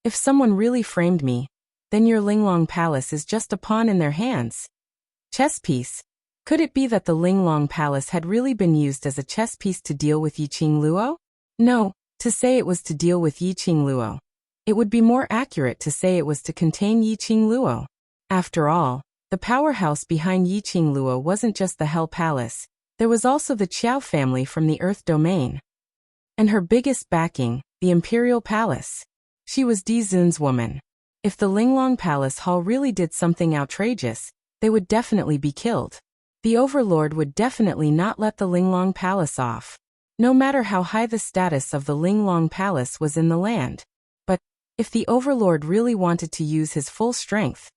If someone really framed me, then your Linglong Palace is just a pawn in their hands. Chess piece. Could it be that the Linglong Palace had really been used as a chess piece to deal with Yi Qingluo? No, to say it was to deal with Yi Qingluo. It would be more accurate to say it was to contain Yi Qingluo. After all, the powerhouse behind Yi Qingluo wasn't just the Hell Palace, there was also the Qiao family from the Earth domain. And her biggest backing, the Imperial Palace. She was Di Zun's woman. If the Linglong Palace Hall really did something outrageous, they would definitely be killed. The Overlord would definitely not let the Linglong Palace off, no matter how high the status of the Linglong Palace was in the land. But if the Overlord really wanted to use his full strength,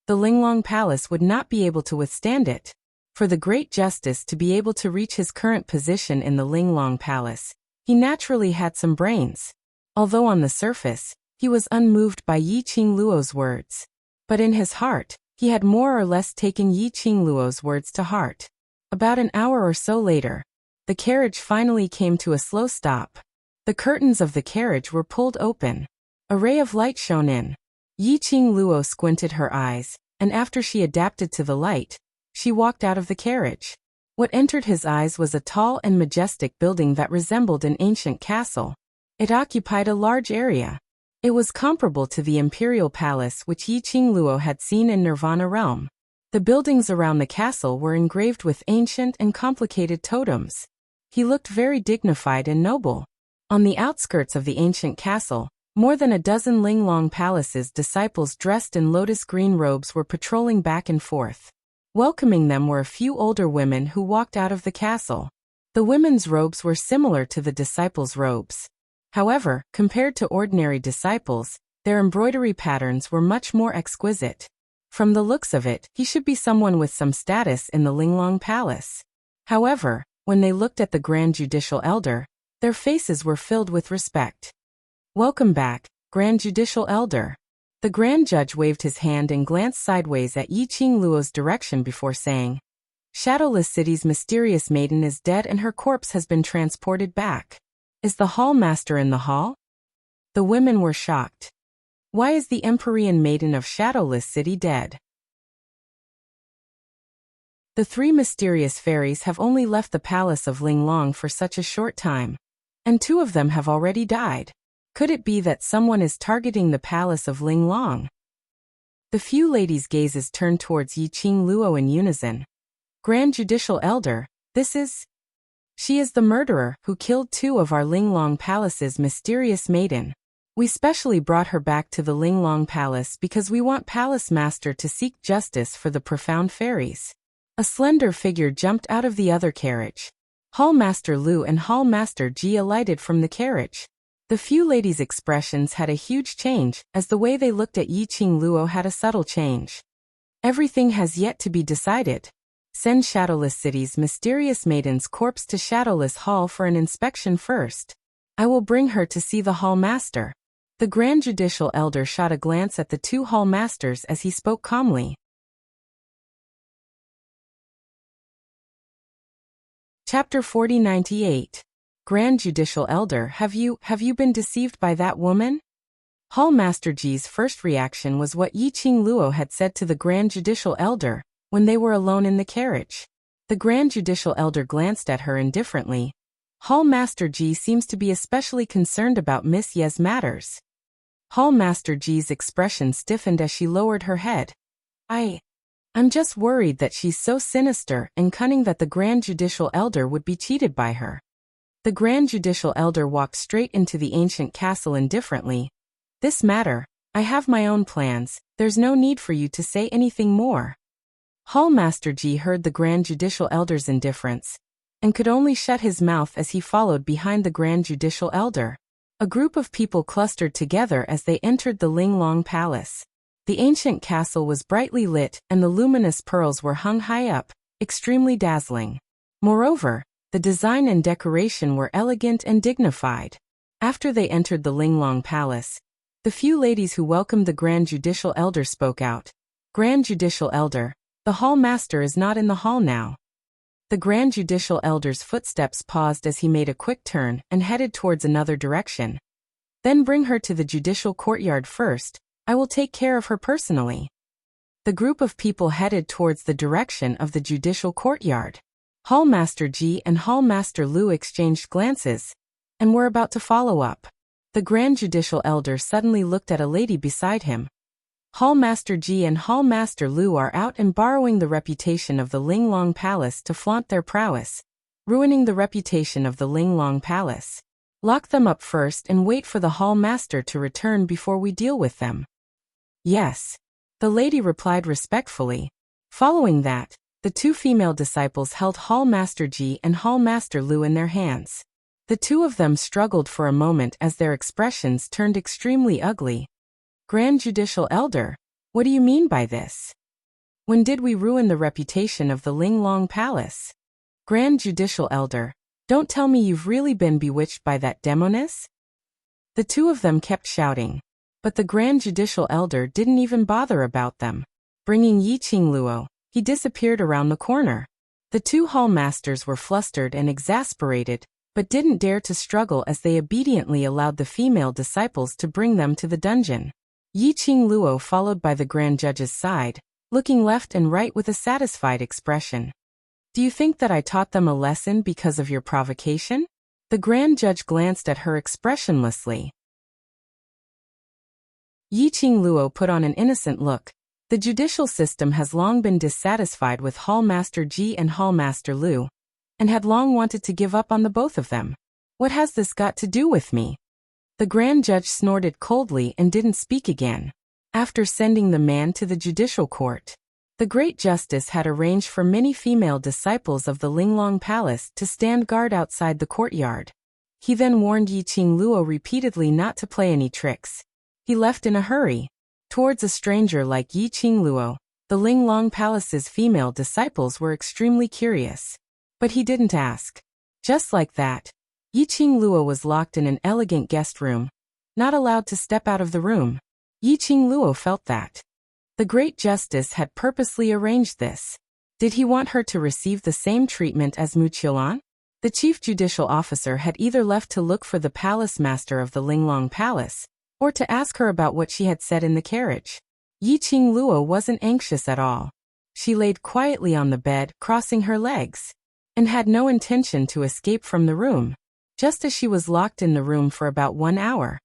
the Linglong Palace would not be able to withstand it. For the Great Justice to be able to reach his current position in the Linglong Palace, he naturally had some brains. Although on the surface, he was unmoved by Yi Qingluo's words. But in his heart, he had more or less taken Yi Qingluo's words to heart. About an hour or so later, the carriage finally came to a slow stop. The curtains of the carriage were pulled open. A ray of light shone in. Yi Qing Luo squinted her eyes, and after she adapted to the light, she walked out of the carriage. What entered his eyes was a tall and majestic building that resembled an ancient castle. It occupied a large area. It was comparable to the imperial palace which Yi Qing Luo had seen in Nirvana Realm. The buildings around the castle were engraved with ancient and complicated totems. He looked very dignified and noble. On the outskirts of the ancient castle, more than a dozen Linglong Palace's disciples dressed in lotus green robes were patrolling back and forth. Welcoming them were a few older women who walked out of the castle. The women's robes were similar to the disciples' robes. However, compared to ordinary disciples, their embroidery patterns were much more exquisite. From the looks of it, he should be someone with some status in the Linglong Palace. However, when they looked at the Grand Judicial Elder, their faces were filled with respect. "Welcome back, Grand Judicial Elder." The Grand Judge waved his hand and glanced sideways at Yi Qing Luo's direction before saying, "Shadowless City's mysterious maiden is dead and her corpse has been transported back. Is the hall master in the hall?" The women were shocked. Why is the Empyrean maiden of Shadowless City dead? The three mysterious fairies have only left the palace of Linglong for such a short time, and two of them have already died. Could it be that someone is targeting the palace of Linglong? The few ladies' gazes turned towards Yi Qing Luo in unison. "Grand Judicial Elder, she is the murderer who killed two of our Linglong Palace's mysterious maiden. We specially brought her back to the Linglong Palace because we want Palace Master to seek justice for the profound fairies." A slender figure jumped out of the other carriage. Hall Master Lu and Hall Master Ji alighted from the carriage. The few ladies' expressions had a huge change, as the way they looked at Yi Qing Luo had a subtle change. "Everything has yet to be decided. Send Shadowless City's mysterious maiden's corpse to Shadowless Hall for an inspection first. I will bring her to see the Hall Master." The Grand Judicial Elder shot a glance at the two Hall Masters as he spoke calmly. Chapter 4098. Grand Judicial Elder, have you been deceived by that woman? Hall Master Ji's first reaction was what Yi Qing Luo had said to the Grand Judicial Elder when they were alone in the carriage. The Grand Judicial Elder glanced at her indifferently. Hall Master Ji seems to be especially concerned about Miss Ye's matters. Hall Master Ji's expression stiffened as she lowered her head. I'm just worried that she's so sinister and cunning that the Grand Judicial Elder would be cheated by her. The Grand Judicial Elder walked straight into the ancient castle indifferently. "This matter, I have my own plans, there's no need for you to say anything more." Hall Master Ji heard the Grand Judicial Elder's indifference, and could only shut his mouth as he followed behind the Grand Judicial Elder. A group of people clustered together as they entered the Linglong Palace. The ancient castle was brightly lit and the luminous pearls were hung high up, extremely dazzling. Moreover, the design and decoration were elegant and dignified. After they entered the Linglong Palace, the few ladies who welcomed the Grand Judicial Elder spoke out. "Grand Judicial Elder, the Hall Master is not in the hall now." The Grand Judicial Elder's footsteps paused as he made a quick turn and headed towards another direction. "Then bring her to the judicial courtyard first. I will take care of her personally." The group of people headed towards the direction of the judicial courtyard. Hall Master Ji and Hall Master Lu exchanged glances and were about to follow up. The Grand Judicial Elder suddenly looked at a lady beside him. Hall Master Ji and Hall Master Lu are out and borrowing the reputation of the Linglong Palace to flaunt their prowess, ruining the reputation of the Linglong Palace. Lock them up first and wait for the Hall Master to return before we deal with them. "Yes," the lady replied respectfully. Following that, the two female disciples held Hall Master Ji and Hall Master Lu in their hands. The two of them struggled for a moment as their expressions turned extremely ugly. "Grand Judicial Elder, what do you mean by this? When did we ruin the reputation of the Linglong Palace? Grand Judicial Elder, don't tell me you've really been bewitched by that demoness?" The two of them kept shouting, but the Grand Judicial Elder didn't even bother about them. Bringing Yi Qing Luo, he disappeared around the corner. The two hall masters were flustered and exasperated, but didn't dare to struggle as they obediently allowed the female disciples to bring them to the dungeon. Yi Qing Luo followed by the Grand Judge's side, looking left and right with a satisfied expression. Do you think that I taught them a lesson because of your provocation? The Grand Judge glanced at her expressionlessly. Yi Qing Luo put on an innocent look. The judicial system has long been dissatisfied with Hall Master Ji and Hall Master Lu, and had long wanted to give up on the both of them. What has this got to do with me? The Grand Judge snorted coldly and didn't speak again. After sending the man to the judicial court, the Great Justice had arranged for many female disciples of the Linglong Palace to stand guard outside the courtyard. He then warned Yi Qing Luo repeatedly not to play any tricks. He left in a hurry. Towards a stranger like Yi Qing Luo, the Linglong Palace's female disciples were extremely curious. But he didn't ask. Just like that, Yi Qing Luo was locked in an elegant guest room, not allowed to step out of the room. Yi Qing Luo felt that the Great Justice had purposely arranged this. Did he want her to receive the same treatment as Mu Qiulan? The chief judicial officer had either left to look for the palace master of the Linglong Palace, or to ask her about what she had said in the carriage. Yi Qing Luo wasn't anxious at all. She laid quietly on the bed, crossing her legs, and had no intention to escape from the room, just as she was locked in the room for about 1 hour.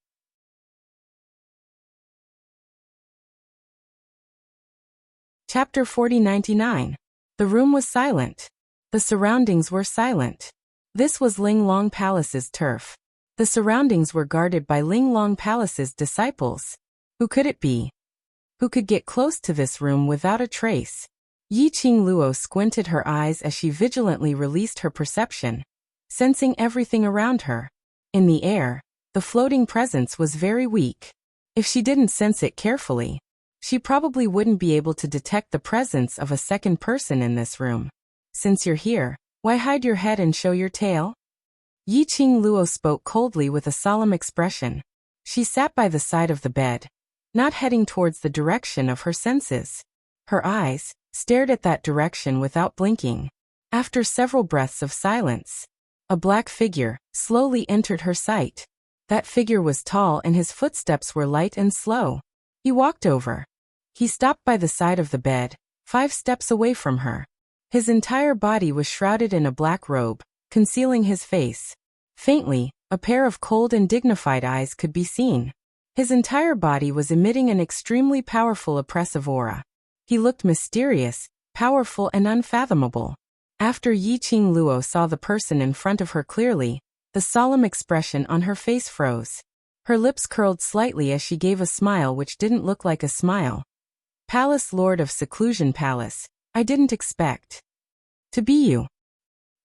Chapter 4099. The room was silent. The surroundings were silent. This was Linglong Palace's turf. The surroundings were guarded by Linglong Palace's disciples. Who could it be? Who could get close to this room without a trace? Yi Qing Luo squinted her eyes as she vigilantly released her perception, sensing everything around her. In the air, the floating presence was very weak. If she didn't sense it carefully, she probably wouldn't be able to detect the presence of a second person in this room. Since you're here, why hide your head and show your tail? Yi Qing Luo spoke coldly with a solemn expression. She sat by the side of the bed, not heading towards the direction of her senses. Her eyes stared at that direction without blinking. After several breaths of silence, a black figure slowly entered her sight. That figure was tall and his footsteps were light and slow. He walked over. He stopped by the side of the bed, 5 steps away from her. His entire body was shrouded in a black robe, concealing his face. Faintly, a pair of cold and dignified eyes could be seen. His entire body was emitting an extremely powerful oppressive aura. He looked mysterious, powerful and unfathomable. After Yi Qing Luo saw the person in front of her clearly, the solemn expression on her face froze. Her lips curled slightly as she gave a smile which didn't look like a smile. Palace Lord of Seclusion Palace, I didn't expect to be you.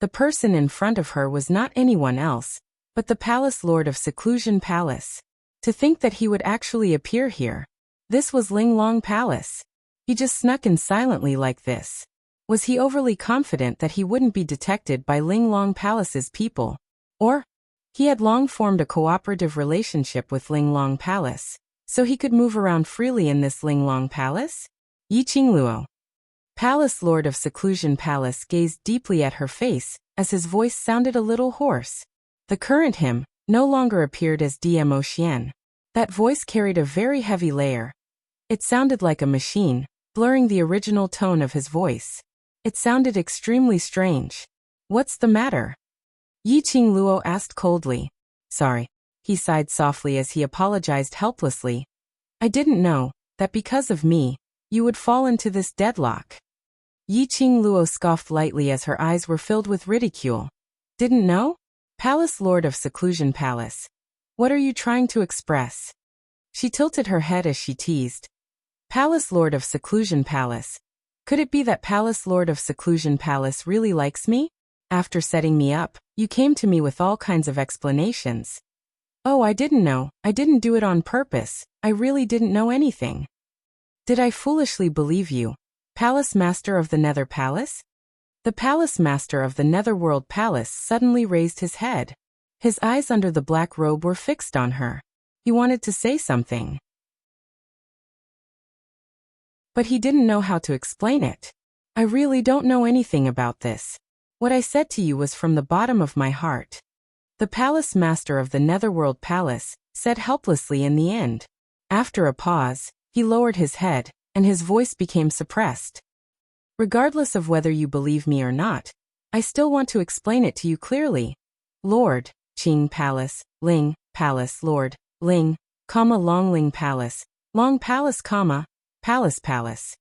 The person in front of her was not anyone else, but the Palace Lord of Seclusion Palace. To think that he would actually appear here. This was Linglong Palace. He just snuck in silently like this. Was he overly confident that he wouldn't be detected by Linglong Palace's people? Or, he had long formed a cooperative relationship with Linglong Palace, so he could move around freely in this Linglong Palace? Yi Qing Luo, Palace Lord of Seclusion Palace, gazed deeply at her face, as his voice sounded a little hoarse. The current him no longer appeared as Dmo Xian. That voice carried a very heavy layer. It sounded like a machine, blurring the original tone of his voice. It sounded extremely strange. What's the matter? Yi Qing Luo asked coldly. Sorry. He sighed softly as he apologized helplessly. I didn't know that because of me, you would fall into this deadlock. Yi Qing Luo scoffed lightly as her eyes were filled with ridicule. Didn't know? Palace Lord of Seclusion Palace. What are you trying to express? She tilted her head as she teased. Palace Lord of Seclusion Palace. Could it be that Palace Lord of Seclusion Palace really likes me? After setting me up, you came to me with all kinds of explanations. Oh, I didn't know. I didn't do it on purpose. I really didn't know anything. Did I foolishly believe you? Palace Master of the Nether Palace? The Palace Master of the Netherworld Palace suddenly raised his head. His eyes under the black robe were fixed on her. He wanted to say something, but he didn't know how to explain it. I really don't know anything about this. What I said to you was from the bottom of my heart. The Palace Master of the Netherworld Palace said helplessly in the end. After a pause, he lowered his head, and his voice became suppressed. Regardless of whether you believe me or not, I still want to explain it to you clearly. Lord, Qing Palace, Ling, Palace, Lord, Ling, Long Palace, Long Palace, Palace Palace.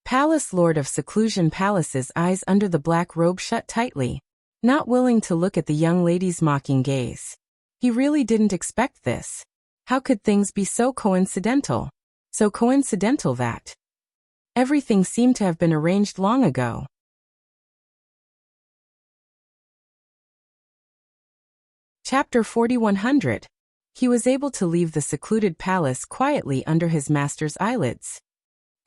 Palace Lord of Seclusion Palace's eyes under the black robe shut tightly, not willing to look at the young lady's mocking gaze. He really didn't expect this. How could things be so coincidental? So coincidental that everything seemed to have been arranged long ago. Chapter 4100. He was able to leave the secluded palace quietly under his master's eyelids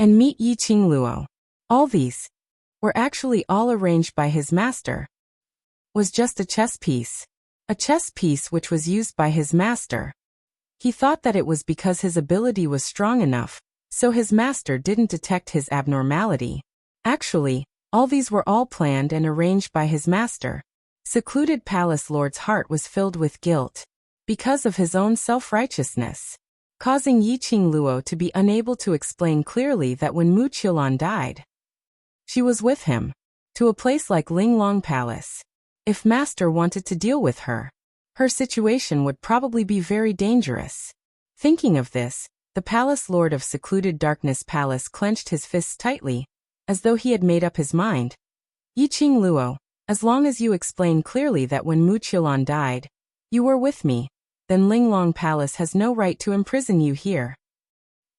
and meet Yi Qingluo. All these were actually all arranged by his master. Was just a chess piece which was used by his master. He thought that it was because his ability was strong enough, so his master didn't detect his abnormality. Actually, all these were all planned and arranged by his master. Secluded Palace Lord's heart was filled with guilt because of his own self-righteousness, causing Yi Qingluo to be unable to explain clearly that when Mu Qiulan died, she was with him, to a place like Linglong Palace. If master wanted to deal with her, her situation would probably be very dangerous. Thinking of this, the Palace Lord of Secluded Darkness Palace clenched his fists tightly, as though he had made up his mind. Yi Qingluo, as long as you explain clearly that when Mu Qiulan died, you were with me, then Linglong Palace has no right to imprison you here.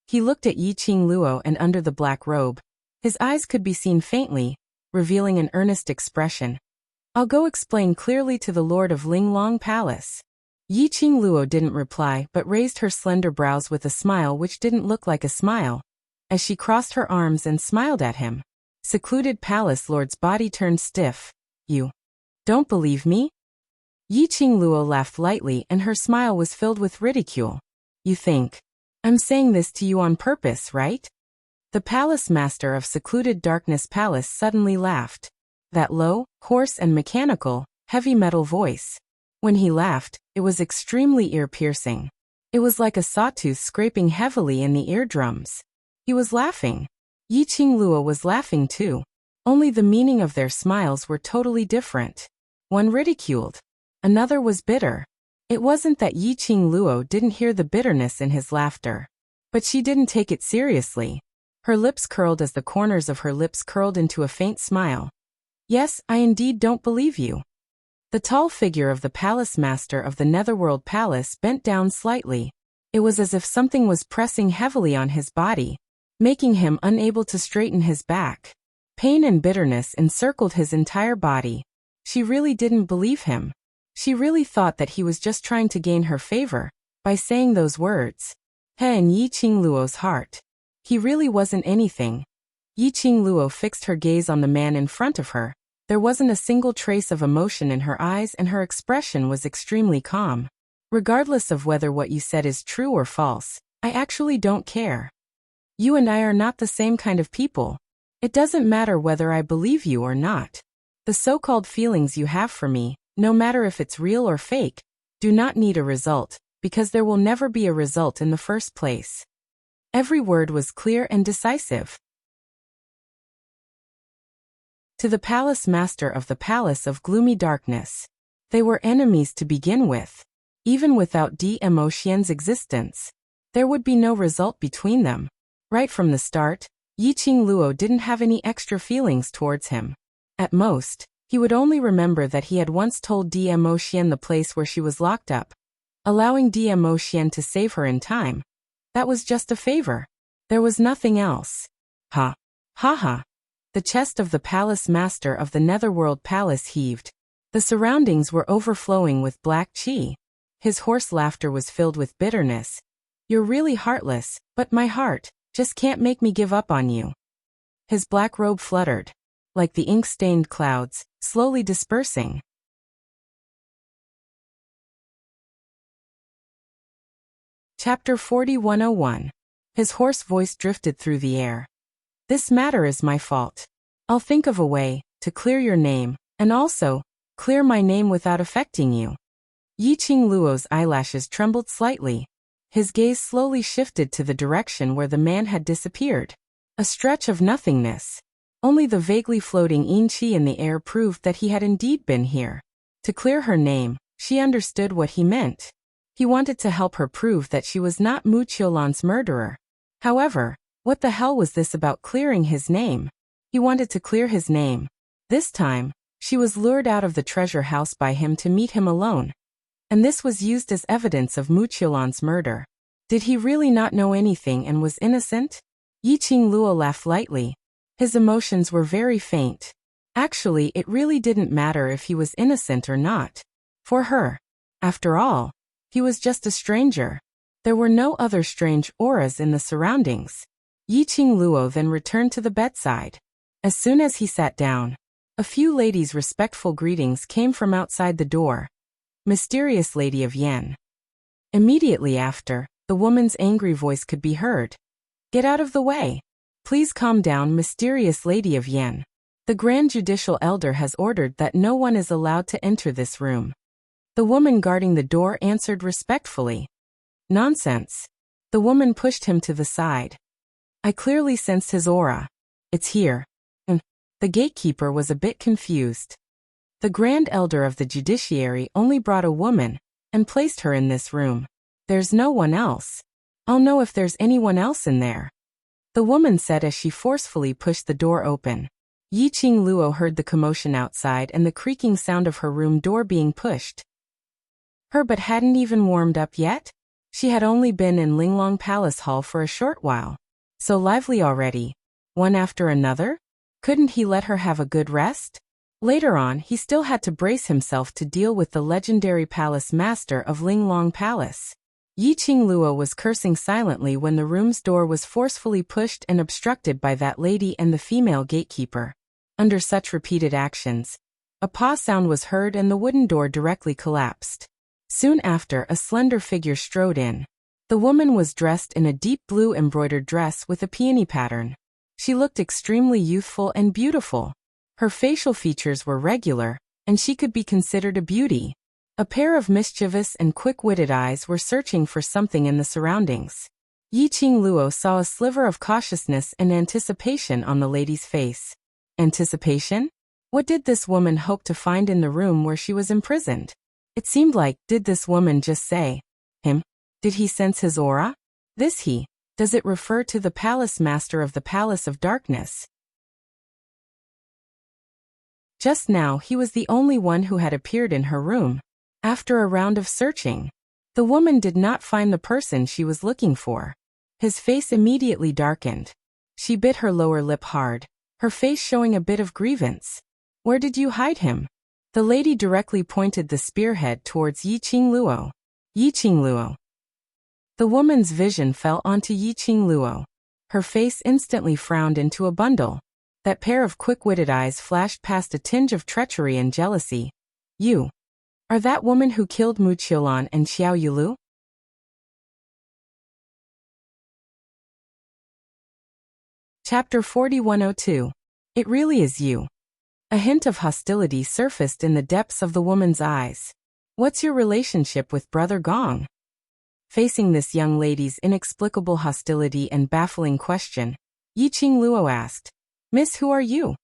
He looked at Yi Qingluo, and under the black robe, his eyes could be seen faintly, revealing an earnest expression. I'll go explain clearly to the Lord of Linglong Palace. Yi Qingluo didn't reply but raised her slender brows with a smile which didn't look like a smile, as she crossed her arms and smiled at him. Secluded Palace Lord's body turned stiff. You don't believe me? Yi Qingluo laughed lightly, and her smile was filled with ridicule. You think I'm saying this to you on purpose, right? The palace master of Secluded Darkness Palace suddenly laughed. That low, hoarse and mechanical, heavy metal voice. When he laughed, it was extremely ear-piercing. It was like a sawtooth scraping heavily in the eardrums. He was laughing. Yi Qingluo was laughing too. Only the meaning of their smiles were totally different. One ridiculed. Another was bitter. It wasn't that Yi Qingluo didn't hear the bitterness in his laughter, but she didn't take it seriously. Her lips curled as the corners of her lips curled into a faint smile. Yes, I indeed don't believe you. The tall figure of the palace master of the Netherworld Palace bent down slightly. It was as if something was pressing heavily on his body, making him unable to straighten his back. Pain and bitterness encircled his entire body. She really didn't believe him. She really thought that he was just trying to gain her favor by saying those words. He in Yi Qingluo's heart. He really wasn't anything. Yi Qingluo fixed her gaze on the man in front of her. There wasn't a single trace of emotion in her eyes, and her expression was extremely calm. Regardless of whether what you said is true or false, I actually don't care. You and I are not the same kind of people. It doesn't matter whether I believe you or not. The so-called feelings you have for me, no matter if it's real or fake, do not need a result, because there will never be a result in the first place. Every word was clear and decisive. To the palace master of the Palace of Gloomy Darkness. They were enemies to begin with. Even without D.M. Xian's existence, there would be no result between them. Right from the start, Yi Qingluo didn't have any extra feelings towards him. At most, he would only remember that he had once told D.M. Xian the place where she was locked up, allowing D.M. Xian to save her in time. That was just a favor. There was nothing else. Ha. Ha ha. The chest of the palace master of the Netherworld Palace heaved. The surroundings were overflowing with black qi. His hoarse laughter was filled with bitterness. You're really heartless, but my heart just can't make me give up on you. His black robe fluttered, like the ink-stained clouds, slowly dispersing. Chapter 4101. His hoarse voice drifted through the air. This matter is my fault. I'll think of a way to clear your name, and also clear my name without affecting you. Yi Qingluo's eyelashes trembled slightly. His gaze slowly shifted to the direction where the man had disappeared. A stretch of nothingness. Only the vaguely floating Yin-Chi in the air proved that he had indeed been here. To clear her name, she understood what he meant. He wanted to help her prove that she was not Mu Qiulan's murderer. However, what the hell was this about clearing his name? He wanted to clear his name. This time, she was lured out of the treasure house by him to meet him alone. And this was used as evidence of Mu Qiulan's murder. Did he really not know anything and was innocent? Yiqing Luo laughed lightly. His emotions were very faint. Actually, it really didn't matter if he was innocent or not. For her. After all, he was just a stranger. There were no other strange auras in the surroundings. Yiqing Luo then returned to the bedside. As soon as he sat down, a few ladies' respectful greetings came from outside the door. Mysterious Lady of Yan. Immediately after, the woman's angry voice could be heard. Get out of the way. Please calm down, Mysterious Lady of Yan. The Grand Judicial Elder has ordered that no one is allowed to enter this room. The woman guarding the door answered respectfully. Nonsense. The woman pushed him to the side. I clearly sensed his aura. It's here. The gatekeeper was a bit confused. The Grand Elder of the Judiciary only brought a woman and placed her in this room. There's no one else. I'll know if there's anyone else in there. The woman said as she forcefully pushed the door open. Yiqing Luo heard the commotion outside and the creaking sound of her room door being pushed. Her but hadn't even warmed up yet? She had only been in Linglong Palace Hall for a short while. So lively already. One after another? Couldn't he let her have a good rest? Later on, he still had to brace himself to deal with the legendary palace master of Linglong Palace. Yiqing Luo was cursing silently when the room's door was forcefully pushed and obstructed by that lady and the female gatekeeper. Under such repeated actions, a paw sound was heard and the wooden door directly collapsed. Soon after, a slender figure strode in. The woman was dressed in a deep blue embroidered dress with a peony pattern. She looked extremely youthful and beautiful. Her facial features were regular, and she could be considered a beauty. A pair of mischievous and quick-witted eyes were searching for something in the surroundings. Yiqing Luo saw a sliver of cautiousness and anticipation on the lady's face. Anticipation? What did this woman hope to find in the room where she was imprisoned? It seemed like, did this woman just say, him? Did he sense his aura? This he. Does it refer to the palace master of the Palace of Darkness? Just now he was the only one who had appeared in her room. After a round of searching, the woman did not find the person she was looking for. His face immediately darkened. She bit her lower lip hard, her face showing a bit of grievance. Where did you hide him? The lady directly pointed the spearhead towards Yiqing Luo. Yiqing Luo. The woman's vision fell onto Yiqing Luo. Her face instantly frowned into a bundle. That pair of quick-witted eyes flashed past a tinge of treachery and jealousy. You are that woman who killed Mu Qiulan and Xiao Yulu? Chapter 4102. It really is you. A hint of hostility surfaced in the depths of the woman's eyes. What's your relationship with Brother Gong? Facing this young lady's inexplicable hostility and baffling question, Yiqing Luo asked, Miss, who are you?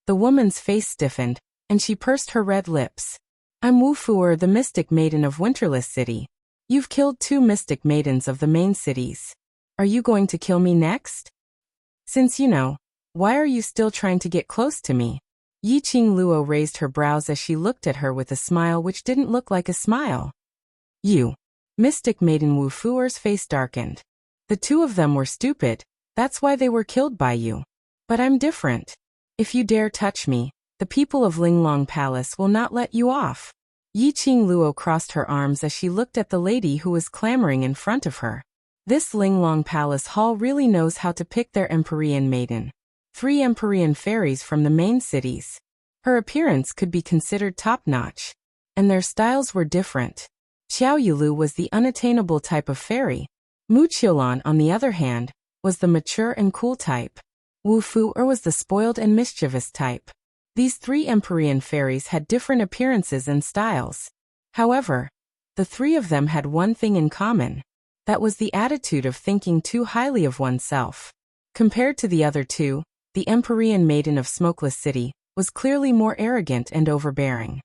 The woman's face stiffened, and she pursed her red lips. I'm Wu Fuer, the mystic maiden of Winterless City. You've killed 2 mystic maidens of the main cities. Are you going to kill me next? Since you know, why are you still trying to get close to me? Yiqing Luo raised her brows as she looked at her with a smile which didn't look like a smile. You. Mystic Maiden Wu Fuer's face darkened. The 2 of them were stupid, that's why they were killed by you. But I'm different. If you dare touch me, the people of Linglong Palace will not let you off. Yiqing Luo crossed her arms as she looked at the lady who was clamoring in front of her. This Linglong Palace Hall really knows how to pick their Empyrean maiden. 3 Empyrean fairies from the main cities. Her appearance could be considered top-notch. And their styles were different. Xiao Yulu was the unattainable type of fairy. Mu Qiulan, on the other hand, was the mature and cool type. Wu Fuer was the spoiled and mischievous type. These 3 Empyrean fairies had different appearances and styles. However, the 3 of them had one thing in common. That was the attitude of thinking too highly of oneself. Compared to the other two, the Empyrean maiden of Smokeless City was clearly more arrogant and overbearing.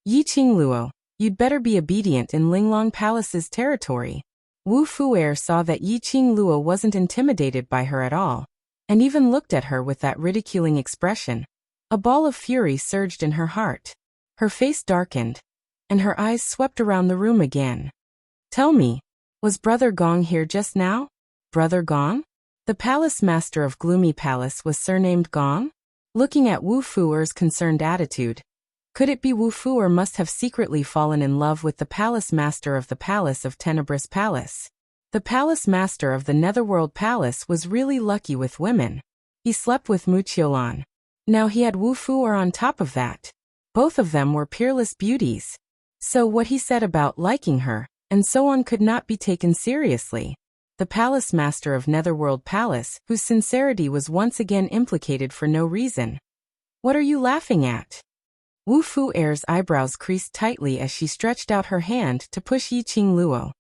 Yi Qingluo, you'd better be obedient in Linglong Palace's territory. Wu Fu'er saw that Yi Qingluo wasn't intimidated by her at all, and even looked at her with that ridiculing expression. A ball of fury surged in her heart. Her face darkened, and her eyes swept around the room again. Tell me, was Brother Gong here just now? Brother Gong? The palace master of Gloomy Palace was surnamed Gong? Looking at Wu Fu'er's concerned attitude, could it be Wu Fu'er must have secretly fallen in love with the palace master of the Palace of Tenebrous Palace? The palace master of the Netherworld Palace was really lucky with women. He slept with Mu Qiulan. Now he had Wu Fu'er on top of that. Both of them were peerless beauties. So what he said about liking her, and so on, could not be taken seriously. The palace master of Netherworld Palace, whose sincerity was once again implicated for no reason. What are you laughing at? Wu Fu'er's eyebrows creased tightly as she stretched out her hand to push Yi Qingluo.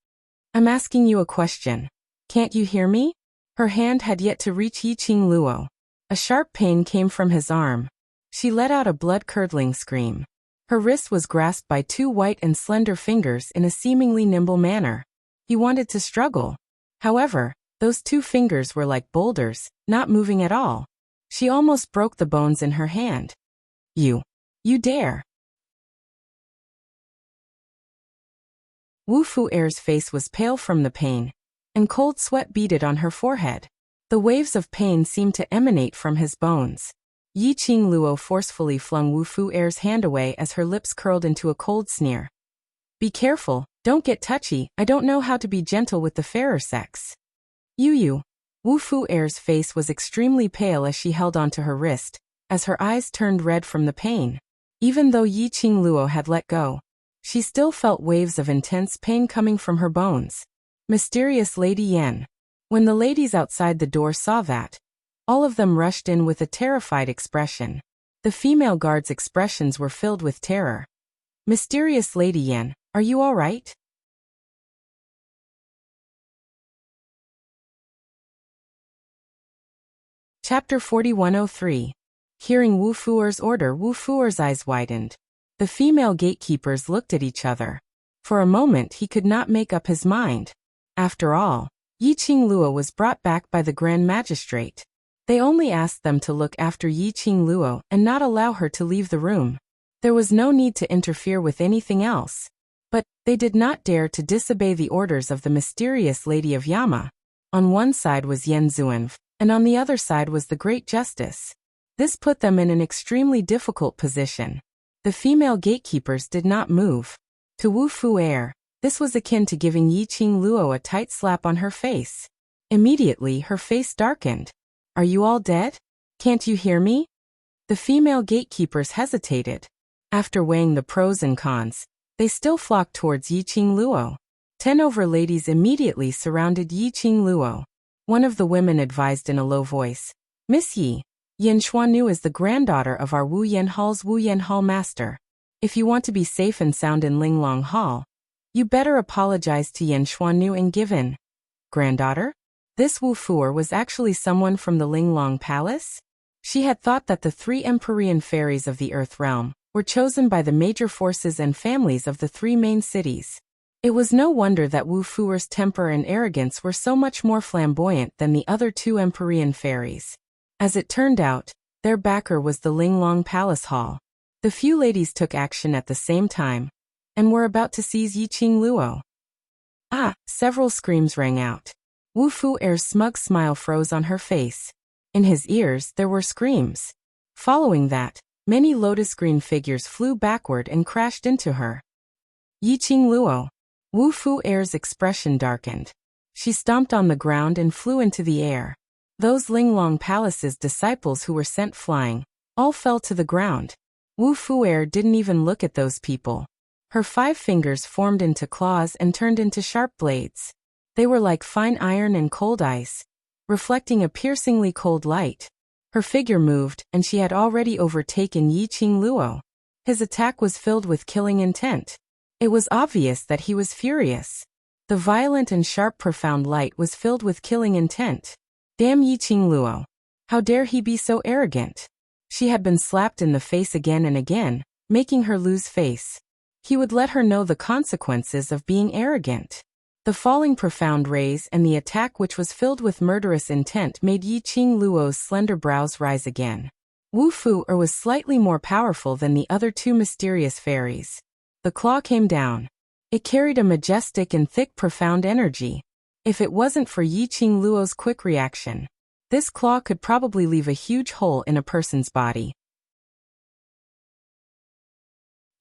I'm asking you a question. Can't you hear me? Her hand had yet to reach Yi Qingluo. A sharp pain came from his arm. She let out a blood-curdling scream. Her wrist was grasped by two white and slender fingers in a seemingly nimble manner. He wanted to struggle. However, those two fingers were like boulders, not moving at all. She almost broke the bones in her hand. You dare. Wu Fu'er's face was pale from the pain, and cold sweat beaded on her forehead. The waves of pain seemed to emanate from his bones. Yi Qingluo forcefully flung Wu Fu'er's hand away as her lips curled into a cold sneer. Be careful, don't get touchy, I don't know how to be gentle with the fairer sex. You. Wu Fu'er's face was extremely pale as she held onto her wrist, as her eyes turned red from the pain. Even though Yi Qingluo had let go, she still felt waves of intense pain coming from her bones. Mysterious Lady Yan. When the ladies outside the door saw that, all of them rushed in with a terrified expression. The female guards' expressions were filled with terror. Mysterious Lady Yan, are you all right? Chapter 4103. Hearing Wu Fu'er's order, Wu Fu'er's eyes widened. The female gatekeepers looked at each other. For a moment he could not make up his mind. After all, Yi Qingluo was brought back by the Grand Magistrate. They only asked them to look after Yi Qingluo and not allow her to leave the room. There was no need to interfere with anything else. But they did not dare to disobey the orders of the mysterious Lady of Yama. On one side was Yan Zuanv, and on the other side was the Great Justice. This put them in an extremely difficult position. The female gatekeepers did not move. To Wu Fu'er, this was akin to giving Yi Qingluo a tight slap on her face. Immediately her face darkened. Are you all dead? Can't you hear me? The female gatekeepers hesitated. After weighing the pros and cons, they still flocked towards Yi Qingluo. 10 overladies immediately surrounded Yi Qingluo. One of the women advised in a low voice, Miss Yi, Yan Xuannu is the granddaughter of our Wu Yan Hall's Wu Yan Hall master. If you want to be safe and sound in Linglong Hall, you better apologize to Yan Xuannu and give in. Granddaughter? This Wu Fu'er was actually someone from the Linglong Palace? She had thought that the 3 Empyrean fairies of the Earth Realm were chosen by the major forces and families of the 3 main cities. It was no wonder that Wu Fu'er's temper and arrogance were so much more flamboyant than the other 2 Empyrean fairies. As it turned out, their backer was the Linglong Palace Hall. The few ladies took action at the same time, and were about to seize Yi Qingluo. Ah! Several screams rang out. Wu Fu'er's smug smile froze on her face. In his ears there were screams. Following that, many lotus green figures flew backward and crashed into her. Yi Qingluo. Wu Fu'er's expression darkened. She stomped on the ground and flew into the air. Those Linglong Palace's disciples who were sent flying, all fell to the ground. Wu Fu'er didn't even look at those people. Her 5 fingers formed into claws and turned into sharp blades. They were like fine iron and cold ice, reflecting a piercingly cold light. Her figure moved, and she had already overtaken Yi Qingluo. His attack was filled with killing intent. It was obvious that he was furious. The violent and sharp profound light was filled with killing intent. Damn Yiqing Luo. How dare he be so arrogant? She had been slapped in the face again and again, making her lose face. He would let her know the consequences of being arrogant. The falling profound rays and the attack which was filled with murderous intent made Yiqing Luo's slender brows rise again. Wu Fu-er was slightly more powerful than the other two mysterious fairies. The claw came down. It carried a majestic and thick profound energy. If it wasn't for Yiqing Luo's quick reaction, this claw could probably leave a huge hole in a person's body.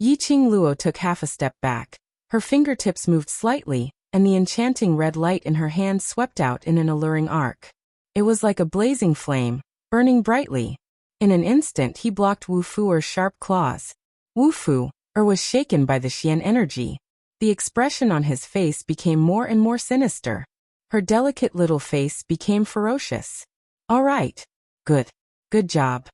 Yiqing Luo took half a step back. Her fingertips moved slightly, and the enchanting red light in her hand swept out in an alluring arc. It was like a blazing flame, burning brightly. In an instant he blocked Wu Fu-er's sharp claws. Wu Fu-er was shaken by the Xian energy. The expression on his face became more and more sinister. Her delicate little face became ferocious. All right. Good. Good job.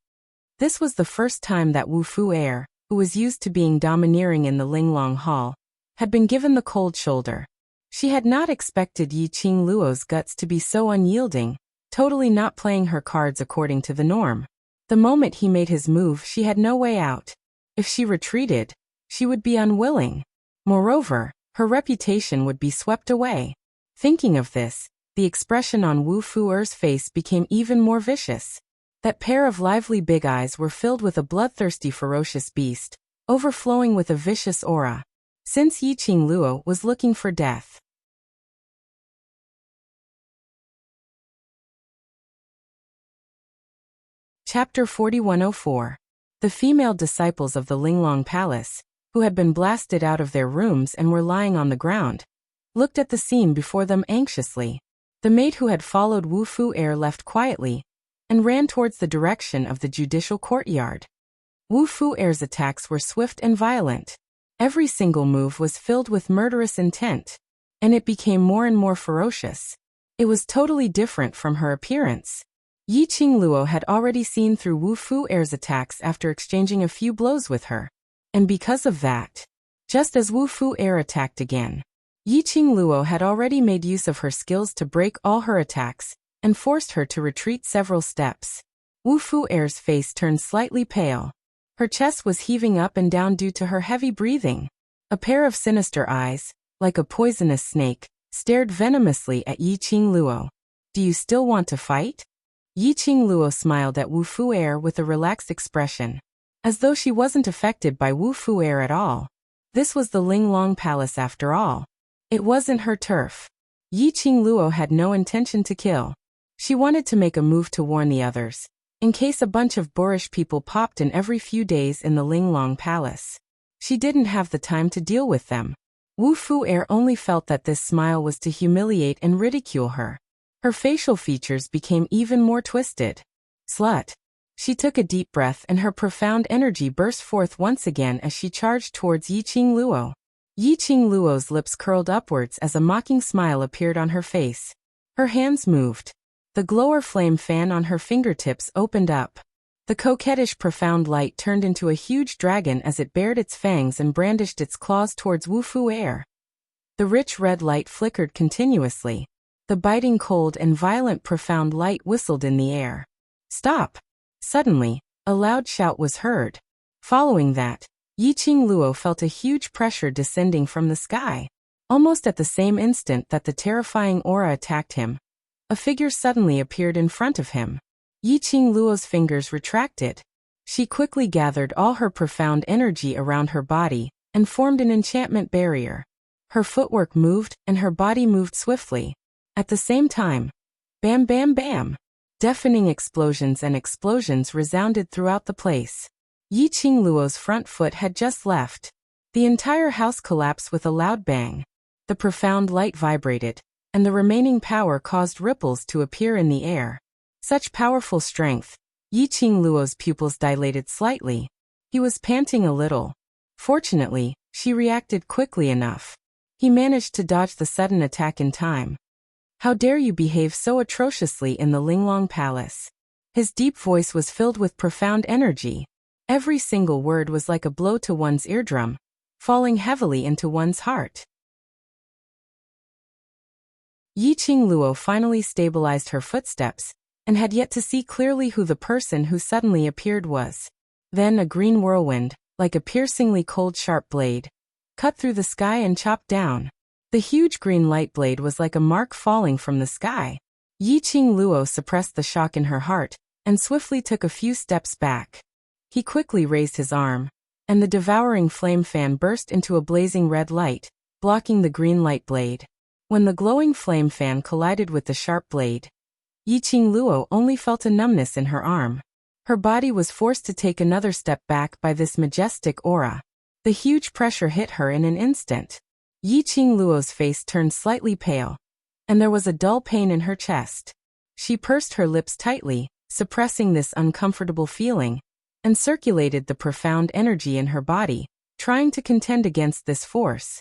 This was the first time that Wu Fu-er, who was used to being domineering in the Linglong Hall, had been given the cold shoulder. She had not expected Yiqing Luo's guts to be so unyielding, totally not playing her cards according to the norm. The moment he made his move, she had no way out. If she retreated, she would be unwilling. Moreover, her reputation would be swept away. Thinking of this, the expression on Wu Fu-er's face became even more vicious. That pair of lively big eyes were filled with a bloodthirsty ferocious beast, overflowing with a vicious aura. Since Yiqing Luo was looking for death. Chapter 4104. The female disciples of the Linglong Palace, who had been blasted out of their rooms and were lying on the ground, looked at the scene before them anxiously. The maid who had followed Wu Fu-er left quietly and ran towards the direction of the judicial courtyard. Wu Fu-er's attacks were swift and violent. Every single move was filled with murderous intent, and it became more and more ferocious. It was totally different from her appearance. Yiqing Luo had already seen through Wu Fu-er's attacks after exchanging a few blows with her. And because of that, just as Wu Fu-er attacked again, Yiqing Luo had already made use of her skills to break all her attacks and forced her to retreat several steps. Wu Fu-er's face turned slightly pale. Her chest was heaving up and down due to her heavy breathing. A pair of sinister eyes, like a poisonous snake, stared venomously at Yiqing Luo. Do you still want to fight? Yiqing Luo smiled at Wu Fu-er with a relaxed expression, as though she wasn't affected by Wu Fu-er at all. This was the Linglong Palace after all. It wasn't her turf. Yiqing Luo had no intention to kill. She wanted to make a move to warn the others, in case a bunch of boorish people popped in every few days in the Linglong Palace. She didn't have the time to deal with them. Wu Fu-er only felt that this smile was to humiliate and ridicule her. Her facial features became even more twisted. Slut. She took a deep breath and her profound energy burst forth once again as she charged towards Yiqing Luo. Yiqing Luo's lips curled upwards as a mocking smile appeared on her face. Her hands moved. The glower flame fan on her fingertips opened up. The coquettish profound light turned into a huge dragon as it bared its fangs and brandished its claws towards Wu Fu-er. The rich red light flickered continuously. The biting cold and violent profound light whistled in the air. Stop! Suddenly, a loud shout was heard. Following that, Yiqing Luo felt a huge pressure descending from the sky. Almost at the same instant that the terrifying aura attacked him, a figure suddenly appeared in front of him. Yiqing Luo's fingers retracted. She quickly gathered all her profound energy around her body and formed an enchantment barrier. Her footwork moved and her body moved swiftly. At the same time, bam bam bam, deafening explosions and explosions resounded throughout the place. Yiqing Luo's front foot had just left. The entire house collapsed with a loud bang. The profound light vibrated, and the remaining power caused ripples to appear in the air. Such powerful strength. Yiqing Luo's pupils dilated slightly. He was panting a little. Fortunately, she reacted quickly enough. He managed to dodge the sudden attack in time. How dare you behave so atrociously in the Linglong Palace? His deep voice was filled with profound energy. Every single word was like a blow to one's eardrum, falling heavily into one's heart. Yi Qingluo finally stabilized her footsteps, and had yet to see clearly who the person who suddenly appeared was. Then a green whirlwind, like a piercingly cold sharp blade, cut through the sky and chopped down. The huge green light blade was like a mark falling from the sky. Yi Qingluo suppressed the shock in her heart, and swiftly took a few steps back. He quickly raised his arm, and the devouring flame fan burst into a blazing red light, blocking the green light blade. When the glowing flame fan collided with the sharp blade, Yi Qingluo only felt a numbness in her arm. Her body was forced to take another step back by this majestic aura. The huge pressure hit her in an instant. Yi Qingluo's face turned slightly pale, and there was a dull pain in her chest. She pursed her lips tightly, suppressing this uncomfortable feeling, and circulated the profound energy in her body, trying to contend against this force.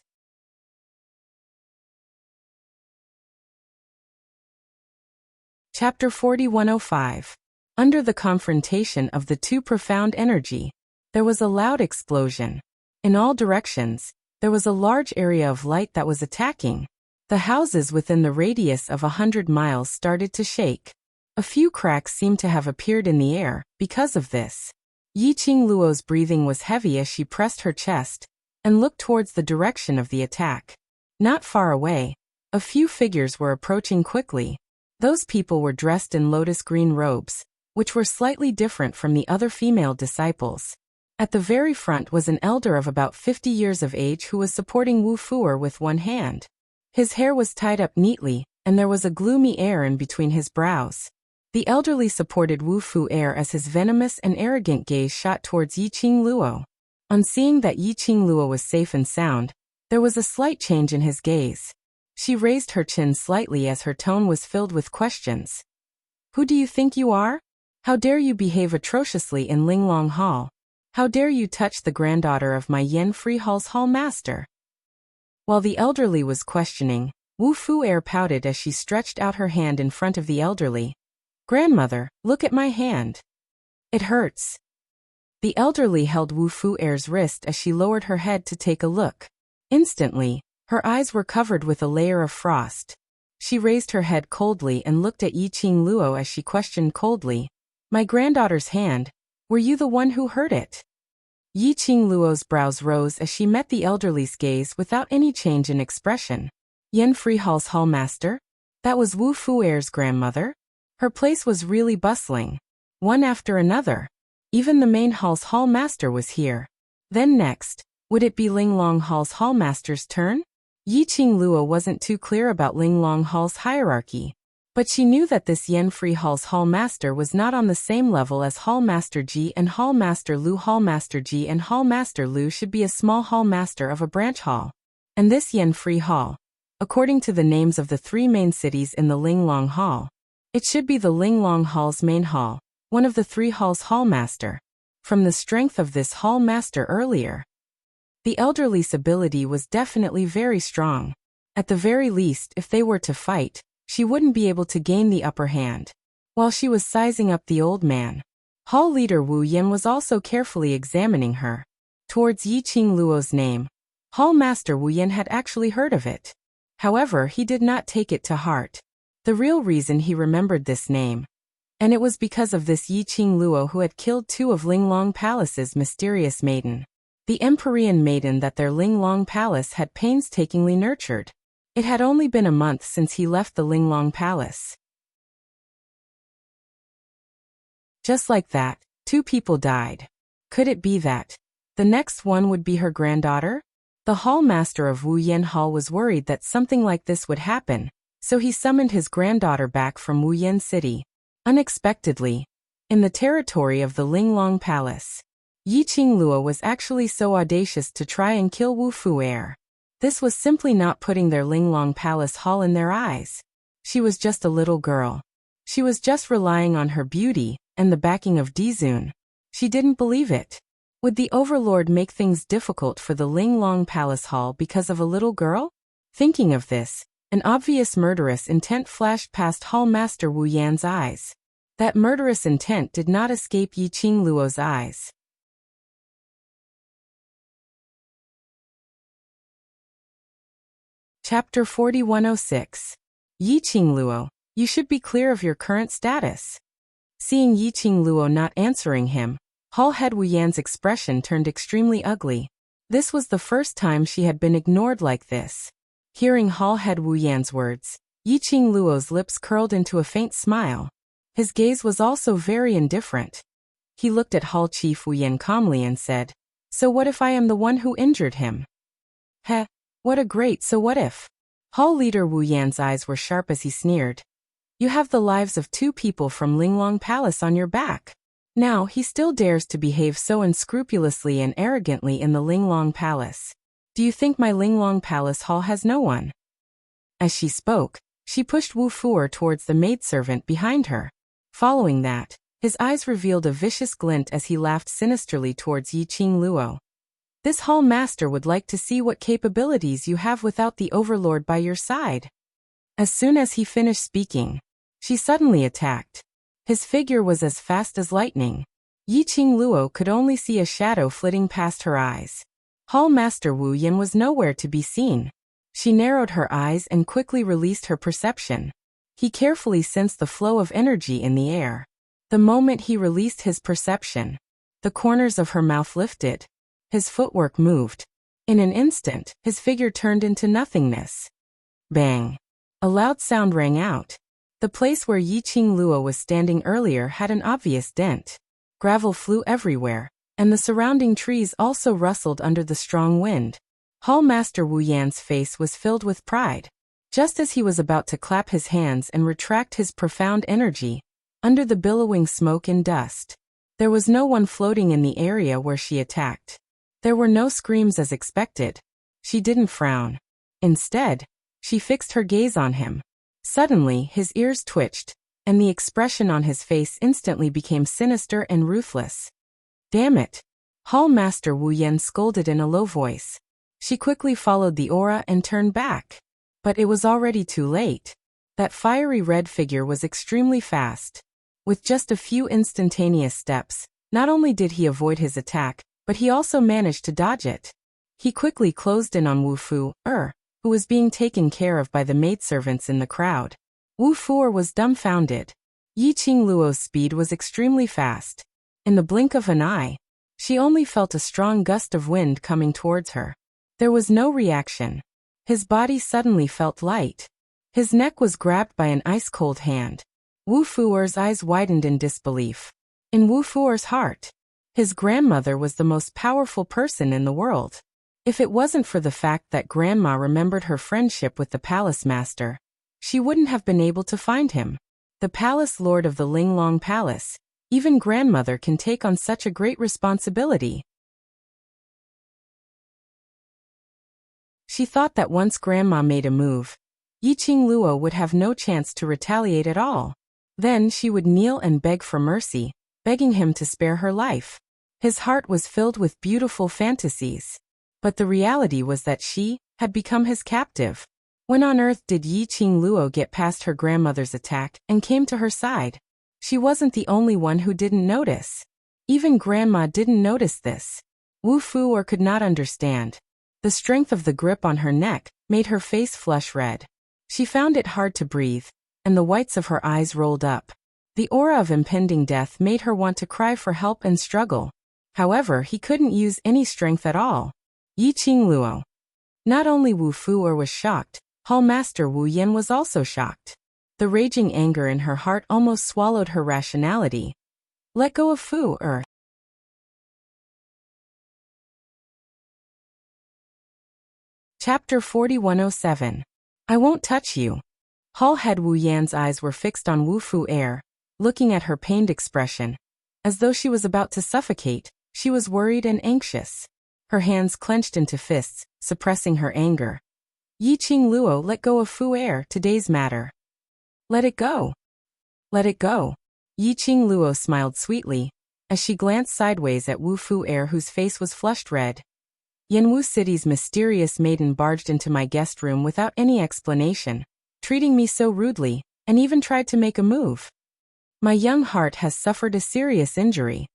Chapter 4105. Under the confrontation of the two profound energy, there was a loud explosion. In all directions, there was a large area of light that was attacking. The houses within the radius of 100 miles started to shake. A few cracks seemed to have appeared in the air because of this. Yi Qingluo's breathing was heavy as she pressed her chest and looked towards the direction of the attack. Not far away, a few figures were approaching quickly. Those people were dressed in lotus green robes, which were slightly different from the other female disciples. At the very front was an elder of about 50 years of age who was supporting Wu Fuer with one hand. His hair was tied up neatly, and there was a gloomy air in between his brows. The elderly supported Wu Fuer as his venomous and arrogant gaze shot towards Yi Qingluo. On seeing that Yi Qingluo was safe and sound, there was a slight change in his gaze. She raised her chin slightly as her tone was filled with questions. "Who do you think you are? How dare you behave atrociously in Linglong Hall? How dare you touch the granddaughter of my Yen Free Hall's hall master?" While the elderly was questioning, Wu Fuer pouted as she stretched out her hand in front of the elderly. "Grandmother, look at my hand. It hurts." The elderly held Wu Fuer's wrist as she lowered her head to take a look. Instantly, her eyes were covered with a layer of frost. She raised her head coldly and looked at Yi Qingluo as she questioned coldly, "My granddaughter's hand, were you the one who hurt it?" Yi Qingluo's brows rose as she met the elderly's gaze without any change in expression. Yen Free Hall's hallmaster? That was Wu Fuer's grandmother? Her place was really bustling. One after another. Even the main hall's hallmaster was here. Then next, would it be Linglong Hall's hallmaster's turn? Yi Qingluo wasn't too clear about Linglong Hall's hierarchy, but she knew that this Yen Free Hall's hallmaster was not on the same level as Hallmaster Ji and Hallmaster Lu. Hallmaster Ji and Hallmaster Lu should be a small hallmaster of a branch hall. And this Yen Free Hall, according to the names of the three main cities in the Linglong Hall, it should be the Linglong Hall's main hall, one of the three halls' hallmaster. From the strength of this hallmaster earlier, the elderly's ability was definitely very strong. At the very least, if they were to fight, she wouldn't be able to gain the upper hand. While she was sizing up the old man, hall leader Wu Yin was also carefully examining her. Towards Yi Qingluo's name, Hallmaster Wu Yin had actually heard of it. However, he did not take it to heart. The real reason he remembered this name, and it was because of this Yi Qingluo who had killed two of Linglong Palace's mysterious maiden. The Empyrean maiden that their Linglong Palace had painstakingly nurtured. It had only been a month since he left the Linglong Palace. Just like that, two people died. Could it be that the next one would be her granddaughter? The hallmaster of Wu Yen Hall was worried that something like this would happen, so he summoned his granddaughter back from Wu Yen City. Unexpectedly, in the territory of the Linglong Palace, Yi Qingluo was actually so audacious to try and kill Wu Fuer. This was simply not putting their Linglong Palace hall in their eyes. She was just a little girl. She was just relying on her beauty and the backing of Dizun. She didn't believe it. Would the Overlord make things difficult for the Linglong Palace hall because of a little girl? Thinking of this, an obvious murderous intent flashed past Hallmaster Wu Yan's eyes. That murderous intent did not escape Yi Qingluo's eyes. Chapter 4106. Yi Qingluo, you should be clear of your current status. Seeing Yi Qingluo not answering him, Hall Head Wu Yan's expression turned extremely ugly. This was the first time she had been ignored like this. Hearing Hall Head Wu Yan's words, Yi Qingluo's lips curled into a faint smile. His gaze was also very indifferent. He looked at Hall Chief Wu Yan calmly and said, "So what if I am the one who injured him?" Heh, what a great so what if. Hall Leader Wu Yan's eyes were sharp as he sneered. You have the lives of 2 people from Linglong Palace on your back. Now he still dares to behave so unscrupulously and arrogantly in the Linglong Palace. Do you think my Linglong Palace hall has no one? As she spoke, she pushed Wu Fuer towards the maidservant behind her. Following that, his eyes revealed a vicious glint as he laughed sinisterly towards Yi Qingluo. This hall master would like to see what capabilities you have without the overlord by your side. As soon as he finished speaking, she suddenly attacked. His figure was as fast as lightning. Yi Qingluo could only see a shadow flitting past her eyes. Hall Master Wu Yan was nowhere to be seen. She narrowed her eyes and quickly released her perception. He carefully sensed the flow of energy in the air. The moment he released his perception, the corners of her mouth lifted. His footwork moved. In an instant, his figure turned into nothingness. Bang! A loud sound rang out. The place where Yi Qingluo was standing earlier had an obvious dent. Gravel flew everywhere, and the surrounding trees also rustled under the strong wind. Hall Master Wu Yan's face was filled with pride. Just as he was about to clap his hands and retract his profound energy, under the billowing smoke and dust, there was no one floating in the area where she attacked. There were no screams as expected. She didn't frown. Instead, she fixed her gaze on him. Suddenly, his ears twitched, and the expression on his face instantly became sinister and ruthless. Damn it! Hall Master Wu Yan scolded in a low voice. She quickly followed the aura and turned back. But it was already too late. That fiery red figure was extremely fast. With just a few instantaneous steps, not only did he avoid his attack, but he also managed to dodge it. He quickly closed in on Wu Fuer, who was being taken care of by the maidservants in the crowd. Wu Fuer was dumbfounded. Yi Qingluo's speed was extremely fast. In the blink of an eye, she only felt a strong gust of wind coming towards her. There was no reaction. His body suddenly felt light. His neck was grabbed by an ice-cold hand. Wu Fuer's eyes widened in disbelief. In Wu Fuer's heart, his grandmother was the most powerful person in the world. If it wasn't for the fact that Grandma remembered her friendship with the palace master, she wouldn't have been able to find him. The palace lord of the Linglong Palace, even grandmother can take on such a great responsibility. She thought that once Grandma made a move, Yi Qingluo would have no chance to retaliate at all. Then she would kneel and beg for mercy, begging him to spare her life. His heart was filled with beautiful fantasies. But the reality was that she had become his captive. When on earth did Yi Qingluo get past her grandmother's attack and came to her side? She wasn't the only one who didn't notice. Even Grandma didn't notice this. Wu Fuer could not understand. The strength of the grip on her neck made her face flush red. She found it hard to breathe, and the whites of her eyes rolled up. The aura of impending death made her want to cry for help and struggle. However, he couldn't use any strength at all. Yi Qingluo. Not only Wu Fuer was shocked, Hall Master Wu Yan was also shocked. The raging anger in her heart almost swallowed her rationality. Let go of Fuer. Chapter 4107. I won't touch you. Hall Head Wu Yan's eyes were fixed on Wu Fuer, looking at her pained expression. As though she was about to suffocate, she was worried and anxious. Her hands clenched into fists, suppressing her anger. Yi Qingluo let go of Fuer, today's matter. Let it go. Let it go. Yi Qingluo smiled sweetly, as she glanced sideways at Wu Fuer, whose face was flushed red. Yanwu City's mysterious maiden barged into my guest room without any explanation, treating me so rudely, and even tried to make a move. My young heart has suffered a serious injury.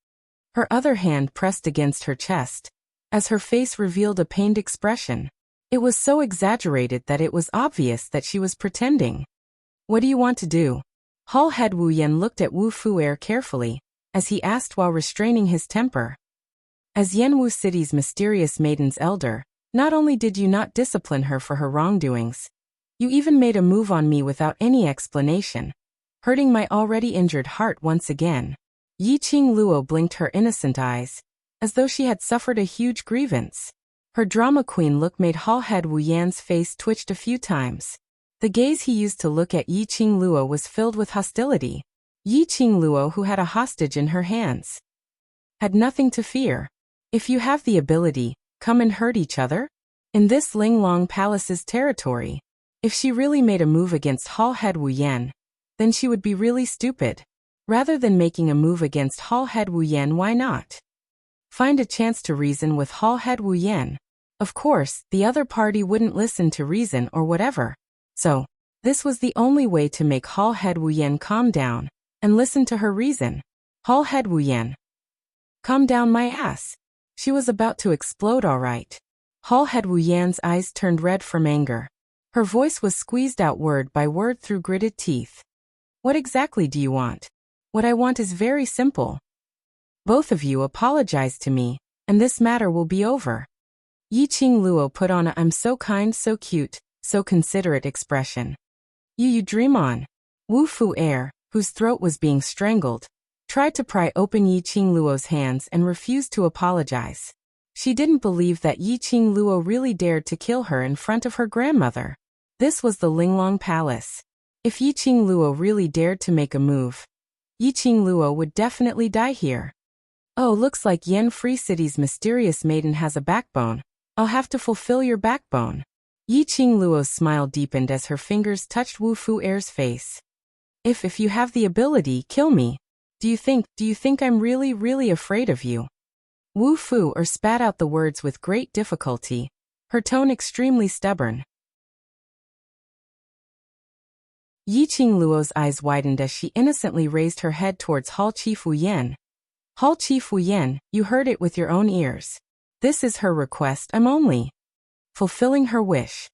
Her other hand pressed against her chest, as her face revealed a pained expression. It was so exaggerated that it was obvious that she was pretending. What do you want to do? Hall head Wu Yan looked at Wu Fu'er carefully, as he asked while restraining his temper. As Yanwu City's mysterious maiden's elder, not only did you not discipline her for her wrongdoings, you even made a move on me without any explanation, hurting my already injured heart once again. Yi Qing Luo blinked her innocent eyes, as though she had suffered a huge grievance. Her drama queen look made Hall head Wu Yan's face twitched a few times. The gaze he used to look at Yi Qing Luo was filled with hostility. Yi Qing Luo, who had a hostage in her hands, had nothing to fear. If you have the ability, come and hurt each other? In this Linglong Palace's territory. If she really made a move against Hall head Wu Yan, then she would be really stupid. Rather than making a move against Hall head Wu Yan, why not find a chance to reason with Hall head Wu Yan? Of course, the other party wouldn't listen to reason or whatever. So, this was the only way to make Hall head Wu Yan calm down and listen to her reason. Hall head Wu Yan, calm down my ass. She was about to explode, all right. Hall head Wu Yan's eyes turned red from anger. Her voice was squeezed out word by word through gritted teeth. What exactly do you want? What I want is very simple. Both of you apologize to me, and this matter will be over. Yi Qing Luo put on a "I'm so kind, so cute, so considerate" expression. You dream on. Wu Fu'er, whose throat was being strangled, tried to pry open Yi Qing Luo's hands and refused to apologize. She didn't believe that Yi Qing Luo really dared to kill her in front of her grandmother. This was the Linglong Palace. If Yi Qing Luo really dared to make a move, Yi Qing Luo would definitely die here. Oh, looks like Yan Free City's mysterious maiden has a backbone. I'll have to fulfill your backbone. Yi Qing Luo's smile deepened as her fingers touched Wu Fu'er's face. If you have the ability, kill me. Do you think I'm really afraid of you? Wu Fu'er spat out the words with great difficulty, her tone extremely stubborn. Yi Qing Luo's eyes widened as she innocently raised her head towards Hall Chief Wu Yan. Hall Chief Wu Yan, you heard it with your own ears. This is her request. I'm only fulfilling her wish.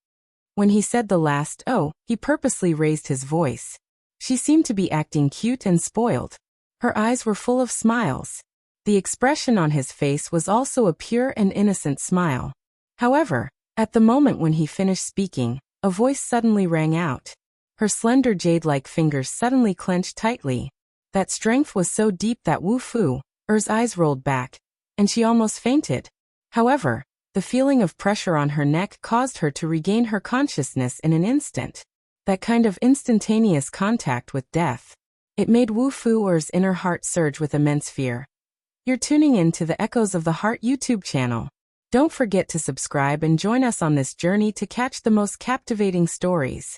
When he said the last "oh," he purposely raised his voice. She seemed to be acting cute and spoiled. Her eyes were full of smiles. The expression on his face was also a pure and innocent smile. However, at the moment when he finished speaking, a voice suddenly rang out. Her slender jade-like fingers suddenly clenched tightly. That strength was so deep that Wu Fu'er's eyes rolled back, and she almost fainted. However, the feeling of pressure on her neck caused her to regain her consciousness in an instant. That kind of instantaneous contact with death. It made Wu Fu'er's inner heart surge with immense fear. You're tuning in to the Echoes of the Heart YouTube channel. Don't forget to subscribe and join us on this journey to catch the most captivating stories.